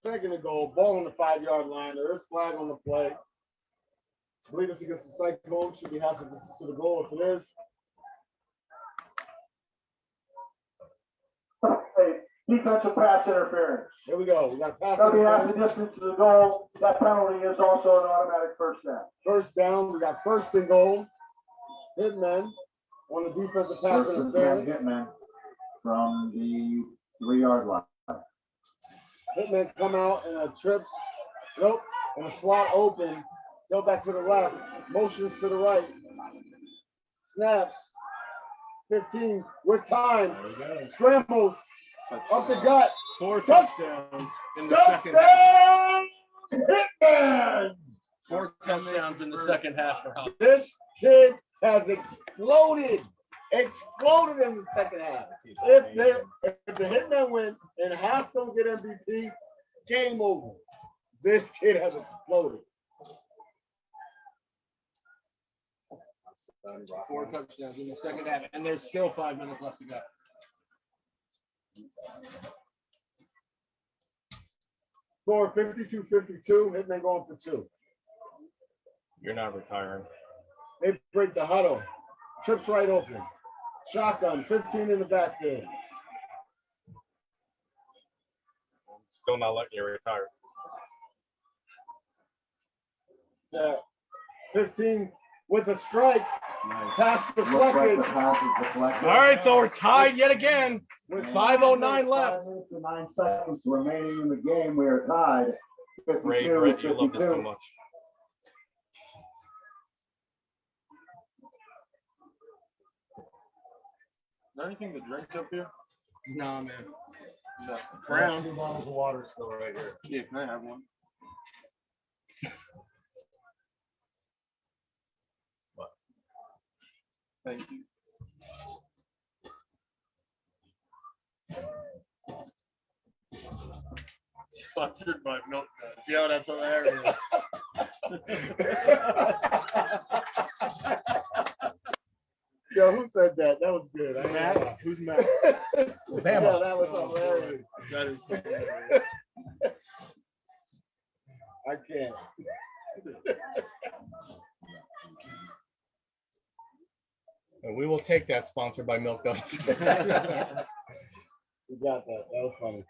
Second and goal. Ball on the 5-yard line. There is flag on the play. I believe it's against the Cyclone. Should be half of this to the goal. If it is, Hey, defensive pass interference. here we go. We got a pass. That'll be half the interference. distance to the goal. That penalty is also an automatic first down. First down. We got first and goal. Hitman on the defensive pass First and 10 interference. Hitman from the 3-yard line. Hitman come out and trips. Nope. And a slot open. Go back to the left. Motions to the right. Snaps. 15 with time. Scrambles. Up the gut. 4 Touch- touchdowns in the second. Touchdown! Hitman! 4 touchdowns in the second half for Hop. This kid has exploded. Exploded in the second half. If the Hitman wins and Haas don't get MVP, game over. This kid has exploded. 4 touchdowns in the second half, and there's still 5 minutes left to go. Score 52-52. Hitman going for 2. You're not retiring. They break the huddle. Trips right open. Shotgun, 15 in the backfield. Still not letting you retire. Yeah. 15 with a strike. Pass Looks like deflected. the pass is deflected. All right, so we're tied yet again with 5:09 left. 5 minutes and 9 seconds remaining in the game. We are tied. Ray, 52, Brett, you love this too 52. much. Is there anything to drink up here? Nah, man. No. Brown. 2 bottles of water still right here. Yeah, can I have one? What? Thank you. Sponsored by Milk Duds. Yo, that's hilarious. Yo, who said that? That was good. Matt? Who's Matt? Yeah, that was hilarious. That is hilarious. I can't. And we will take that, sponsored by Milk Duds. You got that. That was funny.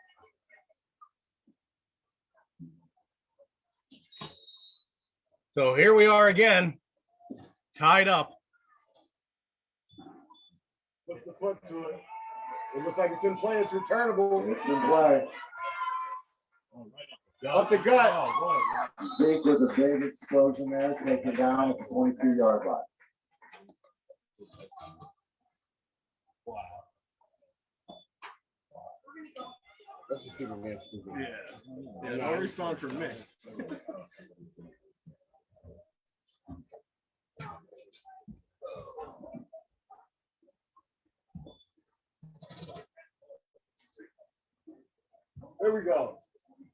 So here we are again, tied up. Puts the foot to it. It looks like it's in play. It's returnable. It's in play. Up the gut. Zeke with a big explosion there, taken down at the 22-yard line. That's just stupid, man. Stupid. Yeah, no response from me. Here we go.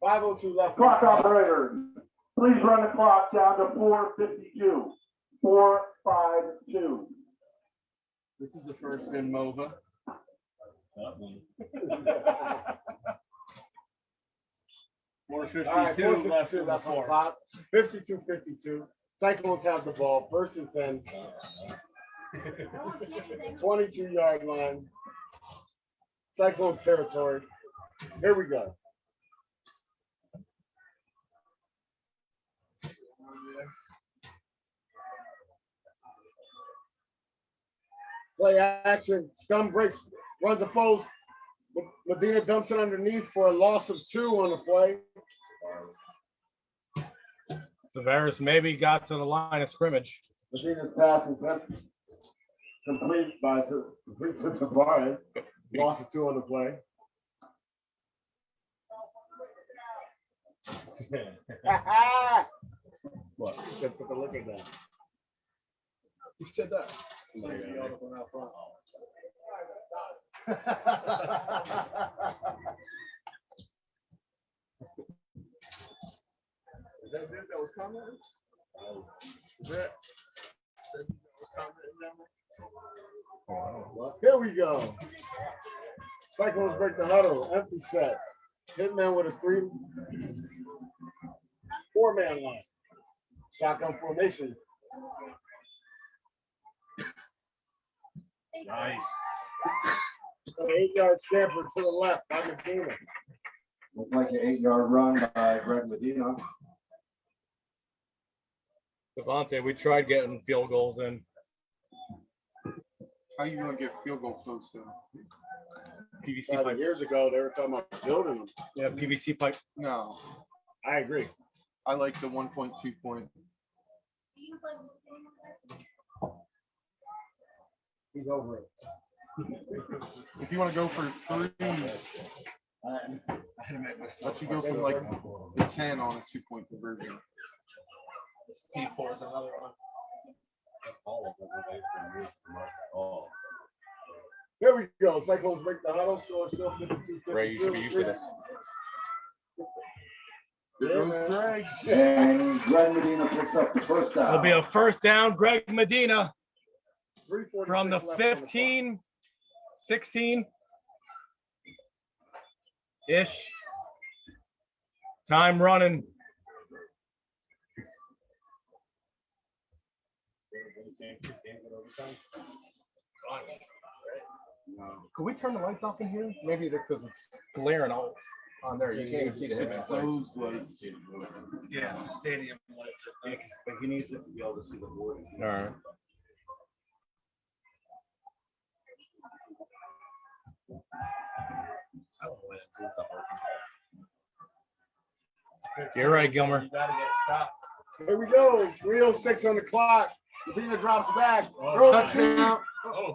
5:02 left. Clock operator, please run the clock down to 4:52. 4:52. This is the first in MOVA. All right, 4:52 left on the clock. 52-52. Cyclones have the ball. First and 10. 22-yard line. Cyclones territory. Here we go. Play action. Stum breaks, runs the post. Medina dumps it underneath for a loss of 2 on the play. Tavares maybe got to the line of scrimmage. Medina's pass attempt complete to Tavares. Loss of 2 on the play. What? Took a look at that. Who said that? Is that dude that was commenting? Is that was commenting down there? Here we go. Cyclones break the huddle. Empty set. Hitman with a 4-man line. Shotgun formation. Nice. An 8-yard scamper to the left by Medina. Looks like an 8-yard run by Greg Medina. Devontae, we tried getting field goals in. How you gonna get field goal posts in? PVC 5 pipe. years ago, they were talking about building them. Yeah, PVC pipe. No, I agree. I like the 1.2 point. He's over it. If you want to go for 3, let you go from like the 10 on a 2-point conversion. T4 is another one. Here we go. Cyclones break the huddle. Still 52. Ray, you should be used to this. There goes Greg. And Greg Medina picks up the first down. It'll be a first down. Greg Medina 3:46 from the left on 15, 16 ish. Time running. Could we turn the lights off in here? Maybe because it's glaring out on there. You can't even see the Hitman place. Those lights. Yeah, it's a stadium lights. Yeah, but he needs it to be able to see the board. All right. You're right, Gilmer. You gotta get stopped. Here we go. 3:06 on the clock. Medina drops back. Throws it deep.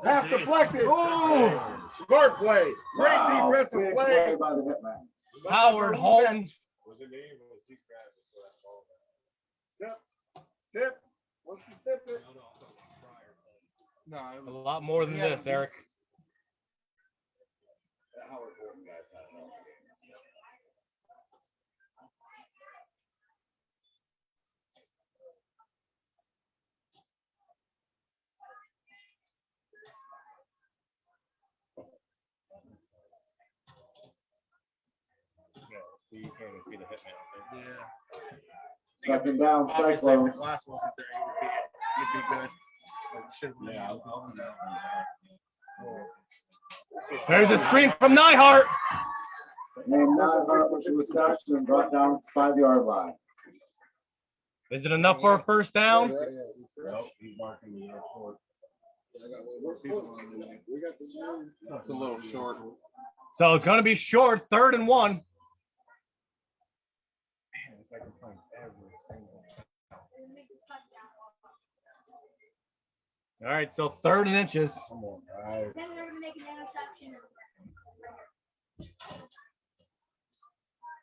Half deflected. Oh, smart play. Great Wow, defensive big play. by the Hitman. Howard Holton. Tip. Once you tip it. No, it A was lot more than this, Eric. That Howard Horton guy's had it all. See, you can't even see the Hitman. Second down, Obviously, if the Cyclones. glass wasn't there, you'd be good. There's a screen from Nyhart. Named Nyhart with the reception and brought down 5-yard line. Is it enough for a first down? it's a little short. So it's going to be short, 3rd and 1. All right, so 3rd and inches. Then they're gonna make an interception.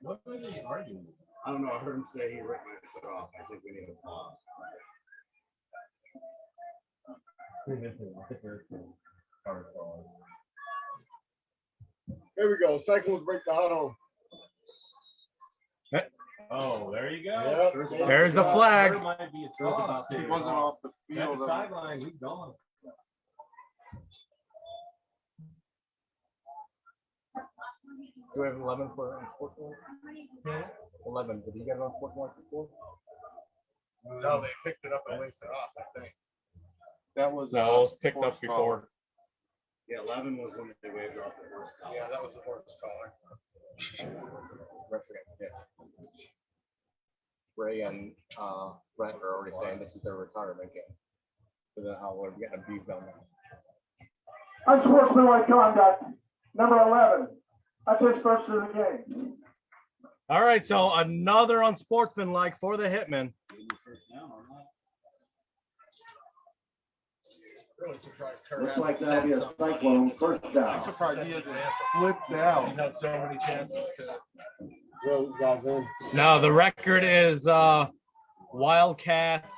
What was he arguing? I don't know. I heard him say he ripped my shit off. I think we need a pause. Here we go. Cyclones break the huddle. Oh, there you go. Yep. There's the flag. There might be a toss. He wasn't off the At field. the sideline, he's gone. Do we have 11 for sports one? 11. Did you get it on sports one before? No, they picked it up and laced it off, I think. That was. No, it was picked up before. Yeah, 11 was when they waved off the horse collar. Yeah, that was the horse collar. Ray and Brent are already saying this is their retirement game. So then how we're getting a beef down there. Unsportsmanlike conduct, number 11. That's his first of the game. All right, so another unsportsmanlike for the Hitman. Really surprised Kurt Looks hasn't like that'll be a said Cyclone first I'm down. surprised he hasn't flipped out. He's had so many chances to. Those guys in. Now the record is Wildcats,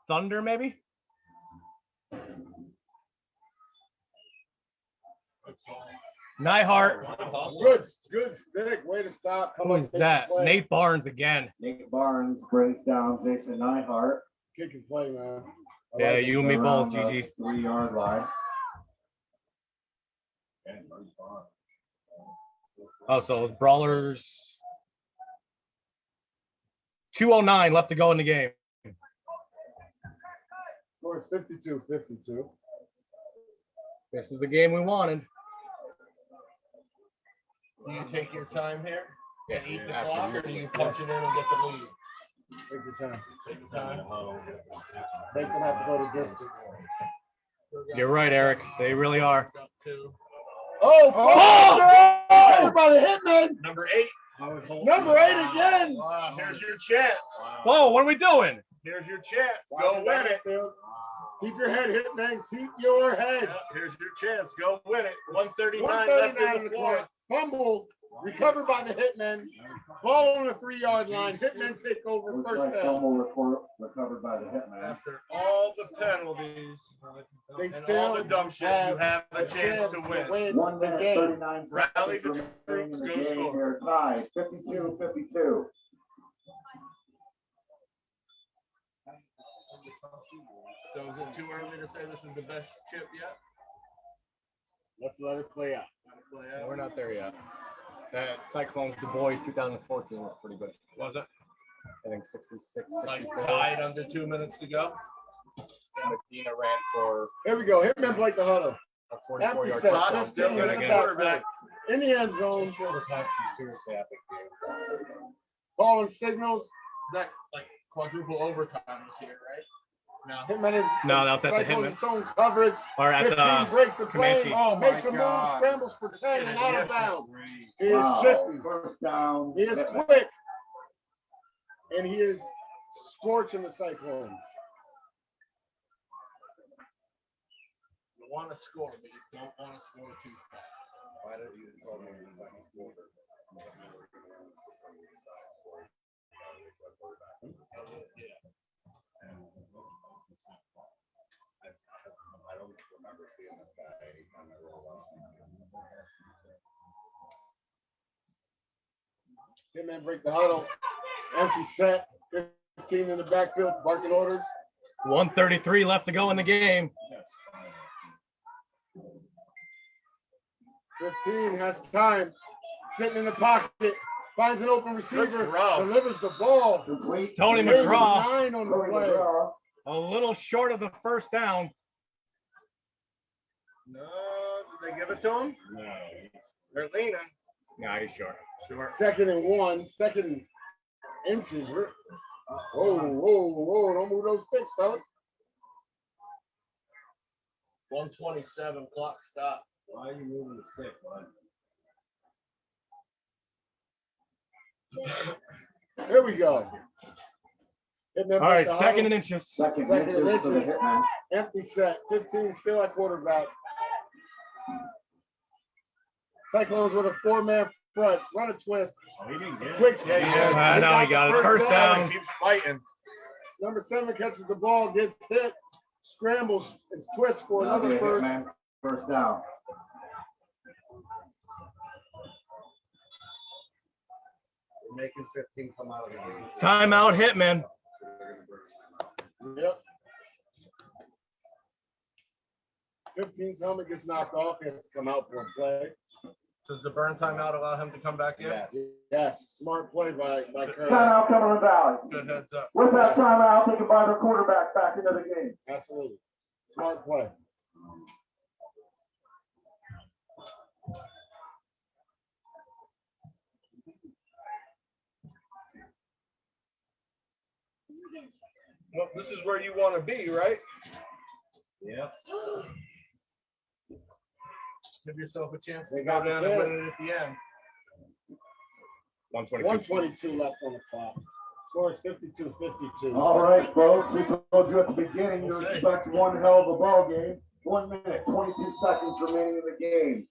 Thunder maybe. Nyhart. Good stick. Way to stop. Come Who on, is take the that? play. Nate Barnes again. Nate Barnes brings down Jason Nyhart. Kick and play, man. I Yeah, like it. you and me around both, the GG. 3-yard line. Oh, so it's Brawlers. 2:09 left to go in the game. Score is 52-52. This is the game we wanted. Do you take your time here and eat the Absolutely. clock, or do you punch it in and get the lead? Take your time. Take your time. Make them have to go to distance. You're right, Eric. They really are. Oh! Everybody Hitman! Number 8. Number 8 again! Wow, here's your chance. Whoa, what are we doing? Here's your chance. Go win it. Keep your head, Hitman. Keep your head. Yeah, here's your chance. Go win it. 139 left 139 in the fourth. Fumble. Recovered by the Hitman. Ball on the 3-yard line. Hitman take over Looks first like down. fumble recovered by the Hitman. After all the penalties They and all still the dumb shit, you have a chance to win. 1 the minute, game. 39 Rally seconds the remaining in troops, the go game. score. They're tied, 52-52. So is it too early to say this is the best chip yet? Let's let it play out. Play out? We're not there yet. That Cyclones Du Bois 2014 was pretty good. Was it? I think 66, Like 64. tied under 2 minutes to go. Medina ran for Here we go. Hitman break the huddle. a 44 yard Empty set. touchdown. 15 in the Gonna get- backfield. In the end zone. This field has had some seriously epic games. Calling signals. That like quadruple overtime was here, right? No. Hitman is. No, that was at the Cyclones Hitman. zone coverage. Or at 15 the breaks the play. Comanche. Oh my Makes a move. God. Scrambles for 10 and out of bounds. He is Wow. shifty. First down. He is Hitman. quick. And he is scorching the Cyclones. You want to score, but you don't want to score too fast. Why don't you call me in the second quarter? I don't remember seeing this guy anytime I roll up. Hitman break the huddle. Empty set. 15 in the backfield. Barking orders. 1:33 left to go in the game. 15 has time. Sitting in the pocket. Finds an open receiver. throw. Delivers the ball. Complete. Tony Gain of McGraw, 9 on the Tony play. McGraw. a little short of the first down. No, did they give it to him? No. They're leaning. No, he's short. Sure. 2nd and 1. 2nd inches. Whoa, whoa, whoa. Don't move those sticks, fellas. 127 clock stop. Why are you moving the stick, bud? Here we go. Hitman All right, break the 2nd huddle. and inches. Second Second inches for the inches. Hitman. Empty set. 15 still at quarterback. Cyclones with a 4-man front. Run a twist. Oh, he didn't get it. Quick. Yeah, he did. I know he got it. First down. Keeps fighting. Number 7 catches the ball, gets hit, scrambles, and twists for That'll be another a first. Hitman. First down. We're making 15 come out of the game. Timeout, Hitman. Yep. 15's helmet gets knocked off. He has to come out for a play. Does the burn timeout allow him to come back in? Yes. Yes, smart play by Kerr. Timeout coming to Valley. Good heads up. With that timeout, they can buy their quarterback back into the game. Absolutely. Smart play. Well, this is where you want to be, right? Yep. Give yourself a chance They to got go the down and chance. win it at the end. 122 left on the clock. Score is 52-52. All right, folks, we told you at the beginning to We'll see. expect one hell of a ball game. 1 minute, 22 seconds remaining in the game.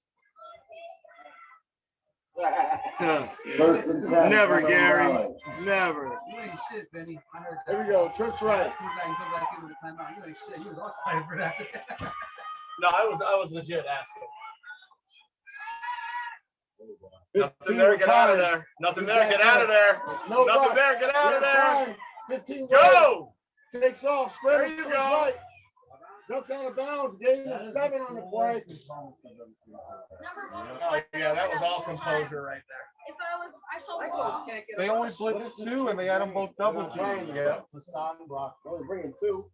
First and 10. Never, Cumberland Gary. Valley. Never. You ain't shit, Benny. I heard that. Here we go. Trips right. Come back and come back into the timeout. You ain't shit. You was all excited for that. No, I was legit asking. 15 Nothing there, get out of retired. there. Nothing there, get out of there. No Nothing rush. there, get out of Yeah, there. fine. 15 Go! Takes off. There Spread you trips go. right. Ducks out of bounds. Gain of 7 on the play. Number one. Oh, yeah, that was all composure right there. If I saw the Cyclones ball. can't get They a only rush. blitzed 2 and they had them both double Trying teamed. to- Yeah. Hassan blocked. Only bringing 2.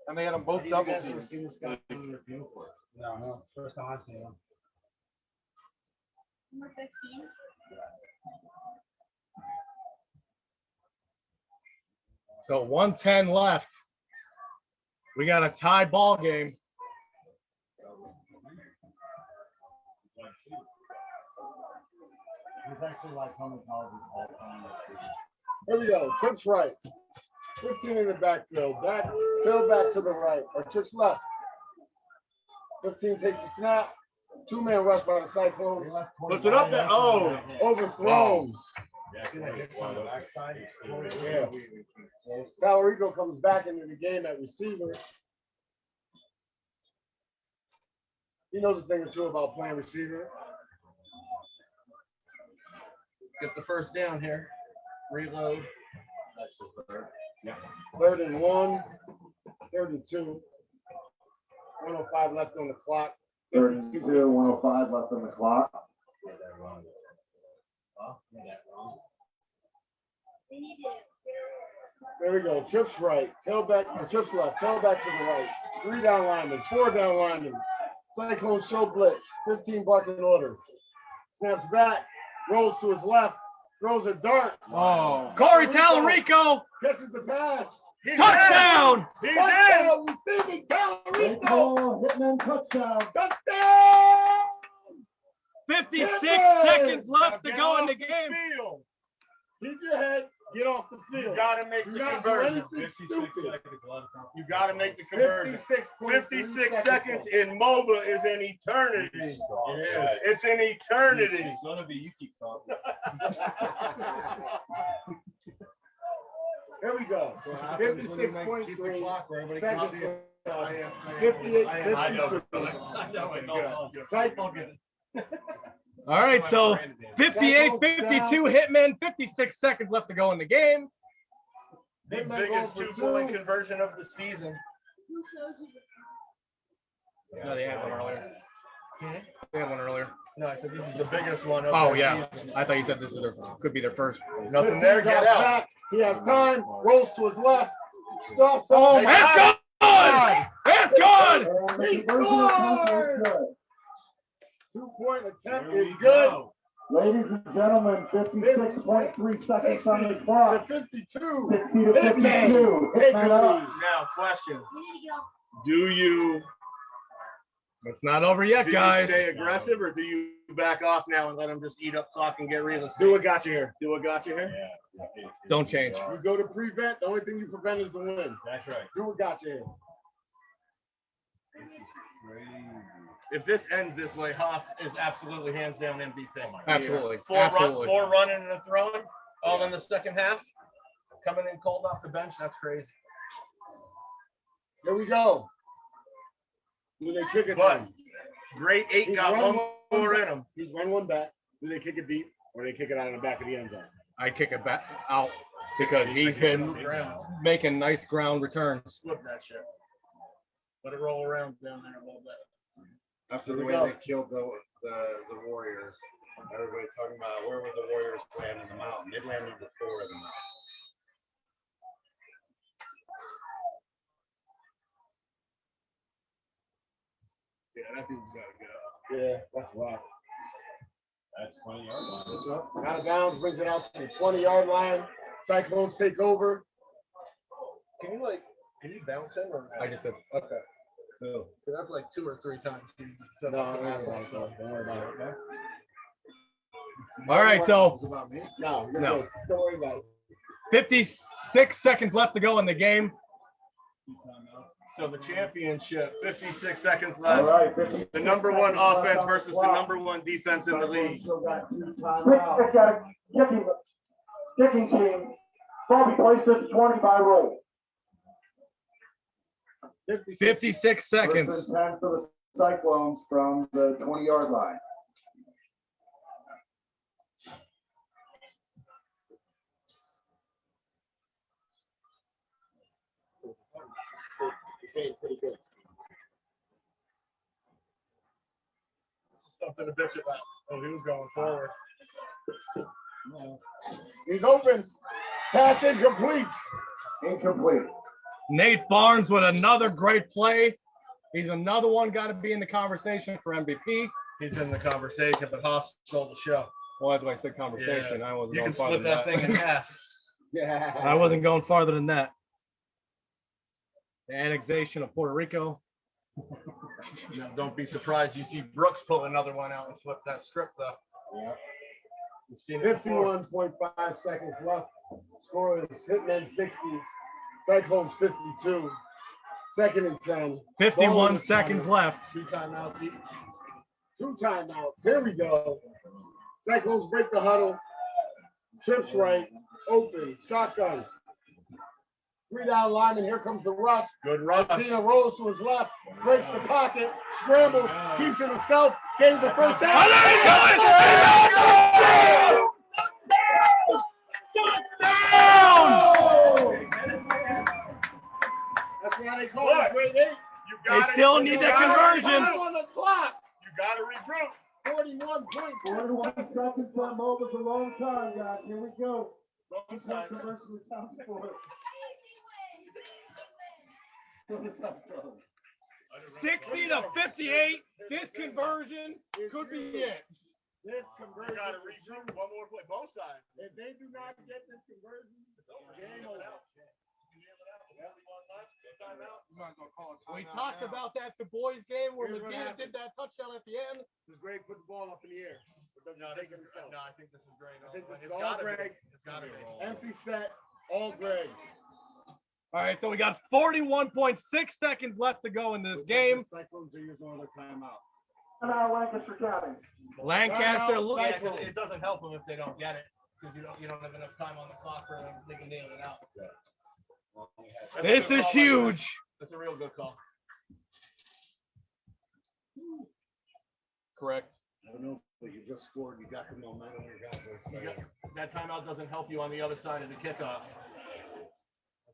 And they had them both Have you double guys ever teamed. seen this guy in review for? No, first time I've seen him. Number 15. So 1:10 left. We got a tie ball game. He's actually like home college's all-time receiver. Here we go. Trips right. 15 in the backfield. Fill back to the right. Or trips left. 15 takes the snap. 2-man rush by the Cyclones. Puts it up there. Oh, Overthrown. See that hit on the backside? Yeah. Talarico comes back into the game at receiver. He knows a thing or two about playing receiver. get the first down here. Reload. That's just the third. Yeah. 3rd and 1, 3rd and 2. 105 left on the clock. 32, 105 left on the clock. Yeah, that wrong. Huh? Yeah, that wrong. They need to. There we go. Trips right. Tailback. Trips left. Tailback to the right. 3 down linemen. 4 down linemen. Cyclone show blitz. 15 blocking orders. Snaps back. Rolls to his left. Throws a dart. Oh, Corey Tallarico. Catches the pass. He's Touchdown. in. He's in. Receiving Great Tallarico. call, Hitman touchdown. Touchdown. 56 Hitman! seconds left to Now go in get the off game. field. Keep your head. Get off the field. You gotta make Do the not do conversion. anything 56 stupid. seconds, a lot of time. You gotta make the conversion. 56 seconds in MOBA is an eternity. It is. It's an eternity. None of you keep talking. Here we go. Keep the clock where everybody can see it. 58, I know, 52. brother. I know, it's all good. Cycle. All good. All right, so 58-52 Hitmen, 56 seconds left to go in the game. The Hitman biggest goes for 2-point two. conversion of the season. Who shows you? No, they had one earlier. They had one earlier. No, I said this is the biggest one of Oh their yeah, season. I thought you said this is their could be their first. Nothing there, get out. Back. He has time. Rolls to his left. Stops. Oh up. my God! It's good! And the He conversion attempt scored! is good. 2-point attempt There is we good. go. Ladies and gentlemen, 56.3 seconds on the 60 to clock. 52. 60 to Hitman 52. takes Hitman the up. lead. Now, question. You need to get off. Do you It's not over yet, guys. stay aggressive or do you back off now and let them just eat up clock and get real estate? Do what got you here. Do what got you here. Don't change. You go to prevent. The only thing you prevent is the win. That's right. Do what got you here. This is crazy. If this ends this way, Haas is absolutely hands down MVP. Absolutely. Four Absolutely. running and a throwing, all in the second half. Coming in cold off the bench, that's crazy. Here we go. Do they kick it? But to him? grade 8 He's got run one more in him. He's run one back. Do they kick it deep or they kick it out of the back of the end zone? I kick it back out because he's been making nice ground returns. Flip that shit. Let it roll around down there a little bit. After the Here we way go. they killed the Warriors, everybody talking about where would the Warriors land in the mountain? They'd land number 4 in the mountain. Yeah, that dude's gotta go. Yeah, that's right. That's 20 yards. What's up? Out of bounds, brings it out to the 20-yard line. Cyclones take over. Can you bounce him or? I just did. Okay. Cause that's like 2 or 3 times. He's said No, some asshole stuff. don't worry about it. All right, so It's about me. No, you're No. good. Don't worry about it. 56 seconds left to go in the game. So the championship, 56 seconds All left. right, 56 The number 1 seconds left offense on the versus the clock. number 1 defense in the league. Still got 2 Quick, timeouts. got a kicking team. Bobby placed at 20 by roll. 56 seconds. First and 10 for the Cyclones from the 20-yard line. Pretty good. Something to bitch about. Oh, he was going forward. He's open. Pass incomplete. Incomplete. Nate Barnes with another great play. He's another one got to be in the conversation for MVP. He's in the conversation, but Haas stole the show. Well, that's why I said conversation. Yeah. I wasn't You going can farther split than that thing in half. Yeah. I wasn't going farther than that. The annexation of Puerto Rico. Now, don't be surprised. You see Brooks pull another one out and flip that script though. Yeah. You've seen it before. 51.5 seconds left. Score is Hitmen 60. Cyclones 52. Second and 10. 51 Ball in the seconds corner. left. 2 timeouts each. 2 timeouts. Here we go. Cyclones break the huddle. Trips right. Open. Shotgun. 3 down lineman. Here comes the rush. Good rush. Tina rolls to his left. Breaks the pocket. Scrambles. Keeps it himself. Gains the first down. Oh, there he goes! That's why they call it grade 8. You They still need that conversion. On the clock. You gotta regroup. 41 points. 41 seconds on move is a long time, guys. Here we go. Wrong This side. controversial time for it. 60 to 58. This conversion could be it. This conversion. Got to regroup one more play, both sides. If they do not get this conversion, game over. We talked about that the boys game where Here's what Medina happened. did that touchdown at the end. Does Greg put the ball up in the air? Or does he No, take it himself? I think this is great. I think this is It's all gotta be. Greg. It's got to be. Empty set, all Greg. All right, so we got 41.6 seconds left to go in this game. The Cyclones are using all their timeouts. Timeout, Lancaster County. Lancaster, Timeout, look, Yeah, 'cause it doesn't help them if they don't get it, because you don't have enough time on the clock for them. They can nail it out. That's a this good is call by Greg. huge. That's a real good call. Correct. I don't know, but you just scored. You got the momentum. Your guys are excited. That timeout doesn't help you on the other side of the kickoff.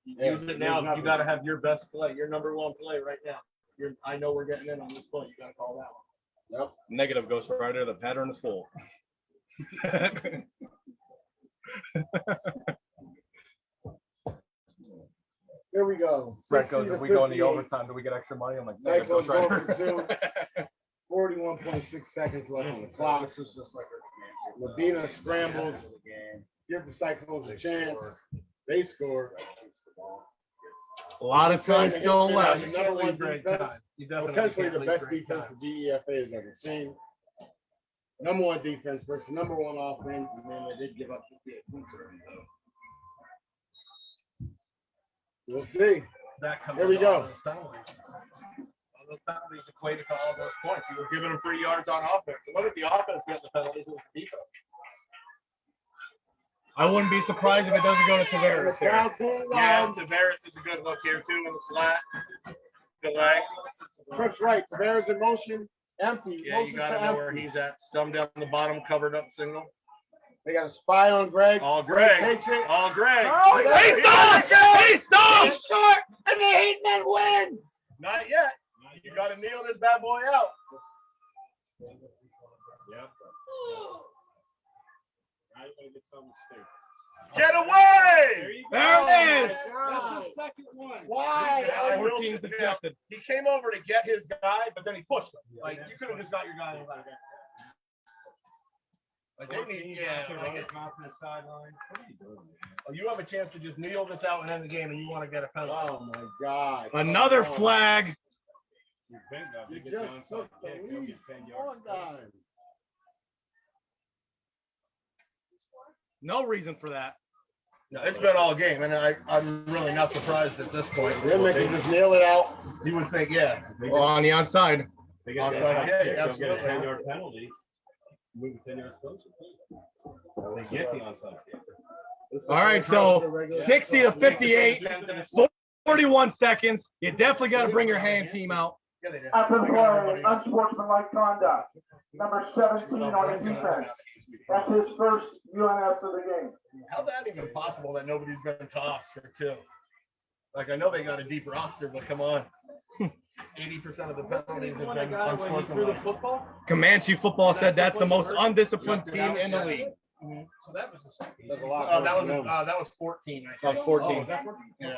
Yeah, Use it there's now. nothing. You got to have your best play, your number one play right now. I know we're getting in on this play. You got to call that one. Yep. Negative Ghost Rider. The pattern is full. Here we go. Brett goes, 60 if to we go in the 58. overtime, do we get extra money? I'm like, negative Cyclones Ghost go Rider. for 2. 41.6 seconds left on the clock. This is just like our command. Medina scrambles. Give the Cyclones a chance. They score. A lot of time still left. You Number can't one leave Greg defense. time. You definitely Potentially can't the leave best Greg defense time. the GEFA has ever seen. Number one defense versus number one offense, and then they did give up 58 points already, though. We'll see. That comes Here we with all go. those penalties. All those penalties equated to all those points. You were giving them 3 yards on offense. It wasn't the offense getting the penalties, it was the defense. I wouldn't be surprised if it doesn't go to And the Tavares here. crowd's going Yeah, wild. Tavares is a good look here too in the flat. Delay. Tripp's right. Tavares in motion. Empty. Yeah, you Motion gotta to know where empty. he's at. Stum down the bottom, covered up single. They got a spy on Greg. All Greg. Takes it. All Greg. Oh, He stopped! He stopped! It's short, and the Heat men win. Not yet. You gotta kneel this bad boy out. Get away! There it is! That's the second one. Why? Yeah, 14 is ejected. He came over to get his guy, but then he pushed him. Like, you could have just got your guy in the back. Like, they need, oh, you have a chance to just kneel this out and end the game, and you want to get a penalty. Oh my God. Another flag. You just took the lead. Come on, guys. No reason for that. No, it's been all game, and I'm really not surprised at this point. Then they can just nail it out. You would think, yeah. Well, on the onside. Onside kick, absolutely. penalty. Move it 10 yards closer. They get the onside kick. All right, so 60 to 58, 41 seconds. You definitely got to bring your hand team out. Yeah, they did. After the They got play, everybody. unsportsmanlike conduct. Number 17 on the defense. That's his first UNS of the game. How's that even possible that nobody's been tossed for 2? Like, I know they got a deep roster, but come on. 80% of the penalties have been unsportsmanlike. Comanche football said that's the most undisciplined team in the league. So that was the second. That's a lot. Oh, that was 14. I That was think. 14. Yeah.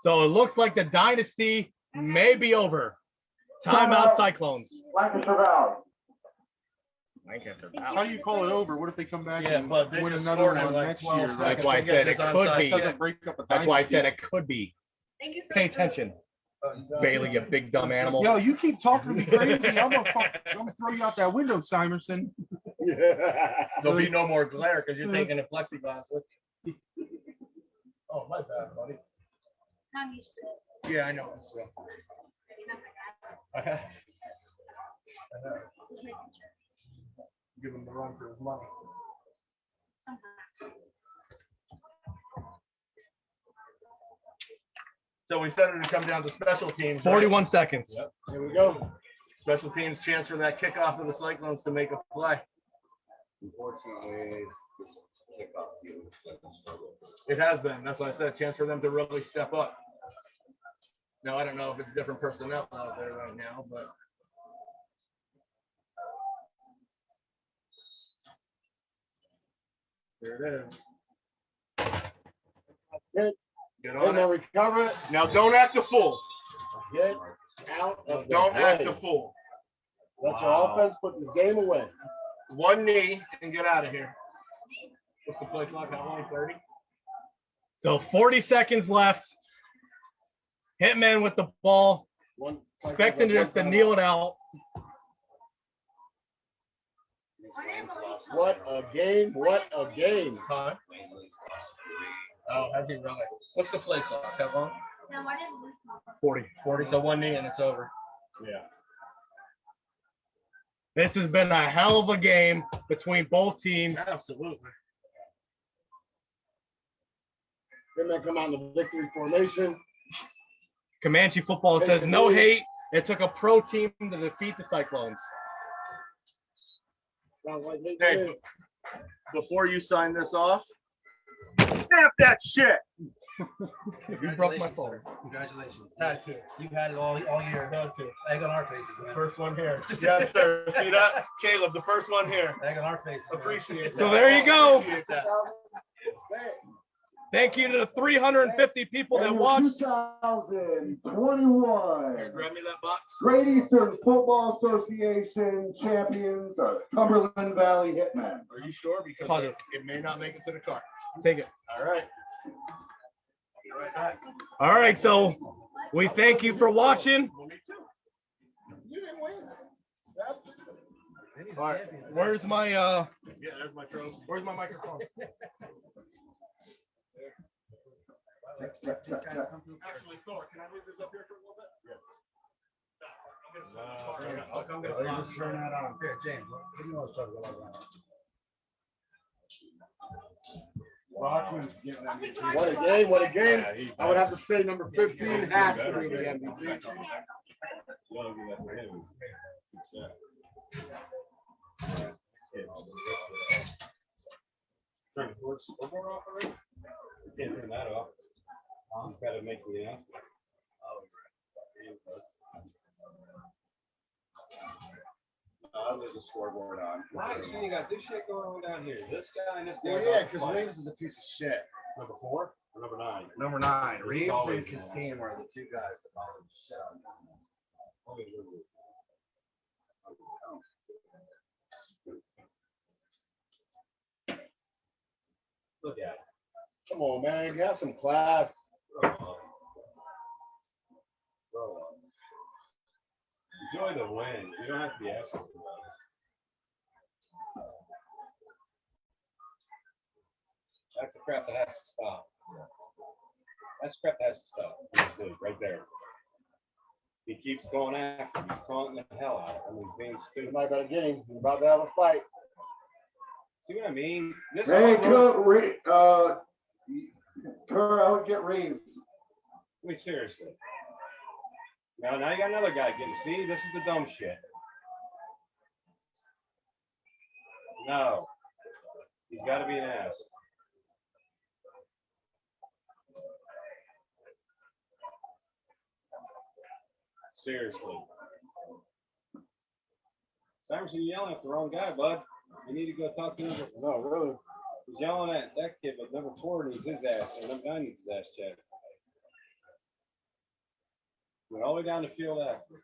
So it looks like the dynasty may be over. Timeout Cyclones. Lancaster Valley. Lancaster How do you call it over? What if they come back Yeah, and but they win just another scored in one like next 12 year? seconds. That's why I Don't get said this it could onside be. kick. Doesn't break up a That's why I dynasty. said it could be. Thank you. Pay attention, Bailey, you big dumb animal. Yo, you keep talking to me crazy. I'm gonna throw you out that window, Simerson. There'll be no more glare because you're taking a plexiglass with you. Oh, my bad, buddy. I'm used to it. Yeah, I know. So. I have. Just making sure. Give him the run for his money. Sometimes. So we said it would come down to special teams. right? 41 seconds. Yep. Here we go. Special teams chance for that kickoff of the Cyclones to make a play. Unfortunately, this kickoff team has been a struggle. It has been. That's why I said chance for them to really step up. Now, I don't know if it's different personnel out there right now, but. There it is. That's good. Get Hey, on man, it. recover it. Now don't act a fool. Get out Now of don't the act way. a fool. Let your offense put this game away. One knee and get out of here. What's the play clock? How long? 30? So 40 seconds left. Hitman with the ball. Expecting just to kneel it out. What a game. What a game. Huh? Oh, has he really? What's the play clock? How long? No, I didn't lose my. 40. 40. So one knee and it's over. Yeah. This has been a hell of a game between both teams. Absolutely. Hitman come out in the victory formation. Comanche football says no hate. It took a pro team to defeat the Cyclones. Sounds like hate Hey, to me. before you sign this off, stamp that shit. You broke my phone. Congratulations. Had to. You had it all year. Had to. Egg on our faces, man. First one here. Yes, sir. See that? Caleb, the first one here. Egg on our faces. man. Appreciate that. So there you go. Appreciate that. Thank you to the 350 people that And watched. 2021 Here, grab me that box. Great Eastern Football Association champions are Cumberland Valley Hitmen. Are you sure? Because Positive. it may not make it to the car. Take it. All right. I'll be right back. All right, so we thank you for watching. Well, me too. You didn't win. Absolutely. All right, where's my Yeah, there's my trophy. where's my microphone? Actually, Thor, can I leave this up here for a little bit? Yeah. I'll come get a just turn that on. Here, James, what do you want to talk about? Rockman's getting MVP. What a game. What a game. I would have to say number 15 has to be the MVP. Turn the scoreboard off already? You can't turn that off. You've got to make the announcement. I'll leave the scoreboard on. Why? So you got this shit going on down here. This guy and this guy. Well, yeah, because Reeves is a piece of shit. Number 4 or number 9? Number 9, He's Reeves and always Kasim are the two guys that bother the shit out of me. Look at it. Come on, man. You have some class. Grow up. Grow up. Enjoy the win. You don't have to be asking for that. That's the crap that has to stop. That's the crap that has to stop. Honestly, right there. He keeps going after him. He's taunting the hell out of him. He's being You stupid. might got a game. You're about to have a fight. See what I mean? This Hey, all goes- Kerr, I would get Reeves. I mean, seriously. Now you got another guy getting. See, this is the dumb shit. No. He's got to be an ass. Seriously. Cyrus, you're yelling at the wrong guy, bud. You need to go talk to him. No, really. He's yelling at that kid, but number 4 needs his ass, and number 9 needs his ass checked. Went all the way down the field after.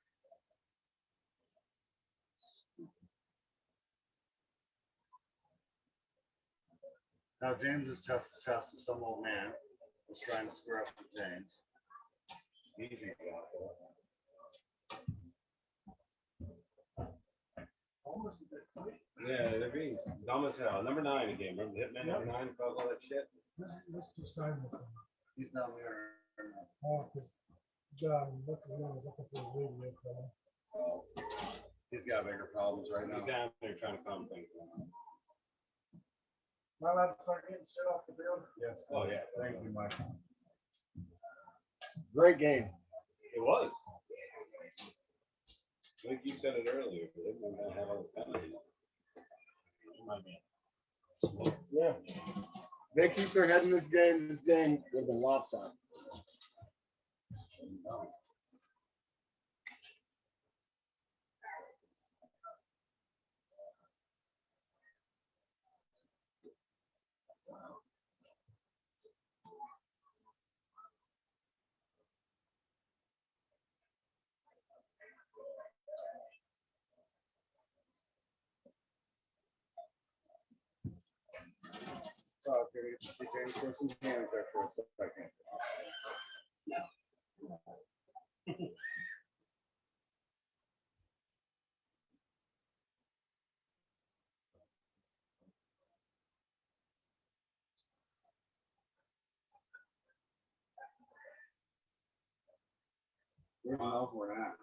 Now James is chest to chest with some old man who's trying to square up with James. Easy. Yeah, they're being dumb as hell. Number 9 again. Remember the Hitman number 9 caused all that shit? He's down there. He's got bigger problems right He's now. down there trying to calm things down. Am I allowed to start getting shit off the field? Yes. Oh, yeah. Thank you, Mike. Great game. It was. I think you said it earlier, but they weren't gonna have all this penalties. Yeah. They keep their head in this game would have been lopsided. gonna get to see James throw some hands there for a second. Where's Melbourne at?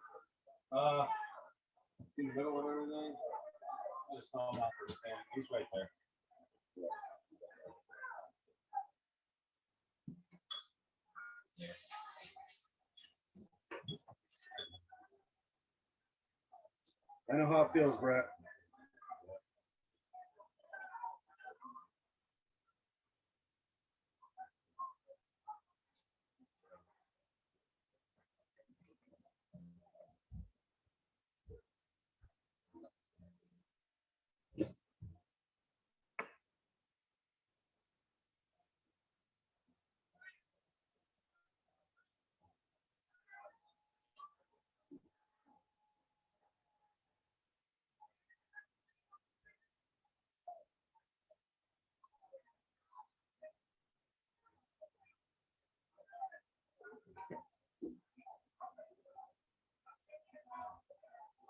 In the middle of everything. Just saw him out for the thing. He's right there. I know how it feels, Brett.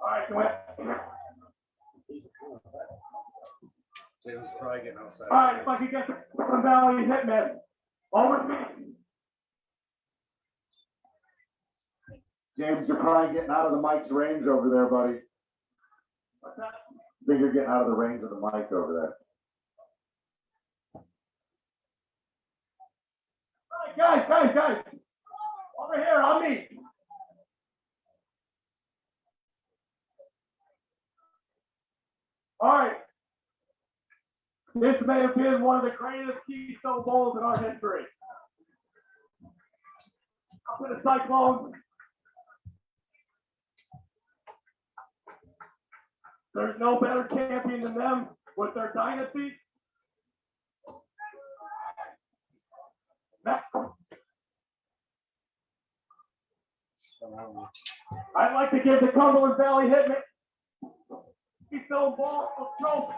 All right, go ahead. James is probably getting outside. All right, if I could get the Cumberland Valley Hitmen. Over to me. James, you're probably getting out of the mic's range over there, buddy. What's that? I think you're getting out of the range of the mic over there. All right, guys. Over here, on me. All right. This may have been one of the greatest Keystone Bowls in our history. Up to the Cyclones. There's no better champion than them with their dynasty. I'd like to give the Cumberland Valley Hitmen Keystone Bowl trophy.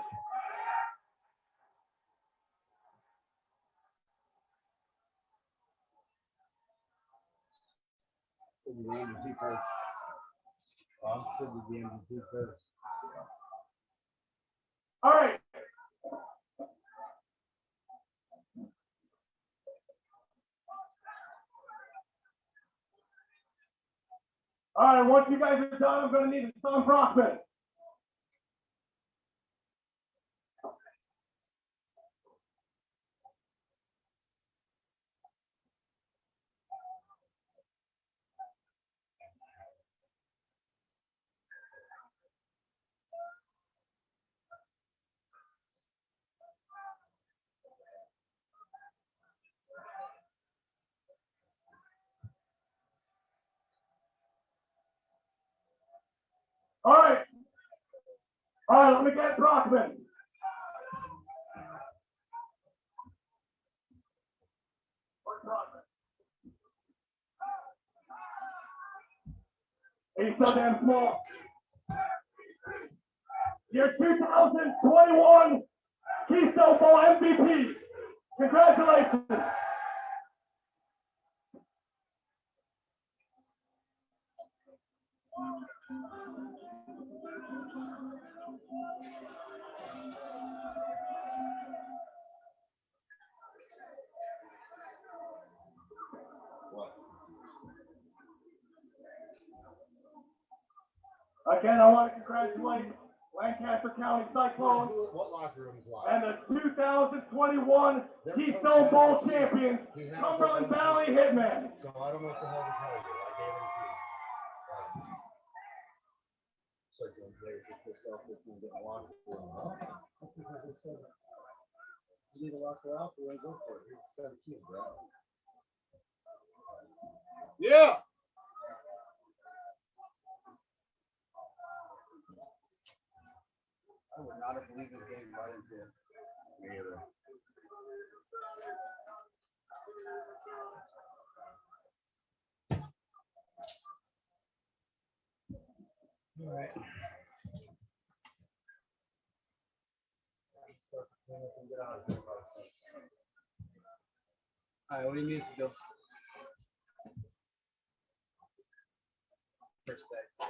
All right. All right, once you guys are done, I'm going to need a Tom Brockman. All right. All right, let me get Brockman. Where's Brockman? He's so damn small. Your 2021 Keystone Bowl MVP. Congratulations. Again, I want to congratulate Lancaster County Cyclones What locker room is locked? and the 2021 Keystone Bowl champions, Cumberland Valley Hitmen. So I don't know what the hell to tell you. I gave him to you. So John Blair just pissed off if we get a locker room. That's because it said you need a locker out, the one's up for it. Here's a set of keys, bro. Yeah. I would not have believed this game if I didn't see it. Me either. All right. Start to clean up and get out of here. All right, what do you need us to do? First day.